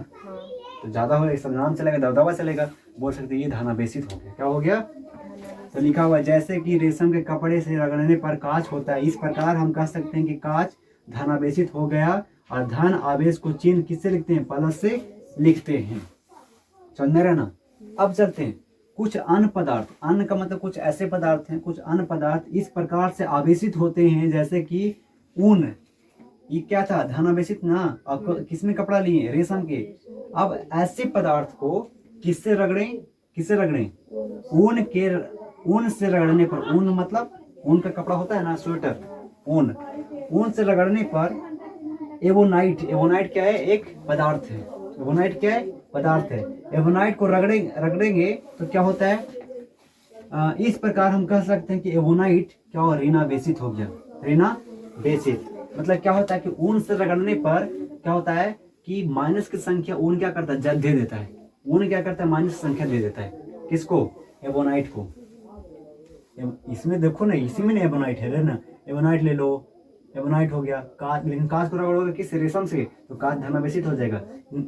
तो ज्यादा हो जाएगा, नाम चलेगा, दबदबा चलेगा, बोल सकते हैं ये धनावेशित हो गया। क्या हो गया, तो लिखा हुआ है जैसे कि रेशम के कपड़े से रगड़ने पर कांच होता है, इस प्रकार हम कह सकते हैं कि कांच धनावेशित हो गया। और धन आवेश को चिन्ह किससे लिखते हैं, प्लस से लिखते हैं। समझ रहे ना। अब चलते हैं कुछ अन्य पदार्थ, अन्य का मतलब कुछ ऐसे पदार्थ हैं, कुछ अन्य पदार्थ इस प्रकार से आवेशित होते हैं जैसे कि ऊन, ये क्या था, धनावेशित ना। अब किसमें कपड़ा लिए, रेशम के। अब ऐसे पदार्थ को किससे रगड़ें, किससे रगड़ें, ऊन के, ऊन से रगड़ने पर, ऊन मतलब ऊन का कपड़ा होता है ना, स्वेटर, ऊन, ऊन से रगड़ने पर एवोनाइट, एवोनाइट क्या है, एक पदार्थ है, एवोनाइट क्या है, पदार्थ है। एवोनाइट को रगड़ेंगे तो क्या होता है, इस प्रकार हम कह सकते हैं कि एवोनाइट क्या हो, ऋणा बेसित हो गया, ऋणा बेसित। मतलब क्या होता है कि ऊन से रगड़ने पर क्या होता है कि माइनस की संख्या ऊन क्या करता है, दे देता है, ऊन क्या करता है, माइनस संख्या दे देता है, किसको, एवोनाइट को। इसमें देखो ना, इसी में ना एवोनाइट है ना, एवोनाइट ले लो, एवोनाइट हो गया। कांच, लेकिन कांच को रगड़ोगे किस, रेशम से, तो कांच धनावेशित हो जाएगा।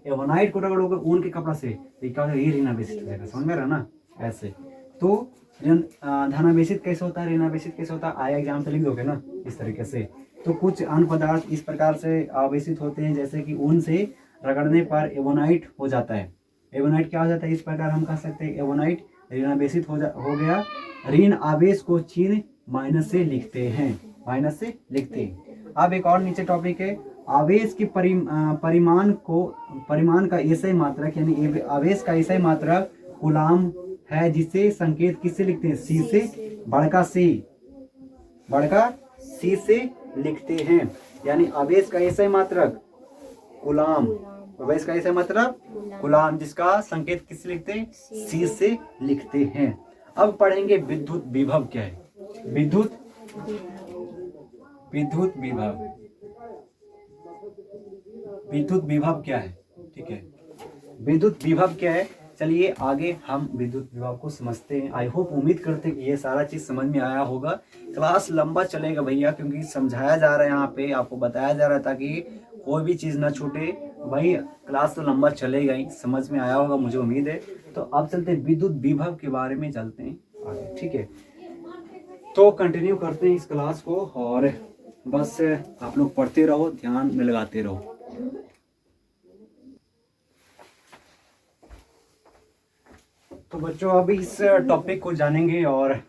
एवोनाइट को रगड़ोगे ऊन के कपड़ा से तो क्या होगा, ये ऋणावेशित हो जाएगा। समझ में रहा ना, ऐसे। तो धनावेशित कैसे होता है, ऋणावेशित कैसे होता है, आया एग्जाम से लिख दोगे ना इस तरीके से। तो कुछ अन्य पदार्थ इस प्रकार से आवेशित होते हैं, जैसे कि ऊन से रगड़ने पर एवोनाइट हो जाता है। एवोनाइट क्या हो जाता है, इस प्रकार हम कह सकते हैं एवोनाइट ऋणावेशित हो गया। ऋण आवेश को चिन्ह माइनस से लिखते हैं, माइनस से लिखते हैं। अब एक और नीचे टॉपिक है, आवेश के परिमाण का एसआई मात्रक, यानी आवेश का एसआई मात्रक कूलाम है, जिसे संकेत किससे लिखते हैं, सी से, बड़का सी से लिखते हैं। यानी आवेश का एसआई मात्रक कूलाम, आवेश का एसआई मात्रक कूलाम, जिसका संकेत किससे लिखते हैं, सी से लिखते हैं। अब पढ़ेंगे विद्युत विभव क्या है, विद्युत विभव, विद्युत विभव क्या है, ठीक है, विद्युत विभव क्या है। चलिए आगे हम विद्युत विभव को समझते हैं। आई होप, उम्मीद करते हैं कि ये सारा चीज समझ में आया होगा। क्लास लंबा चलेगा भैया, क्योंकि समझाया जा रहा है, यहाँ पे आपको बताया जा रहा है ताकि कोई भी चीज ना छूटे। भाई क्लास तो लंबा चलेगा ही, समझ में आया होगा मुझे उम्मीद है। तो अब चलते हैं विद्युत विभव के बारे में, चलते हैं आगे, ठीक है। तो कंटिन्यू करते हैं इस क्लास को, और बस आप लोग पढ़ते रहो, ध्यान में लगाते रहो। तो बच्चों अभी इस टॉपिक को जानेंगे, और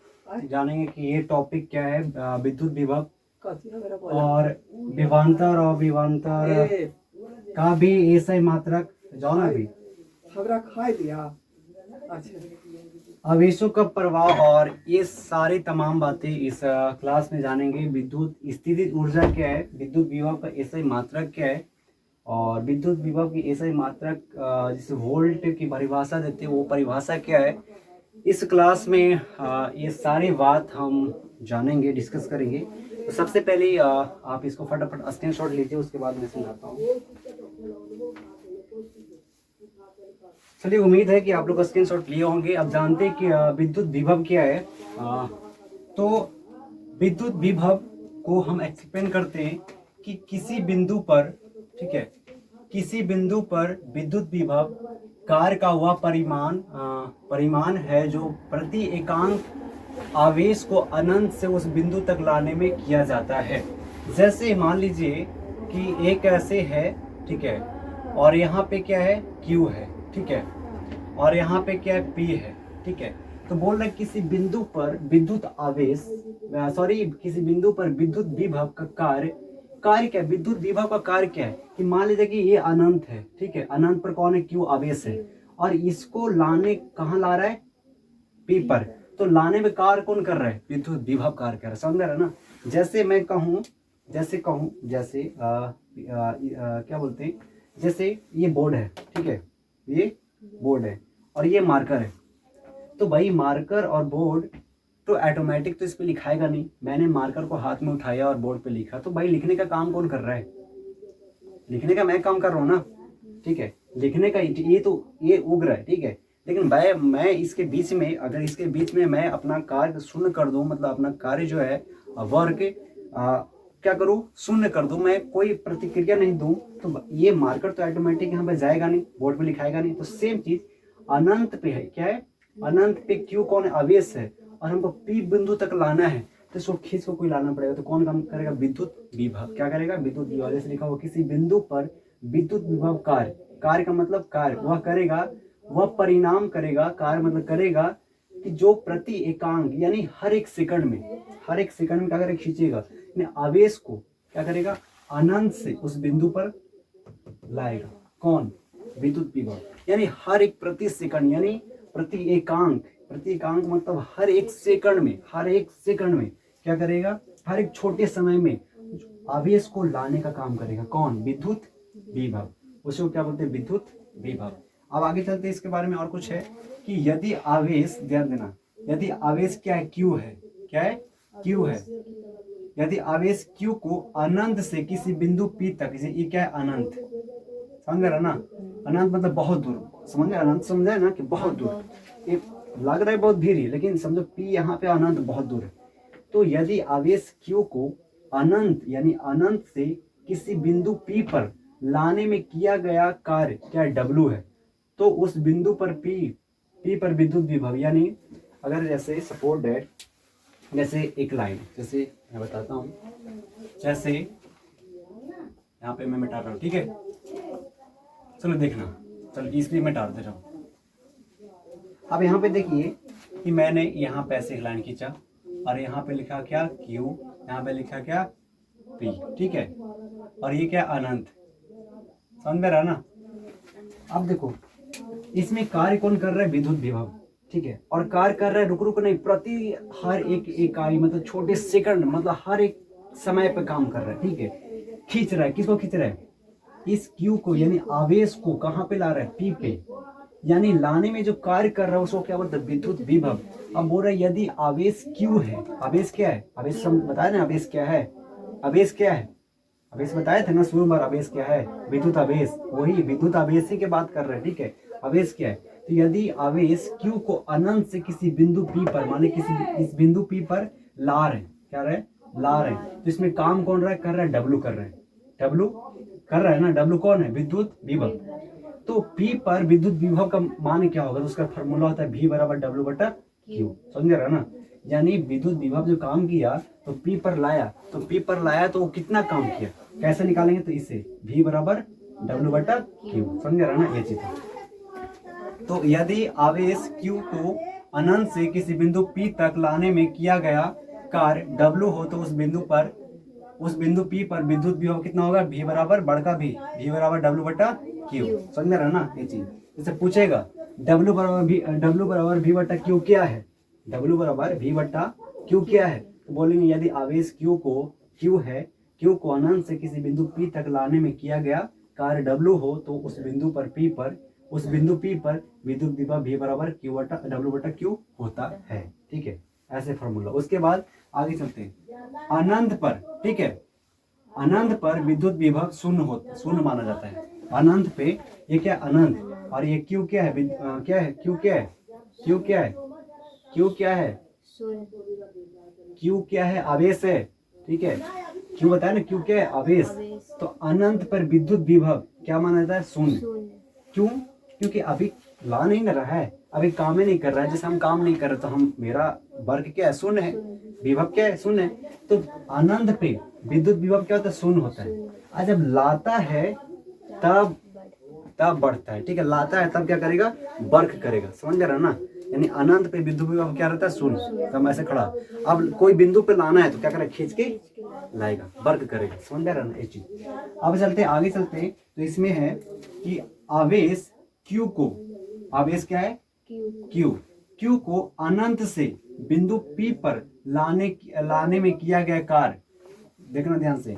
जानेंगे कि ये टॉपिक क्या है, विद्युत विभव और विभवांतर, और विभवांतर का भी एसआई मात्रक, जाओ ना अभी, खा दिया। अच्छा, आवेशों का प्रवाह, और ये सारी तमाम बातें इस क्लास में जानेंगे। विद्युत स्थितिज ऊर्जा क्या है, विद्युत विभव का एसआई मात्रक क्या है, और विद्युत विभव की एसआई मात्रक जिसे वोल्ट की परिभाषा देते हैं, वो परिभाषा क्या है। इस क्लास में ये सारी बात हम जानेंगे, डिस्कस करेंगे। तो सबसे पहले आप इसको फटाफट स्क्रीनशॉट लीजिए, उसके बाद मैं समझाता हूँ। चलिए, उम्मीद है कि आप लोग स्क्रीनशॉट लिए होंगे। अब जानते हैं कि विद्युत विभव क्या है। तो विद्युत विभव को हम एक्सप्लेन करते हैं कि किसी बिंदु पर, ठीक है, किसी बिंदु पर विद्युत विभव कार्य का वह परिमाण है जो प्रति एकांक आवेश को अनंत से उस बिंदु तक लाने में किया जाता है। जैसे मान लीजिए कि एक ऐसे है, ठीक है, और यहाँ पे क्या है, Q है, ठीक है, और यहाँ पे क्या है, P है, ठीक है। तो बोल रहे किसी बिंदु पर विद्युत आवेश, किसी बिंदु पर विद्युत विभव का कार्य क्या है, विद्युत विभव का कार्य क्या है, कि मान लीजिए कि ये अनंत है, ठीक है, अनंत पर कौन है, Q आवेश है, और इसको लाने, कहाँ ला रहा है, P पर। तो लाने में कार्य कौन कर रहा है, विद्युत विभव कार्य कर रहा है। समझ रहे ना। जैसे मैं कहूँ, जैसे क्या बोलते हैं, जैसे ये बोर्ड है, ठीक है, ये बोर्ड है और ये मार्कर है। तो भाई मार्कर और बोर्ड तो ऑटोमेटिक तो इस पे लिखाएगा नहीं। मैंने मार्कर को हाथ में उठाया और बोर्ड पे लिखा, तो भाई लिखने का काम कौन कर रहा है, लिखने का मैं काम कर रहा हूँ ना, ठीक है, लिखने का ये उग रहा है, ठीक है। लेकिन भाई मैं इसके बीच में, अगर इसके बीच में मैं अपना कार्य शून्य कर दूं, मतलब अपना कार्य जो है वर्क क्या करूं, शून्य कर दूं, मैं कोई प्रतिक्रिया नहीं दूं, तो ये मार्कर तो ऑटोमेटिक यहाँ पे जाएगा नहीं, बोर्ड पे लिखाएगा नहीं। तो सेम चीज अनंत पे है, क्या है, अनंत पे Q कौन है, आवेश है, और हमको P बिंदु तक लाना है, तो इसको खींच को कोई लाना पड़ेगा। तो कौन काम करेगा, विद्युत विभव। क्या करेगा, विद्युत विभव। जैसे लिखा हुआ किसी बिंदु पर विद्युत विभव कार्य का मतलब कार्य, वह करेगा, वह परिणाम करेगा, कार्य मतलब करेगा कि जो प्रति एकांक, यानी हर एक सेकंड में क्या करेगा, खींचेगा, आवेश को क्या करेगा, अनंत से उस बिंदु पर लाएगा। कौन, विद्युत विभव। यानी हर एक प्रति सेकंड, यानी प्रति एकांक मतलब हर एक सेकंड में क्या करेगा, हर एक छोटे समय में आवेश को लाने का काम करेगा। कौन, विद्युत विभव। उसको क्या बोलते हैं, विद्युत विभव। अब आगे चलते हैं, इसके बारे में और कुछ है कि यदि आवेश, ध्यान देना, यदि आवेश क्या है, Q है, क्या है, Q है। यदि आवेश Q को अनंत से किसी बिंदु P तक, ये क्या है, अनंत, समझ रहा ना, अनंत मतलब बहुत दूर, समझ रहे, अनंत समझे ना कि बहुत दूर, एक लग रहा है बहुत भीड़ ही, लेकिन समझो P यहाँ पे अनंत बहुत दूर है। तो यदि आवेश Q को अनंत यानी अनंत से किसी बिंदु P पर लाने में किया गया कार्य क्या W है, तो उस बिंदु पर P पर विद्युत विभव, यानी अगर जैसे सपोज दैट, जैसे एक लाइन, जैसे मैं बताता हूँ, जैसे यहाँ पे मैं मिटा रहा हूँ, ठीक है, चलो देखना, चलो इसलिए मैं डाल दे रहा हूँ। अब यहाँ पे देखिए कि मैंने यहाँ पे ऐसे लाइन खींचा और यहाँ पे लिखा क्या, Q, यहाँ पे लिखा क्या, P, ठीक है, और ये क्या, अनंत, समझ में रहा ना। अब देखो इसमें कार्य कौन कर रहा है, विद्युत विभव, ठीक है, और कार्य कर रहा है रुक नहीं, प्रति हर एक इकाई मतलब छोटे सेकंड, मतलब हर एक समय पे काम कर रहा है, ठीक है, खींच रहा है, किसको खींच रहा है, इस Q को, यानी आवेश को कहाँ पे ला रहा है, P पे, यानी लाने में जो कार्य कर रहा है उसको क्या बोलते हैं, विद्युत विभव। अब बोल रहा है यदि आवेश Q है, आवेश क्या है, आवेश बताया ना, आवेश क्या है, आवेश क्या है, आवेश बताए थे ना शुरू में, आवेश क्या है, विद्युत आवेश, वही विद्युत आवेश ही की बात कर रहे हैं, ठीक है, आवेश क्या है। तो यदि आवेश Q को अनंत से किसी बिंदु P पर, माने किसी इस बिंदु P पर ला रहे, क्या रहे, ला रहे, तो इसमें काम कौन रहा है, कर रहा है W, कर रहे हैं, W कर रहा है ना, W कौन है, विद्युत विभव। तो P पर विद्युत विभव का मान क्या होगा, तो उसका फॉर्मूला होता है V बराबर W बटा Q, समझ रहा ना। यानी विद्युत विभव जो काम किया तो P पर लाया, तो वो कितना काम किया, कैसे निकालेंगे, तो इससे V बराबर W बटा Q, समझ रहा ना, ये चीज है। तो यदि आवेश Q को अनंत से किसी बिंदु P तक लाने में किया गया कार्य W हो, तो उस बिंदु P पर विद्युत विभव कितना होगा, V बराबर बड़का V बराबर W बटा Q, समझ रहा ना ये चीज। जैसे पूछेगा W बराबर V बटा Q क्या है, W बराबर V बटा Q क्या है, तो बोलेंगे यदि आवेश Q को अनंत से किसी बिंदु P तक लाने में किया गया कार्य W हो, तो उस बिंदु P पर विद्युत विभव V बराबर W बटा Q होता है, ठीक है, ऐसे फॉर्मूला। उसके बाद आगे चलते हैं, अनंत पर, ठीक है, अनंत पर विद्युत विभव शून्य माना जाता है, अनंत पे ये क्या, अनंत, और ये Q क्या है, क्या है, Q क्या है, Q क्या है, Q क्या है, Q क्या है, आवेश है, ठीक है, Q बताया ना, Q क्या है, आवेश। तो अनंत पर विद्युत विभव क्या माना जाता है, शून्य। क्यों, क्योंकि अभी ला नहीं ना रहा है, अभी काम ही नहीं कर रहा है, जैसे हम काम नहीं कर रहे तो हम, मेरा वर्ग क्या है, शून्य है, विभव क्या है, शून्य है। तो अनंत पे विद्युत विभव क्या होता है, शून्य होता है। और जब लाता है तब बढ़ता है, ठीक है, लाता है तब क्या करेगा, वर्ग करेगा, समझ रहा ना। यानी अनंत पे विद्युत विभव क्या रहता है, शून्य, तब ऐसे खड़ा। अब कोई बिंदु पे लाना है तो क्या करेगा, खींच के लाएगा, वर्ग करेगा, समझ रहा ना ये चीज। अब चलते आगे चलते, तो इसमें है कि आवेश Q को, आवेश क्या है, Q को अनंत से बिंदु P पर लाने में किया गया कार्य, देखना ध्यान से,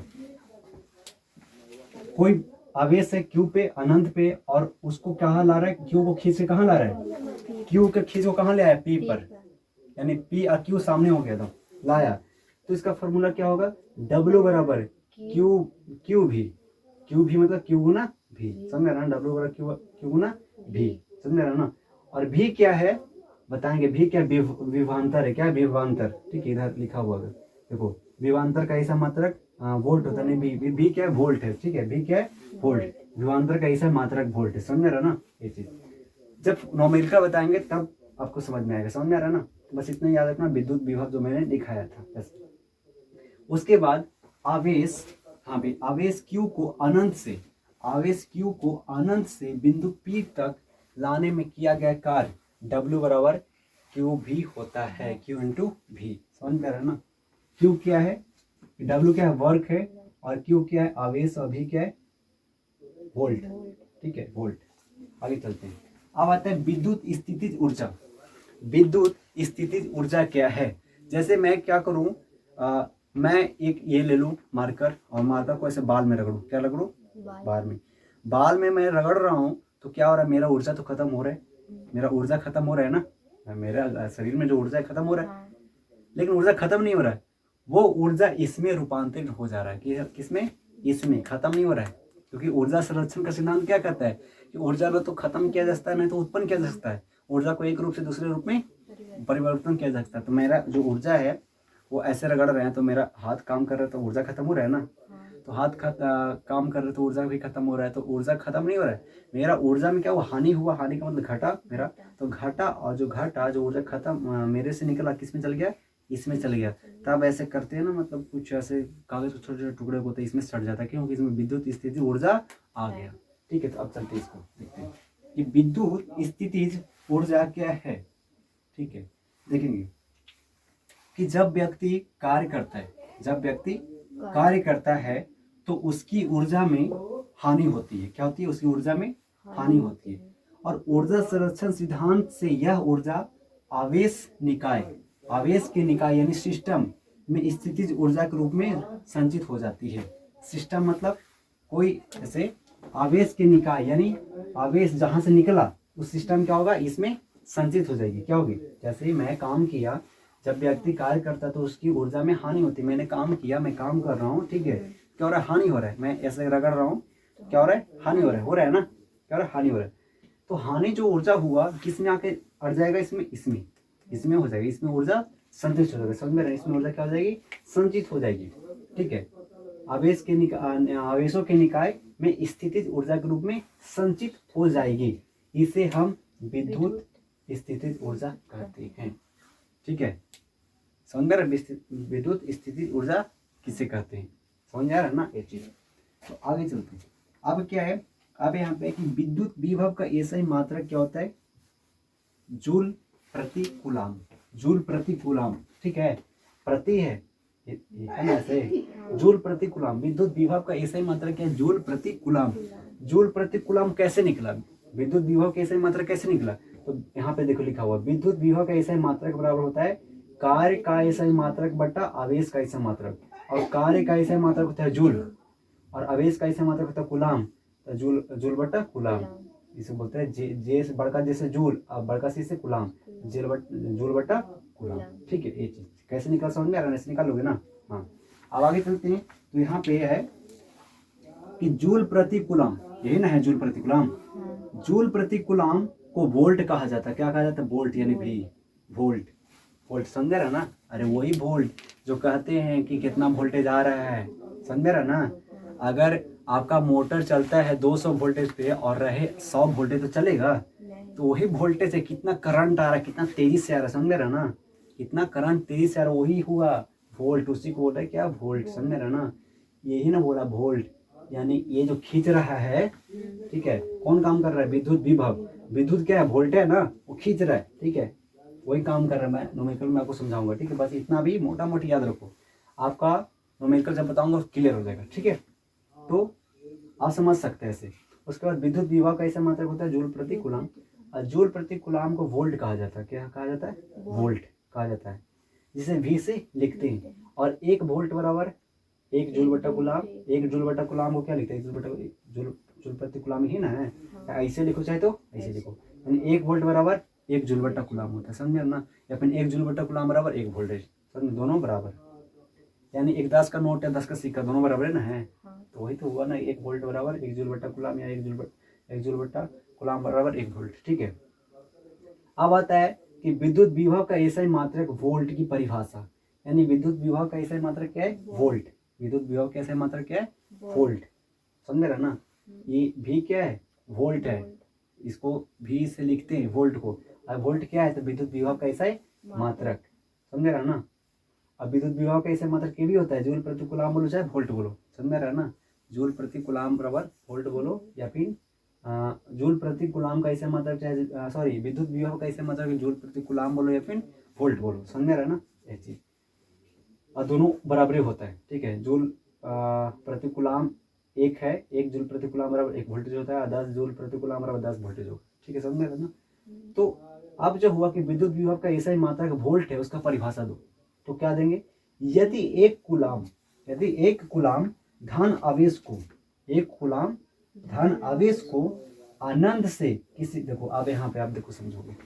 कोई आवेश है Q पे, अनंत पे, और उसको कहाँ ला रहा है, Q को खींच के कहाँ ला रहा है, Q के खींच को कहाँ ले आया, P पर, यानी P और Q सामने हो गया था, लाया। तो इसका फॉर्मूला क्या होगा, W बराबर Q भी मतलब Q गुना V, समझ रहा ना, W बराबर Q गुना V, समझ रहा ना। और V क्या है बताएंगे, V क्या, विभवांतर है, क्या विभवांतर, ठीक है, इधर लिखा हुआ है देखो, विभवांतर का ऐसा मात्रक वोल्ट होता नहीं, V क्या है, वोल्ट है, ठीक है, V क्या है, वोल्ट, विभवांतर का ऐसा मात्रक वोल्ट है, समझ रहा ना ये चीज। जब नॉमेरिकल बताएंगे तब आपको समझ में आएगा, समझ में आ रहा ना। बस इतना याद रखना, विद्युत विभव जो मैंने दिखाया था बस। उसके बाद आवेश, हाँ भाई, आवेश Q को अनंत से बिंदु P तक लाने में किया गया कार्य W बराबर Q भी होता है, Q इंटू V, समझ में आ रहा ना। Q क्या है, W क्या है, वर्क है, और क्यू क्या है, आवेश, और भी क्या है, वोल्ट। वोल्ट। ठीक है, वोल्ट। आगे चलते हैं। अब आता है विद्युत स्थितिज ऊर्जा। विद्युत स्थितिज ऊर्जा क्या है? जैसे मैं क्या करूं, मैं एक ये ले लूं मार्कर, और मार्कर को ऐसे बाल में रगड़ूं। क्या रगड़ूं? बाल में। बाल में मैं रगड़ रहा हूं तो क्या हो रहा है, मेरा ऊर्जा तो खत्म हो रहा है, मेरा ऊर्जा खत्म हो रहा है ना, मेरा शरीर में जो ऊर्जा है खत्म हो रहा है। हाँ। लेकिन ऊर्जा खत्म नहीं हो रहा है, वो ऊर्जा इसमें रूपांतरित हो जा रहा है। किसमें? इसमें। खत्म नहीं हो रहा है, क्योंकि ऊर्जा संरक्षण का सिद्धांत क्या कहता है कि ऊर्जा को तो खत्म किया जा सकता है, नहीं तो उत्पन्न किया जा सकता है। ऊर्जा को एक रूप से दूसरे रूप में परिवर्तन किया जा सकता है। तो मेरा जो ऊर्जा है वो ऐसे रगड़ रहे हैं तो मेरा हाथ काम कर रहा है तो ऊर्जा खत्म हो रहा है ना। तो हाथ काम कर रहे तो ऊर्जा भी खत्म हो रहा है, तो ऊर्जा खत्म नहीं हो रहा है। मेरा ऊर्जा में क्या हुआ, हानि हुआ। हानि का मतलब घटा मेरा, तो घटा, और जो घटा जो ऊर्जा खत्म मेरे से निकला किस में चल गया, इसमें चल गया। तब ऐसे करते हैं ना, मतलब कुछ ऐसे कागज के छोटे छोटे टुकड़े होते हैं, इसमें सट जाता है, क्योंकि इसमें विद्युत स्थिति ऊर्जा आ गया। ठीक है, तो अब चलते हैं इसको देखते हैं कि विद्युत स्थितिज ऊर्जा क्या है। ठीक है, देखेंगे कि जब व्यक्ति कार्य करता है, जब व्यक्ति कार्य करता है तो उसकी ऊर्जा में हानि होती है। क्या होती है? उसकी ऊर्जा में हानि होती है। और ऊर्जा संरक्षण सिद्धांत से यह ऊर्जा आवेश निकाय, आवेश के निकाय यानी सिस्टम में स्थितिज ऊर्जा के रूप में संचित हो जाती है। सिस्टम मतलब कोई ऐसे आवेश के निकाय, यानी आवेश जहां से निकला उस सिस्टम क्या होगा, इसमें संचित हो जाएगी। क्या होगी? जैसे ही मैं काम किया, जब व्यक्ति कार्य करता है तो उसकी ऊर्जा में हानि होती है। मैंने काम किया, मैं काम कर रहा हूँ, ठीक है, क्या हो रहा है, हानि हो रहा है। मैं ऐसे रगड़ रहा हूँ, क्या हो रहा है, हानि हो रहा है ना, क्या हो रहा है, हानि हो रहा है। तो हानि जो ऊर्जा हुआ किसमें आके अड़ जाएगा, इसमें हो जाएगी, इसमें ऊर्जा संचित हो जाएगी। समझ में रहे? इसमें ऊर्जा क्या हो जाएगी, संचित हो जाएगी। ठीक है, आवेशों के निकाय में स्थितिज ऊर्जा के रूप में संचित हो जाएगी। इसे हम विद्युत स्थितिज ऊर्जा कहते हैं। ठीक है, समझ में रहा? विद्युत स्थितिज ऊर्जा किसे कहते हैं, समझ आ रहा है ना ये चीज। तो आगे चलते हैं। अब क्या है, अब यहाँ पे कि विद्युत विभव का एसआई मात्रक क्या होता है, जूल प्रति कूलाम। जूल प्रति कूलाम, ठीक है, प्रति है ये है ना ऐसे, जूल प्रति कूलाम। विद्युत विभव का एसआई मात्रक क्या है, जूल प्रति कूलाम। जूल प्रति कूलाम कैसे निकला, विद्युत विभव का एसआई मात्रक कैसे निकला? तो यहाँ पे देखो लिखा हुआ, विद्युत विभव का एसआई मात्रक बराबर होता है कार्य का एसआई मात्रक बटा आवेश का एसआई मात्रक। और कार्य का एसआई मात्रक होता है जूल, और आवेश का एसआई मात्रक होता है कूलाम। तो जूल बटा कूलाम, इसे बोलते हैं जे से बड़का जैसे जूल, और बड़का सी से कूलाम, जूल बटा कूलाम। ठीक है, ये चीज कैसे निकल, समझ में आ रहा है? ऐसे निकालोगे ना। हाँ, अब आगे चलते हैं। तो यहाँ पे है कि जूल प्रति कूलाम, यही ना है जूल प्रति कूलाम। जूल प्रति कूलाम को वोल्ट कहा जाता है। क्या कहा जाता है? वोल्ट, यानी भी वोल्ट। वोल्ट समझ रहा ना? अरे वही वोल्ट जो कहते हैं कि कितना वोल्टेज आ रहा है, समझ रहा ना? अगर आपका मोटर चलता है 200 वोल्टेज पे और रहे 100 वोल्टेज तो चलेगा? तो वही वोल्टेज है, कितना करंट आ रहा है, कितना तेजी से आ रहा है, समझ रहा ना? कितना करंट तेजी से आ रहा है, वही हुआ वोल्ट। उसी को बोल रहा है क्या, वोल्ट। समझ रहा ना? यही ना बोला वोल्ट, यानी ये जो खींच रहा है, ठीक है, कौन काम कर रहा है, विद्युत विभव। विद्युत क्या है, वोल्ट है ना, वो खींच रहा है, ठीक है, वही काम कर रहा है। मैं नोमेंकल में आपको समझाऊंगा, ठीक है, बस इतना भी मोटा मोटी याद रखो, आपका नोमेंकल जब बताऊंगा क्लियर हो जाएगा। ठीक है, तो आप समझ सकते हैं ऐसे। उसके बाद विद्युत विभव का ऐसा मात्रक होता है जूल प्रति कूलाम, और जूल प्रति कूलाम को वोल्ट कहा जाता है। क्या कहा जाता है? वोल्ट कहा जाता है, जिसे वी से लिखते हैं। और 1 वोल्ट बराबर 1 जूल बटा कूलाम। 1 जूल बटा कूलाम को क्या लिखते हैं, जूल प्रति कूलाम ही ना है। ऐसे लिखो चाहे तो ऐसे लिखो, यानी 1 वोल्ट बराबर 1 जूल बटा कूलाम होता है, समझे ना? या फिर 1 जूल बटा कूलाम बराबर 1 वोल्टेज, समझ, दोनों बराबर, यानी 1 10 का नोट या 10 का सिक्का दोनों बराबर है ना, है। तो वही तो हुआ ना, 1 वोल्ट बराबर 1 जूल बटा कूलाम, या 1 जूल बटा कूलाम बराबर 1 वोल्ट। ठीक है, अब आता है कि विद्युत विभव का एसआई मात्रक वोल्ट की परिभाषा, यानी विद्युत विभव का एसआई मात्रक क्या है, वोल्ट। विद्युत विभव का एसआई मात्रक क्या है, वोल्ट। समझ रहा ना? ये भी क्या है, वोल्ट है, इसको भी से लिखते हैं वोल्ट को। अब वोल्ट क्या है, तो विद्युत विभव का एसआई मात्रक, समझ रहा ना? अब विद्युत विभव का एसआई मात्रक भी होता है, जूल प्रति कूलाम बोलो चाहे वोल्ट बोलो, समझ रहा ना? जूल प्रति कूलाम बराबर वोल्ट बोलो, या फिर जूल प्रति कूलाम का एसआई मात्रक चाहे सॉरी विद्युत विभव का एसआई मात्रक जूल प्रति कूलाम बोलो या फिर वोल्ट बोलो, समझ रहा ना ये चीज। और दोनों बराबरी होता है, ठीक है, जूल प्रति कूलाम एक है, 1 जूल प्रति कूलाम बराबर 1 वोल्टेज होता है, 10 जूल प्रति कूलाम बराबर 10 वोल्टेज होगा। ठीक है, समझ में आया ना। तो अब जो हुआ कि विद्युत विभव का ऐसा ही मात्रा का वोल्ट है, उसका परिभाषा दो, तो क्या देंगे, यदि 1 कूलाम धन आवेश को, 1 कूलाम धन आवेश को आनंद से किसी, देखो अब यहाँ पे आप देखो समझोगे,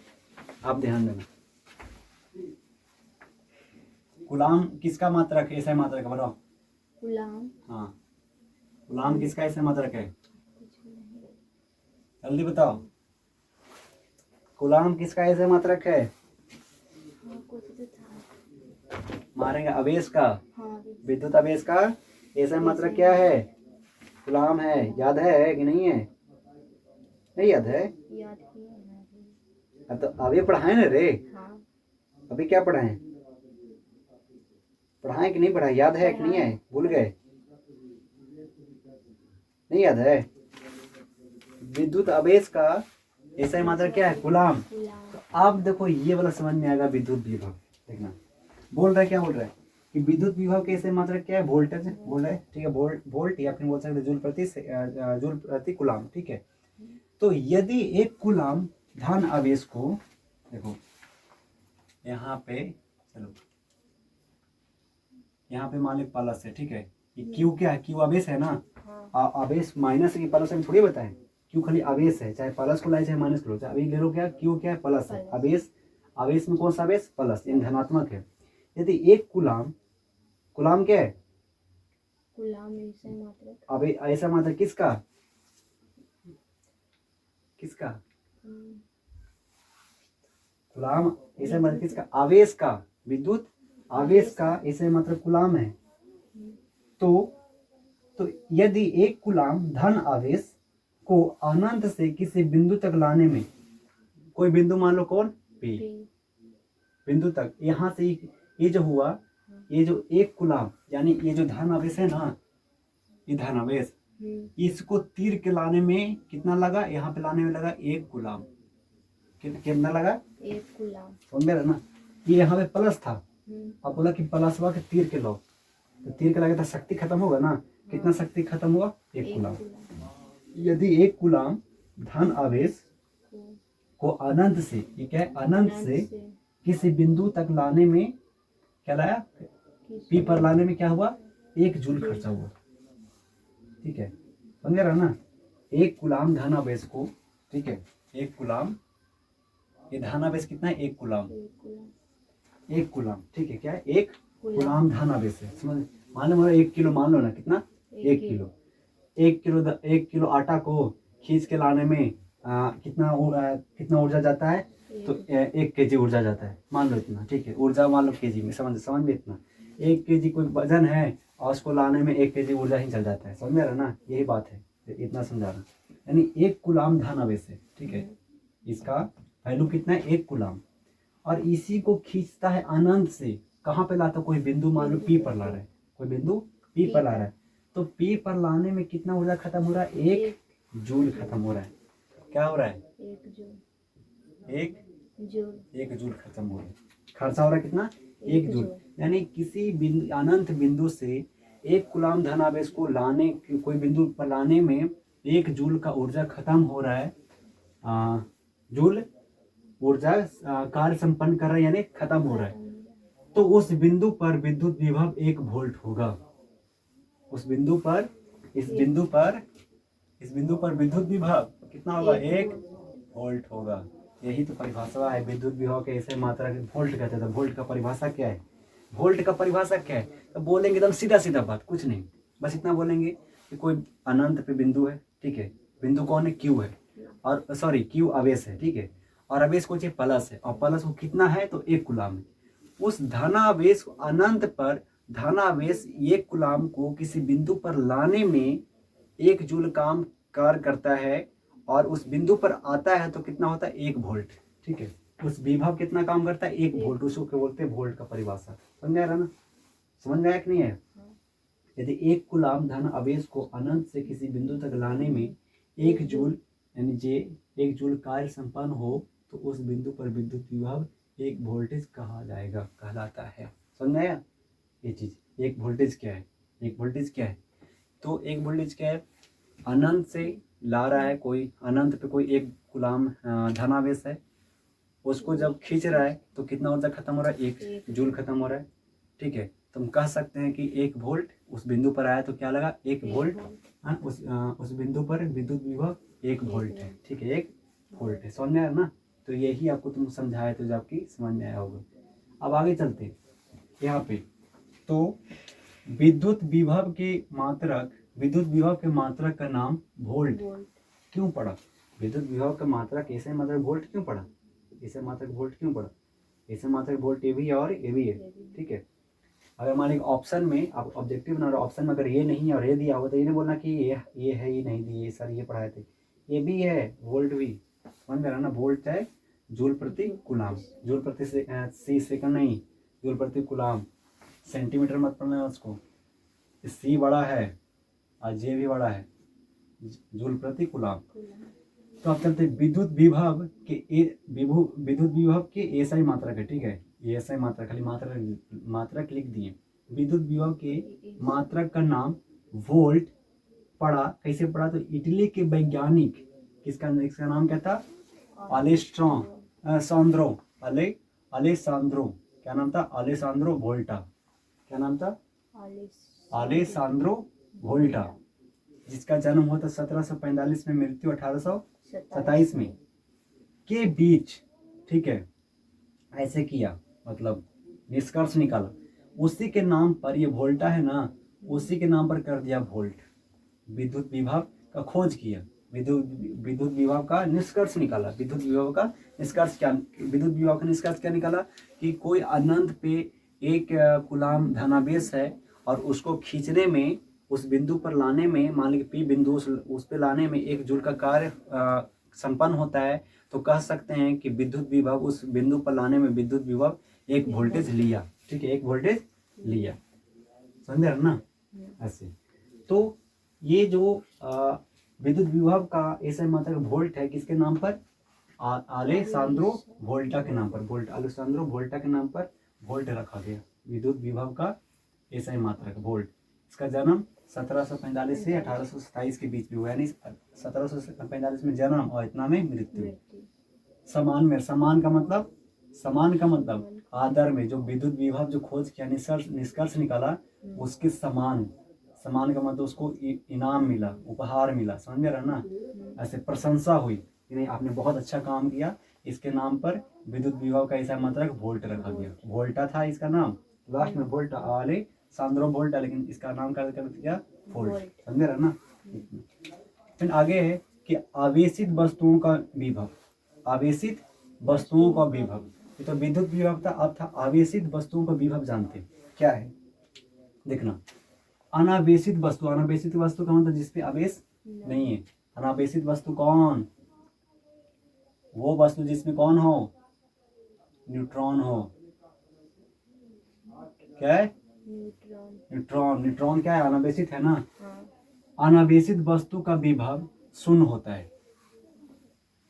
आप ध्यान देना, कूलाम किसका मात्रक है, ऐसा मात्रक है, बताओ। गुलाम हाँ, कूलाम किसका ऐसा मात्रक है, जल्दी बताओ, कूलाम किसका ऐसा मात्रक है, हाँ कुछ तो था। मारेंगे आवेश का, हाँ विद्युत आवेश का ऐसा मात्रक क्या है, कूलाम है। याद है कि नहीं है, नहीं याद है। याद किया है। अब तो अभी पढ़ाए ना रे, हाँ अभी क्या पढ़ाए, पढ़ाए कि नहीं पढ़ाए, याद है कि नहीं है, भूल गए, नहीं याद है। विद्युत आवेश का ऐसा मात्रक क्या है, कूलाम। गुलाम तो आप देखो ये वाला समझ में आएगा, विद्युत विभव, देखना बोल रहा है, क्या बोल रहा है कि विद्युत विभव के ऐसे मात्रक क्या है, वोल्टेज बोल रहा है, ठीक है, वोल्ट या फिर बोल सकते हैं जूल प्रति कूलाम। ठीक है, तो यदि 1 कूलाम धन आवेश को, देखो यहाँ पे, चलो यहाँ पे मान लो प्लस है, ठीक है, ये क्यू क्या है, क्यू आवेश है ना, हाँ आवेश माइनस की प्लस में थोड़ी बताएं, क्यू खाली आवेश है, चाहे प्लस को लाए चाहे माइनस को लो, चाहे अभी ले लो, क्या क्यू क्या है, प्लस है, प्लस। आवेश, आवेश में कौन सा आवेश, प्लस, यानी धनात्मक है। यदि 1 कूलाम, कूलाम क्या है, गुलाम ऐसे मात्रक अब ऐसा मात्रक किसका, किसका, हम्म, कूलाम ऐसा मात्रक किसका, आवेश का, विद्युत आवेश का ऐसे मात्रक कूलाम है। तो यदि 1 कूलाम धन आवेश को अनंत से किसी बिंदु तक लाने में, कोई बिंदु मान लो कौन, P, पे बिंदु तक, यहाँ से ये जो हुआ, ये जो 1 कूलाम यानी ये जो धन आवेश है ना, ये धन आवेश, इसको तीर के लाने में कितना लगा, यहाँ पे लाने में लगा 1 कूलाम, कितना लगा, एक गुलाम समझ में आ रहा ना। ये यहाँ पे प्लस था, अब बोला कि प्लस हुआ कि तीर के लो, तो तीर के लगे तो शक्ति खत्म होगा ना, कितना शक्ति खत्म हुआ, 1 कूलाम। यदि 1 कूलाम धन आवेश को अनंत से, ये क्या है, अनंत से किसी बिंदु तक लाने में, क्या लाया, पी पर लाने में क्या हुआ, 1 जूल खर्चा हुआ। ठीक है, समझ रहा ना। 1 कूलाम धन आवेश को, ठीक है, 1 कूलाम, ये धन आवेश कितना है, 1 कूलाम, 1 कूलाम, ठीक है, क्या है, 1 कूलाम धन आवेश है, समझ, मान लो 1 किलो, मान लो ना कितना, 1 किलो, 1 किलो आटा को खींच के लाने में कितना ऊर्जा जाता है, तो 1 केजी ऊर्जा जाता है, मान लो इतना, ठीक है, ऊर्जा मान लो केजी में, समझ में इतना, 1 केजी कोई वजन है और उसको लाने में 1 केजी ऊर्जा ही चल जाता है, समझ में आ रहा ना, यही बात है, इतना समझा रहा, यानी 1 कूलाम धन आवेश है, ठीक है, इसका वैल्यू कितना है, 1 कूलाम, और इसी को खींचता है अनंत से, कहाँ पे लाता, कोई बिंदु मान लो पी पर ला रहा है, कोई बिंदु पी पर ला रहा है, तो पी पर लाने में कितना ऊर्जा खत्म हो रहा है, 1 जूल खत्म हो रहा है, क्या हो रहा है, 1 जूल खत्म हो रहा है, खर्चा हो रहा है कितना, 1 जूल, यानी किसी बिंदु, अनंत बिंदु से 1 कूलाम धन आवेश को लाने, कोई बिंदु पर लाने में 1 जूल का ऊर्जा खत्म हो रहा है, जूल ऊर्जा कार्य संपन्न कर रहा है, यानी खत्म हो रहा है, तो उस बिंदु पर विद्युत विभव 1 वोल्ट होगा, उस बिंदु पर, इस बिंदु पर विद्युत विभव कितना होगा, 1 वोल्ट होगा। यही तो परिभाषा है विद्युत विभव के ऐसे मात्रा के, वोल्ट कहते हैं। तो वोल्ट का परिभाषा क्या है, वोल्ट का परिभाषा क्या है, तो बोलेंगे एकदम सीधा सीधा बात, कुछ नहीं, बस इतना बोलेंगे कि कोई अनंत पे बिंदु है, ठीक है, बिंदु कौन है, क्यू है, और सॉरी क्यू आवेश है, ठीक है, और आवेश को चाहिए प्लस है, और प्लस को कितना है, तो 1 कूलाम है। उस धनावेश अनंत पर, धनावेश 1 कूलाम को किसी बिंदु पर लाने में 1 जूल काम कार्य करता है, और उस बिंदु पर आता है तो कितना होता है, 1 वोल्ट, ठीक है, उस विभव कितना काम करता है, 1 वोल्ट, उसको क्या बोलते हैं, वोल्ट का परिभाषा, समझ आ रहा ना, समझ में आया कि नहीं है। यदि 1 कूलाम धन आवेश को अनंत से किसी बिंदु तक लाने में 1 जूल यानी जे 1 जूल कार्य संपन्न हो, तो उस बिंदु पर विद्युत विभव 1 वोल्टेज कहा जाएगा, कहलाता है, समझ में आया ये चीज, 1 वोल्टेज क्या है, एक वोल्टेज क्या है? तो एक वोल्टेज क्या है? अनंत से ला रहा है कोई, अनंत पे कोई एक गुलाम धनावेश है, उसको जब खींच रहा है तो कितना ऊर्जा खत्म हो रहा है? एक जूल खत्म हो रहा है। ठीक है, तो हम कह सकते हैं कि 1 वोल्ट उस बिंदु पर आया तो क्या लगा? 1 वोल्ट। हाँ, उस बिंदु पर विद्युत विभव 1 वोल्ट है। ठीक है, 1 वोल्ट है। समझ में आया ना? तो यही आपको तुम समझाया तो जो आपकी समझ में आया होगा। अब आगे चलते हैं यहाँ पे। तो विद्युत विभव के मात्रक का नाम वोल्ट क्यों पड़ा? विद्युत विभव का मात्रक ऐसे मात्रक वोल्ट क्यों पड़ा? ऐसे मात्रक वोल्ट क्यों पड़ा? ऐसे मात्रक वोल्ट ये भी है और ये भी है। ठीक है, अगर मान लीजिए ऑप्शन में आप ऑब्जेक्टिव बना रहे हो, ऑप्शन में अगर ये नहीं है और ये दिया हुआ तो ये नहीं बोलना कि ये है, ये नहीं दिए सर, ये पढ़ाए थे। ये भी है, वोल्ट भी। समझ में आ रहा ना? वोल्ट है जूल प्रति कूलाम, जूल प्रति सी सेकंड नहीं, जूल प्रति कूलाम। सेंटीमीटर मत पढ़ना उसको, सी बड़ा है और जे भी बड़ा है, जूल प्रति कूलाम। तो आप चलते विद्युत विभव के एसआई मात्रक है। ठीक है, ये एसआई मात्रक, खाली मात्रक लिख दिए। विद्युत विभव के मात्रक का नाम वोल्ट पड़ा। कैसे पड़ा? तो इटली के वैज्ञानिक, इसका नाम क्या था? अलेसांद्रो क्या नाम था? अलेसांद्रो वोल्टा। क्या नाम था? अलेसांद्रो वोल्टा, जिसका जन्म हुआ था 1745 में, मृत्यु 1827 में के बीच। ठीक है, ऐसे किया, मतलब निष्कर्ष निकाला। उसी के नाम पर, ये वोल्टा है ना, उसी के नाम पर कर दिया वोल्ट। विद्युत विभव का खोज किया, विद्युत विभव का निष्कर्ष निकाला। विद्युत विभव का निष्कर्ष क्या निकाला? कि कोई अनंत पे एक कूलाम धनावेश है और उसको खींचने में, उस बिंदु पर लाने में, मान लीजिए पी बिंदु, उस पे लाने में 1 जूल का कार्य संपन्न होता है। तो कह सकते हैं कि विद्युत विभव, उस बिंदु पर लाने में विद्युत विभव 1 वोल्टेज लिया। ठीक है, 1 वोल्टेज लिया। समझ रहे ना? ऐसे तो ये जो विद्युत विभव का ऐसा मात्रक वोल्ट है, किसके नाम पर? अलेसांद्रो वोल्टा के नाम पर। अलेसांद्रो वोल्टा के नाम पर वोल्ट रखा गया। विद्युत विभव का ऐसा मात्रक वोल्ट। इसका जन्म 1745 से 1827 के बीच में हुआ, यानी 1745 में जन्म और इतना में मृत्यु। समान का मतलब आदर में, जो विद्युत विभव जो खोज किया, निष्कर्ष निकाला, उसके समान का मतलब उसको इनाम मिला, उपहार मिला। समझ में रहा ना? ऐसे प्रशंसा हुई कि नहीं, आपने बहुत अच्छा काम किया। इसके नाम पर विद्युत विभव का ऐसा मात्रक वोल्ट रखा गया। वोल्टा था इसका नाम, लास्ट में वोल्टा, अलेसांद्रो वोल्टा, लेकिन इसका नाम कर दिया वोल्ट। समझ रहा ना? फिर आगे है कि आवेशित वस्तुओं का विभव। ये तो विद्युत विभव था, अब था आवेशित वस्तुओं का विभव। जानते क्या है? देखना, अनावेशित वस्तु का मतलब जिसपे आवेश नहीं है। अनावेशित वस्तु कौन? वो वस्तु जिसमें कौन हो? न्यूट्रॉन हो। क्या है? न्यूट्रॉन क्या है? अनावेशित है ना? अनावेशित वस्तु का विभव शून्य होता है।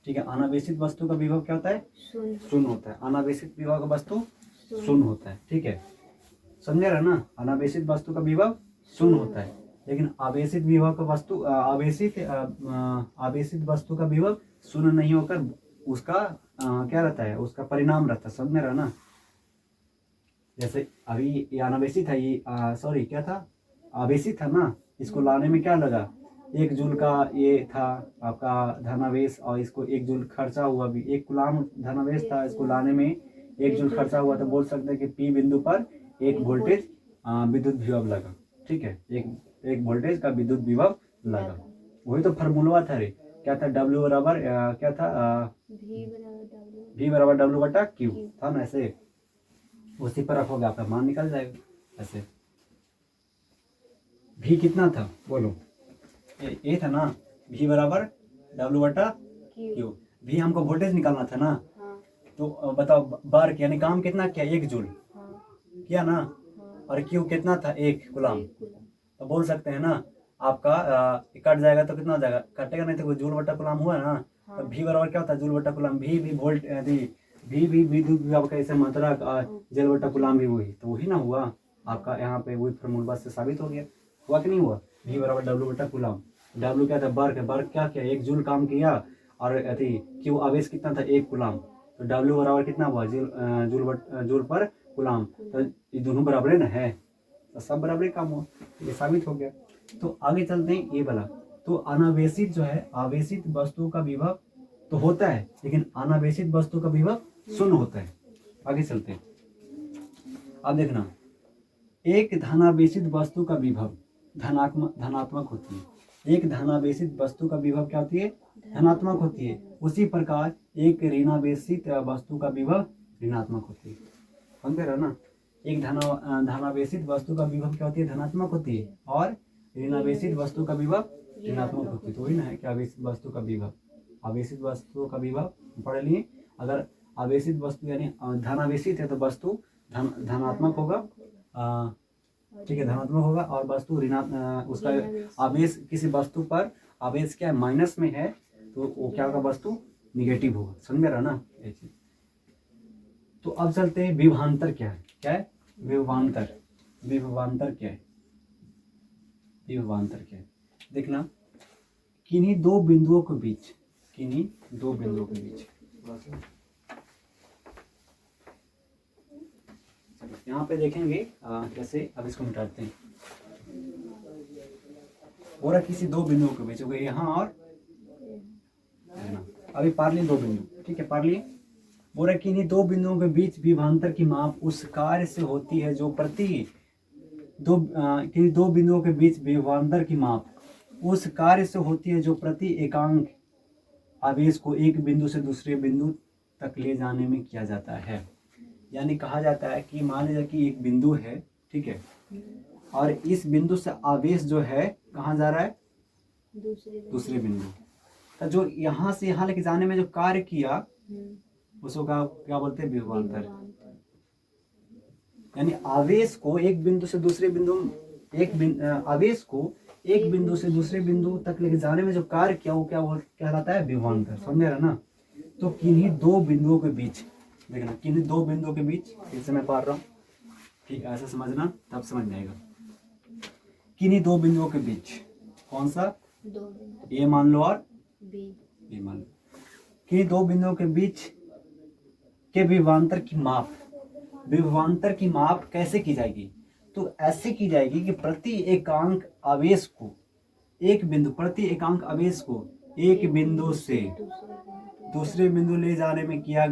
ठीक है, अनावेशित वस्तु का विभव क्या होता है? शून्य होता है। अनावेशित विभव का वस्तु शून्य होता है। ठीक है, समझे रहा ना? अनावेशित वस्तु का विभव शून्य होता है, लेकिन आवेशित विभव का वस्तु, आवेशित वस्तु का विभव शून्य नहीं होकर उसका क्या रहता है? उसका परिणाम रहता है। समझ रहा ना? जैसे अभी ये अनावेशित है, ये सॉरी क्या था? आवेशित था ना। इसको लाने में क्या लगा? 1 जूल का ये था आपका धनावेश, और इसको 1 जूल खर्चा हुआ भी। 1 कूलाम धनावेश था, इसको लाने में 1 जूल खर्चा हुआ। तो बोल सकते हैं कि पी बिंदु पर 1 वोल्टेज विद्युत विभव लगा। ठीक है, एक वोल्टेज का विद्युत विभव लगा। वही तो फार्मूला था रे, क्या था? W बराबर क्या था? V बराबर W बटा Q था ना। ऐसे उसी पर रखोगे, आपका मान निकल जाएगा। ऐसे V कितना था? बोलो, ये था ना, V बराबर W बटा Q। V हमको वोल्टेज निकालना था ना। तो बताओ, बार यानी काम कितना किया? 1 जूल किया ना। और Q कितना था? 1 कूलाम। तो बोल सकते हैं ना, आपका कट जाएगा तो कितना हो जाएगा? कटेगा नहीं तो जूल बटा कूलाम हुआ ना। तो V बराबर क्या होता है? जूल बटा कूलाम। V भी वोल्ट, V भी विद्युत विभव का ऐसे मात्रक, जूल बटा कूलाम भी वही, तो वही ना हुआ आपका। यहाँ पे वही फार्मूला से साबित हो गया। हुआ कि नहीं हुआ, V बराबर W बटा कूलाम। W क्या था, वर्क है, वर्क क्या किया, 1 जूल काम किया, और क्यू आवेश कितना था, 1 कूलाम, तो W बराबर कितना हुआ, जूल पर कूलाम, तो ये दोनों बराबर है ना, है तो सब बराबर काम हुआ, ये साबित हो गया। तो आगे चलते हैं, ये वाला, तो अनावेशित जो है, आवेशित वस्तु का विभव तो होता है, लेकिन अनावेशित वस्तु का विभव शून्य होता है। आगे चलते हैं, अब देखना, एक धनावेशित वस्तु का विभव धनात्मक होती है। एक धनावेशित वस्तु का विभव क्या होती है, धनात्मक होती है। उसी प्रकार एक ऋणावेशित वस्तु का विभव ऋणात्मक होती है। समझ रहे हो ना, एक धनावेशित वस्तु का विभव क्या होती है, धनात्मक होती है, और ऋणावेशित वस्तु का विभव ऋणात्मक होती है। तो वही ना है कि आवेशित वस्तु का विभव, आवेशित वस्तु का विभव पढ़ लिए। अगर आवेशित वस्तु यानी धनावेशित है तो वस्तु धनात्मक होगा, ठीक है, धनात्मक होगा, और वस्तु उसका आवेश किसी वस्तु पर आवेश क्या है, माइनस में है, तो वो क्या होगा, वस्तु निगेटिव होगा। समझ रहा ना ये चीज। तो अब चलते हैं, विभवांतर क्या है, क्या है विभवांतर, विभवांतर क्या है, विभवांतर क्या है, देखना, किन्हीं दो बिंदुओं के बीच, किन्हीं दो बिंदुओं के बीच, यहाँ पे देखेंगे कैसे, अब इसको मिटाते हैं, और किसी दो बिंदुओं के बीच हो गए, यहाँ और यहाँ। अभी पार लिए दो बिंदु, ठीक है, पार लिए, बोला कि इन्हीं दो बिंदुओं के बीच विभवांतर की माप उस कार्य से होती है जो प्रति दो बिंदुओं के बीच विभवांतर की माप उस कार्य से होती है जो प्रति एकांक आवेश को एक बिंदु से दूसरे बिंदु तक ले जाने में किया जाता है। यानी कहा जाता है कि मान लीजिए कि एक बिंदु है, ठीक है, और इस बिंदु से आवेश जो है कहाँ जा रहा है, दूसरे बिंदु, तो जो यहाँ से यहाँ लेके जाने में जो कार्य किया उसको क्या बोलते हैं, विभवांतर। यानी आवेश को एक बिंदु से दूसरे बिंदु, आवेश को एक बिंदु से दूसरे बिंदु तक लेके जाने में जो कार्य किया वो क्या कहलाता है, विभवांतर। समझ रहे ना। तो किन्हीं दो बिंदुओं के बीच, देखना, किन्हीं दो बिंदुओं के बीच, फिर से मैं पढ़ रहा हूँ, ठीक, ऐसा समझना तब समझ जाएगा। किन्हीं दो बिंदुओं के बीच, कौन सा, ए मान लो और बी मान लो, किन्हीं दो बिंदुओं के बीच के विभवांतर की माप, विभवांतर की माप कैसे की जाएगी, तो ऐसे की जाएगी कि प्रति एकांक आवेश को एक बिंदु, प्रति एकांक आवेश को एक बिंदु से दूसरे बिंदु ले जाने में किया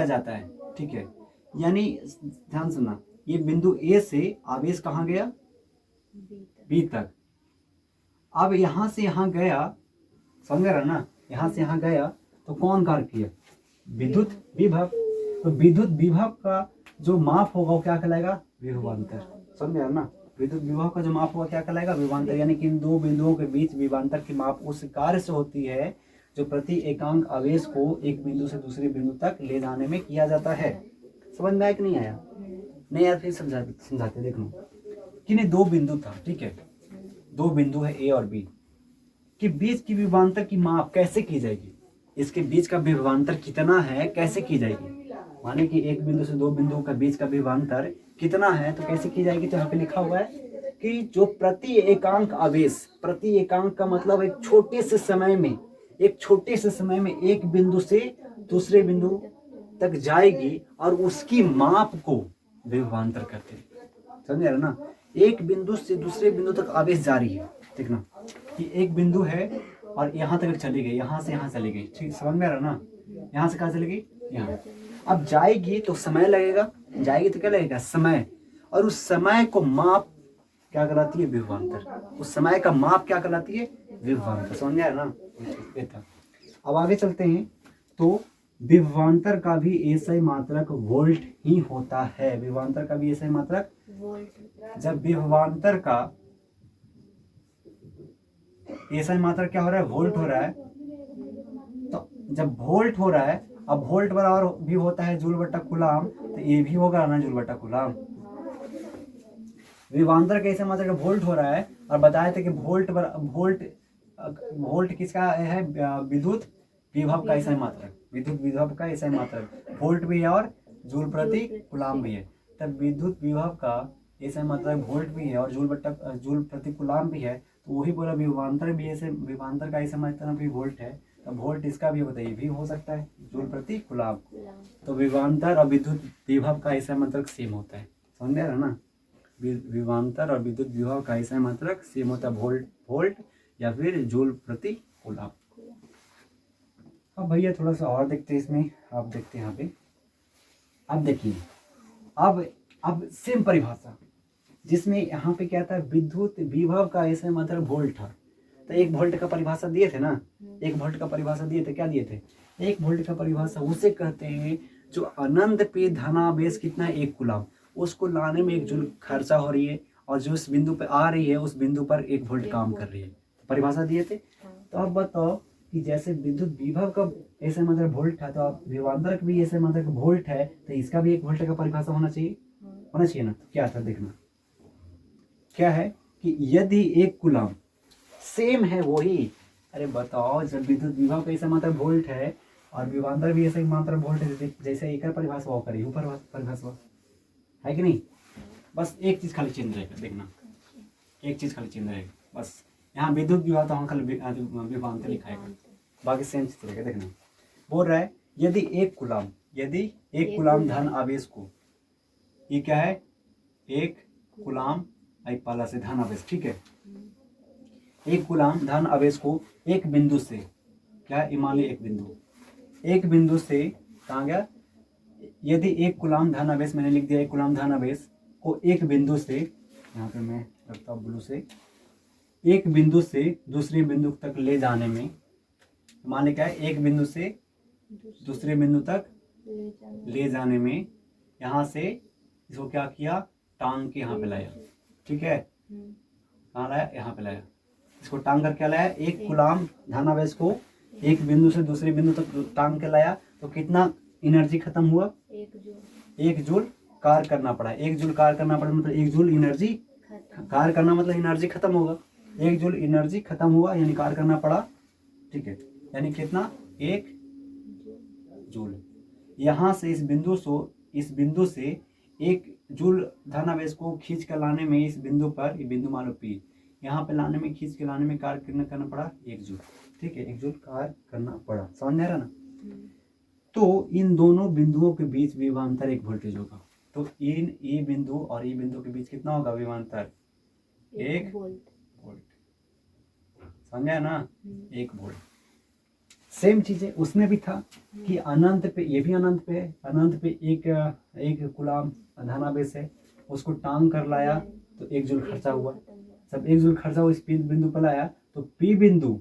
जाता है, ठीक है। यानी ध्यान सुनना, ये बिंदु ए से आवेश कहाँ गया, बी तक। अब यहाँ से यहाँ गया, समझ रहा ना, यहाँ से यहाँ गया तो कौन कार्य किया, विद्युत विभव। तो विद्युत विभव का जो माप होगा वो क्या कहलाएगा, विभवांतर। समझ रहा ना, विद्युत विभव का जो माप होगा क्या कहलाएगा, विभवांतर। यानी कि इन दो बिंदुओं के बीच विभवांतर की माप उस कार्य से होती है जो प्रति एकांक आवेश को एक बिंदु से दूसरे बिंदु तक ले जाने में किया जाता है। समझ में आया कि नहीं आया, नहीं यार, फिर समझाते। देखो कि नहीं, दो बिंदु था, ठीक है, दो बिंदु है ए और बी के बीच की विभवांतर की माप कैसे की जाएगी, इसके बीच का विभवांतर कितना है कैसे की जाएगी। माने कि एक बिंदु से दो बिंदुओं का बीच का विभवांतर कितना है तो कैसे की जाएगी। तो यहाँ पे लिखा हुआ है कि जो प्रति एकांक आवेश, प्रति एकांक का मतलब एक छोटे से समय में एक बिंदु से दूसरे बिंदु तक जाएगी और उसकी माप को विभवांतर कहते हैं। समझ रहे ना, एक बिंदु से दूसरे बिंदु तक आवेश जारी है। देखना कि एक बिंदु है और यहाँ तक चली गई, यहाँ से यहाँ चली गई, ठीक, समझ में आ रहा ना, यहाँ से कहाँ चली गई, यहाँ। अब जाएगी तो समय लगेगा, जाएगी तो क्या लगेगा, समय, और उस समय को माप क्या कहलाती है, विभवांतर। उस समय का माप क्या कहलाती है, विभवांतर। समझ में आया ना, ये था। अब आगे चलते हैं। तो विभवांतर का भी एसआई मात्रक वोल्ट ही होता है। विभवांतर का भी एसआई मात्रक वोल्ट। जब विभवांतर का एसआई मात्रक क्या हो रहा है, वोल्ट हो रहा है। तो जब वोल्ट हो रहा है, अब वोल्ट बराबर भी होता है जूल बट्टा कूलाम, तो ये भी होगा ना जूल बट्टा कूलाम। विभवांतर का एसआई मात्रक वोल्ट हो रहा है और बताए थे कि वोल्ट किसका है, विद्युत विभव का एसआई मात्रक, विद्युत विभव का एसआई मात्रक वोल्ट भी है और जूल प्रति कूलाम भी है। तब विद्युत विभव का ऐसे मतलब वोल्ट भी है और जूल प्रति कूलाम भी है, तो वही बोला विभवांतर भी ऐसे, विभवांतर का ऐसे मतलब भी वोल्ट है, तो वोल्ट इसका भी बताइए भी हो सकता है जूल प्रति कूलाम। कूलाम। तो विभवांतर और विद्युत विभव का ऐसा मतलब सेम होता है, समझ रहे ना। विभवांतर और विद्युत विभव का ऐसा मतलब सेम होता है, वोल्ट वोल्ट या फिर जूल प्रति कूलाम। अब भैया थोड़ा सा और देखते हैं इसमें, आप देखते हैं यहाँ पे, अब देखिए अब सेम परिभाषा जिसमें यहाँ पे क्या था, विद्युत विभव का ऐसे मतलब वोल्ट था, तो 1 वोल्ट का परिभाषा दिए थे ना, 1 वोल्ट का परिभाषा दिए थे, क्या दिए थे, 1 वोल्ट का परिभाषा उसे कहते हैं जो अनंत पे धनावेश कितना है 1 कूलाम, उसको लाने में 1 जूल खर्चा हो रही है, और जो उस बिंदु पे आ रही है उस बिंदु पर 1 वोल्ट काम कर रही है, परिभाषा दिए थे। तो अब बताओ कि जैसे विद्युत विभव का ऐसे मतलब वोल्ट था, तो अब विभवांतर का भी ऐसे मतलब वोल्ट है, तो इसका भी 1 वोल्ट का परिभाषा होना चाहिए, होना चाहिए ना। तो क्या था देखना, क्या है कि यदि 1 कूलाम सेम है वही, अरे बताओ जब विद्युत विभव का ऐसा मतलब वोल्ट है और विभवांतर भी ऐसे मात्रा वोल्ट है, जैसे एक परिभाषा वो करी ऊपर परिभाषा है कि नहीं, बस एक चीज खाली चेंज रहेगा, देखना एक चीज खाली चेंज रहेगा, बस यहाँ विद्युत विभव तो हम खाली विभवांतर लिखाएगा, बाकी सेम चीज रहेगा। देखना बोल रहा है यदि 1 कूलाम धन आवेश को, ये क्या है 1 कूलाम, पहला से धन आवेश, ठीक है, 1 कूलाम धन आवेश को एक बिंदु से, क्या मान ली एक बिंदु से कहाँ गया, यदि 1 कूलाम धन आवेश, मैंने लिख दिया 1 कूलाम धन आवेश को एक बिंदु से, यहाँ पे मैं रखता हूँ ब्लू से, एक बिंदु से दूसरे बिंदु तक ले जाने में, मान ली क्या है, एक बिंदु से दूसरे बिंदु तक ले जाने में, यहाँ से इसको क्या किया, टांग के यहाँ पे लाया, ठीक है, कहाँ लाया, यहाँ पे लाया, इसको टांग कर क्या लाया, 1 कूलाम धनावेश को एक बिंदु से दूसरे बिंदु तक टांग के लाया, तो कितना एनर्जी खत्म हुआ, 1 जूल कार्य करना पड़ा, 1 जूल कार्य करना पड़ा, मतलब 1 जूल एनर्जी कार्य करना मतलब एनर्जी खत्म होगा, 1 जूल एनर्जी खत्म हुआ यानी कार्य करना पड़ा, ठीक है, यानी कितना 1 जूल। यहाँ से इस बिंदु से 1 जूल धनावेश को खींच कर लाने में, इस बिंदु पर, ये बिंदु मान लो P, यहाँ पे लाने में, खींच के लाने में कार्य करना पड़ा 1 जूल, ठीक है, 1 जूल कार्य करना पड़ा, समझ में आ रहा ना। तो इन दोनों बिंदुओं के बीच विभवांतर 1 वोल्टेज होगा, तो इन ए बिंदु और ई बिंदु के बीच कितना होगा विभवांतर, 1 वोल्ट, समझा ना, 1 वोल्ट। सेम चीज है उसमें भी था कि अनंत पे, ये भी अनंत पे है, अनंत पे एक कूलाम धनावेश है, उसको टांग कर लाया तो 1 जूल खर्चा हुआ, जब 1 जूल खर्चा हुआ इस पी बिंदु पर लाया, तो पी बिंदु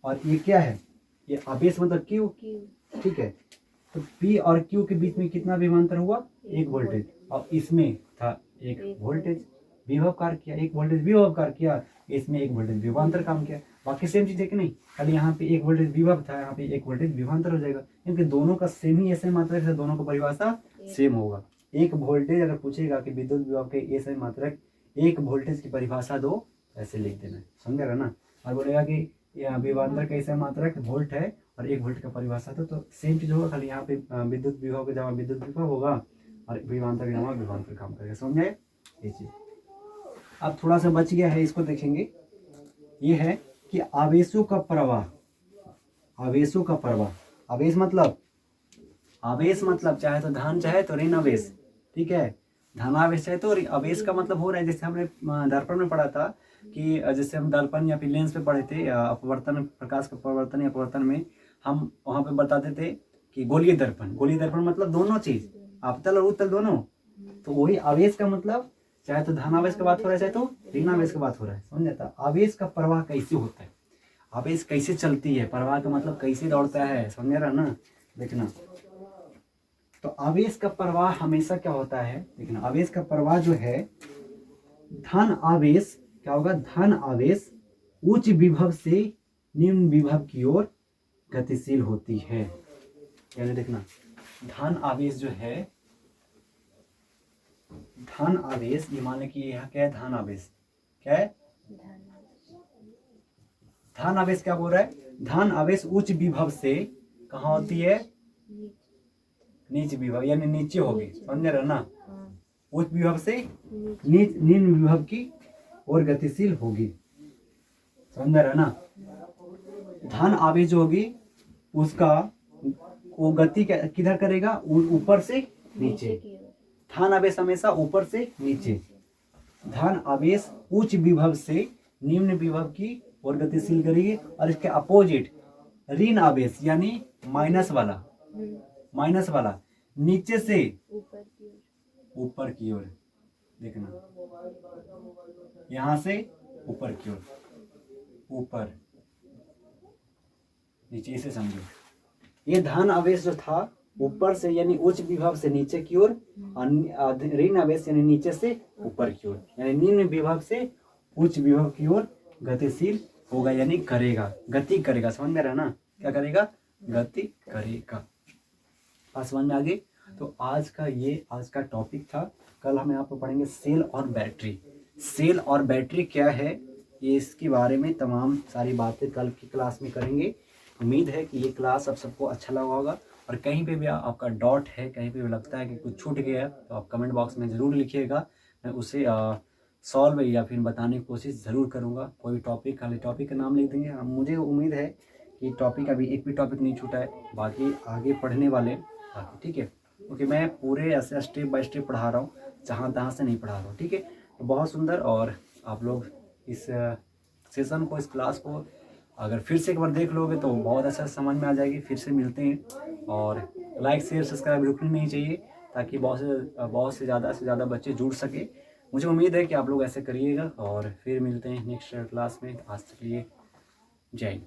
और ये क्या है, ये आवेश मतलब क्यू, ठीक है, तो पी और क्यू के बीच में कितना विभवांतर हुआ, 1 वोल्टेज, और इसमें था 1 वोल्टेज विभव कार्य किया, 1 वोल्टेज विभव कार्य किया, इसमें 1 वोल्टेज विभवांतर काम किया, बाकी सेम चीज है कि नहीं, खाली यहाँ पे 1 वोल्टेज विभव था, यहाँ पे 1 वोल्टेज विभवांतर हो जाएगा, क्योंकि दोनों का सेम ही ऐसे मात्रक से दोनों का परिभाषा सेम होगा। 1 वोल्टेज अगर पूछेगा कि विद्युत विभव के ऐसे मात्रक 1 वोल्टेज की परिभाषा दो, ऐसे लिख देना है, समझ रहा ना। और बोलेगा कि विभवांतर का ऐसा मात्रक वोल्ट है और 1 वोल्ट का परिभाषा, तो सेम चीज होगा, खाली यहाँ पे विद्युत विभव के जमा विद्युत विभव होगा और विभवांतर के जमा विभवांतर काम करेगा, समझ आए ये चीज। अब थोड़ा सा बच गया है, इसको देखेंगे, ये है कि आवेशों का प्रवाह, आवेशों का प्रवाह, आवेश मतलब चाहे तो धन चाहे तो ऋण आवेश, ठीक है, धनावेश चाहे तो आवेश का मतलब हो रहा है, जैसे हमने दर्पण में पढ़ा था कि जैसे हम दर्पण या फिर लेंस पे पढ़े थे, अपवर्तन, प्रकाश का परिवर्तन या अपवर्तन में हम वहां पे बताते थे कि गोलीय दर्पण मतलब दोनों चीज, अवतल और उत्तल दोनों, तो वही आवेश का मतलब चाहे तो धनावेश का बात हो रहा है चाहे तो ऋणावेश का बात हो रहा है, समझ जाता। आवेश का प्रवाह कैसे होता है, आवेश कैसे चलती है, प्रवाह का मतलब कैसे दौड़ता है, समझ रहा ना, देखना। तो आवेश का प्रवाह हमेशा क्या होता है, देखना, आवेश का प्रवाह जो है, धन आवेश क्या होगा, धन आवेश उच्च विभव से निम्न विभव की ओर गतिशील होती है, यानी देखना, धन आवेश जो है, धन आवेश, ये मान लें कि यह क्या है, धन आवेश क्या है, धन आवेश क्या बोल रहा है, धन आवेश उच्च विभव से कहाँ होती है, नीच विभव यानी नीचे होगी, समझ रहे ना, उच्च विभव से नीचे निम्न विभव की ओर गतिशील होगी। समझ रहा है ना? धन आवेश जो होगी उसका वो गति किधर करेगा? ऊपर से नीचे। की ओर। धन आवेश हमेशा ऊपर से नीचे। धन आवेश उच्च विभव से निम्न विभव की ओर गतिशील करेगी। और इसके अपोजिट ऋण आवेश यानी माइनस वाला नीचे से ऊपर की ओर। ऊपर की ओर। देखना, यहां से ऊपर की ओर, ऊपर नीचे से समझो। ये धन आवेश जो था ऊपर से यानी उच्च विभव से नीचे की ओर, और ऋण आवेश यानी नीचे से ऊपर की ओर, यानी निम्न विभव से उच्च विभव की ओर गतिशील होगा, यानी करेगा, गति करेगा। समझ में रहा ना? क्या करेगा? गति करेगा। आज समझ में आ गई? तो आज का टॉपिक था। कल हम यहाँ पर पढ़ेंगे सेल और बैटरी। सेल और बैटरी क्या है, ये इसके बारे में तमाम सारी बातें कल की क्लास में करेंगे। उम्मीद है कि ये क्लास आप सबको अच्छा लगा होगा। और कहीं पे भी आपका डॉट है, कहीं पे भी लगता है कि कुछ छूट गया है, तो आप कमेंट बॉक्स में ज़रूर लिखिएगा। मैं उसे सॉल्व या फिर बताने की कोशिश ज़रूर करूँगा। कोई टॉपिक, खाली टॉपिक का नाम लिख देंगे। मुझे उम्मीद है कि टॉपिक अभी एक भी टॉपिक नहीं छूटा है, बाकी आगे पढ़ने वाले बाकी। ठीक है? ओके, मैं पूरे ऐसे स्टेप बाय स्टेप पढ़ा रहा हूँ, जहाँ तहाँ से नहीं पढ़ा रहा हूँ। ठीक है? तो बहुत सुंदर। और आप लोग इस सेशन को, इस क्लास को अगर फिर से एक बार देख लोगे तो बहुत अच्छा समझ में आ जाएगी। फिर से मिलते हैं। और लाइक शेयर सब्सक्राइब रुकनी नहीं चाहिए, ताकि बहुत से ज़्यादा बच्चे जुड़ सके। मुझे उम्मीद है कि आप लोग ऐसे करिएगा। और फिर मिलते हैं नेक्स्ट क्लास में। आज तक के लिए जय हिंद।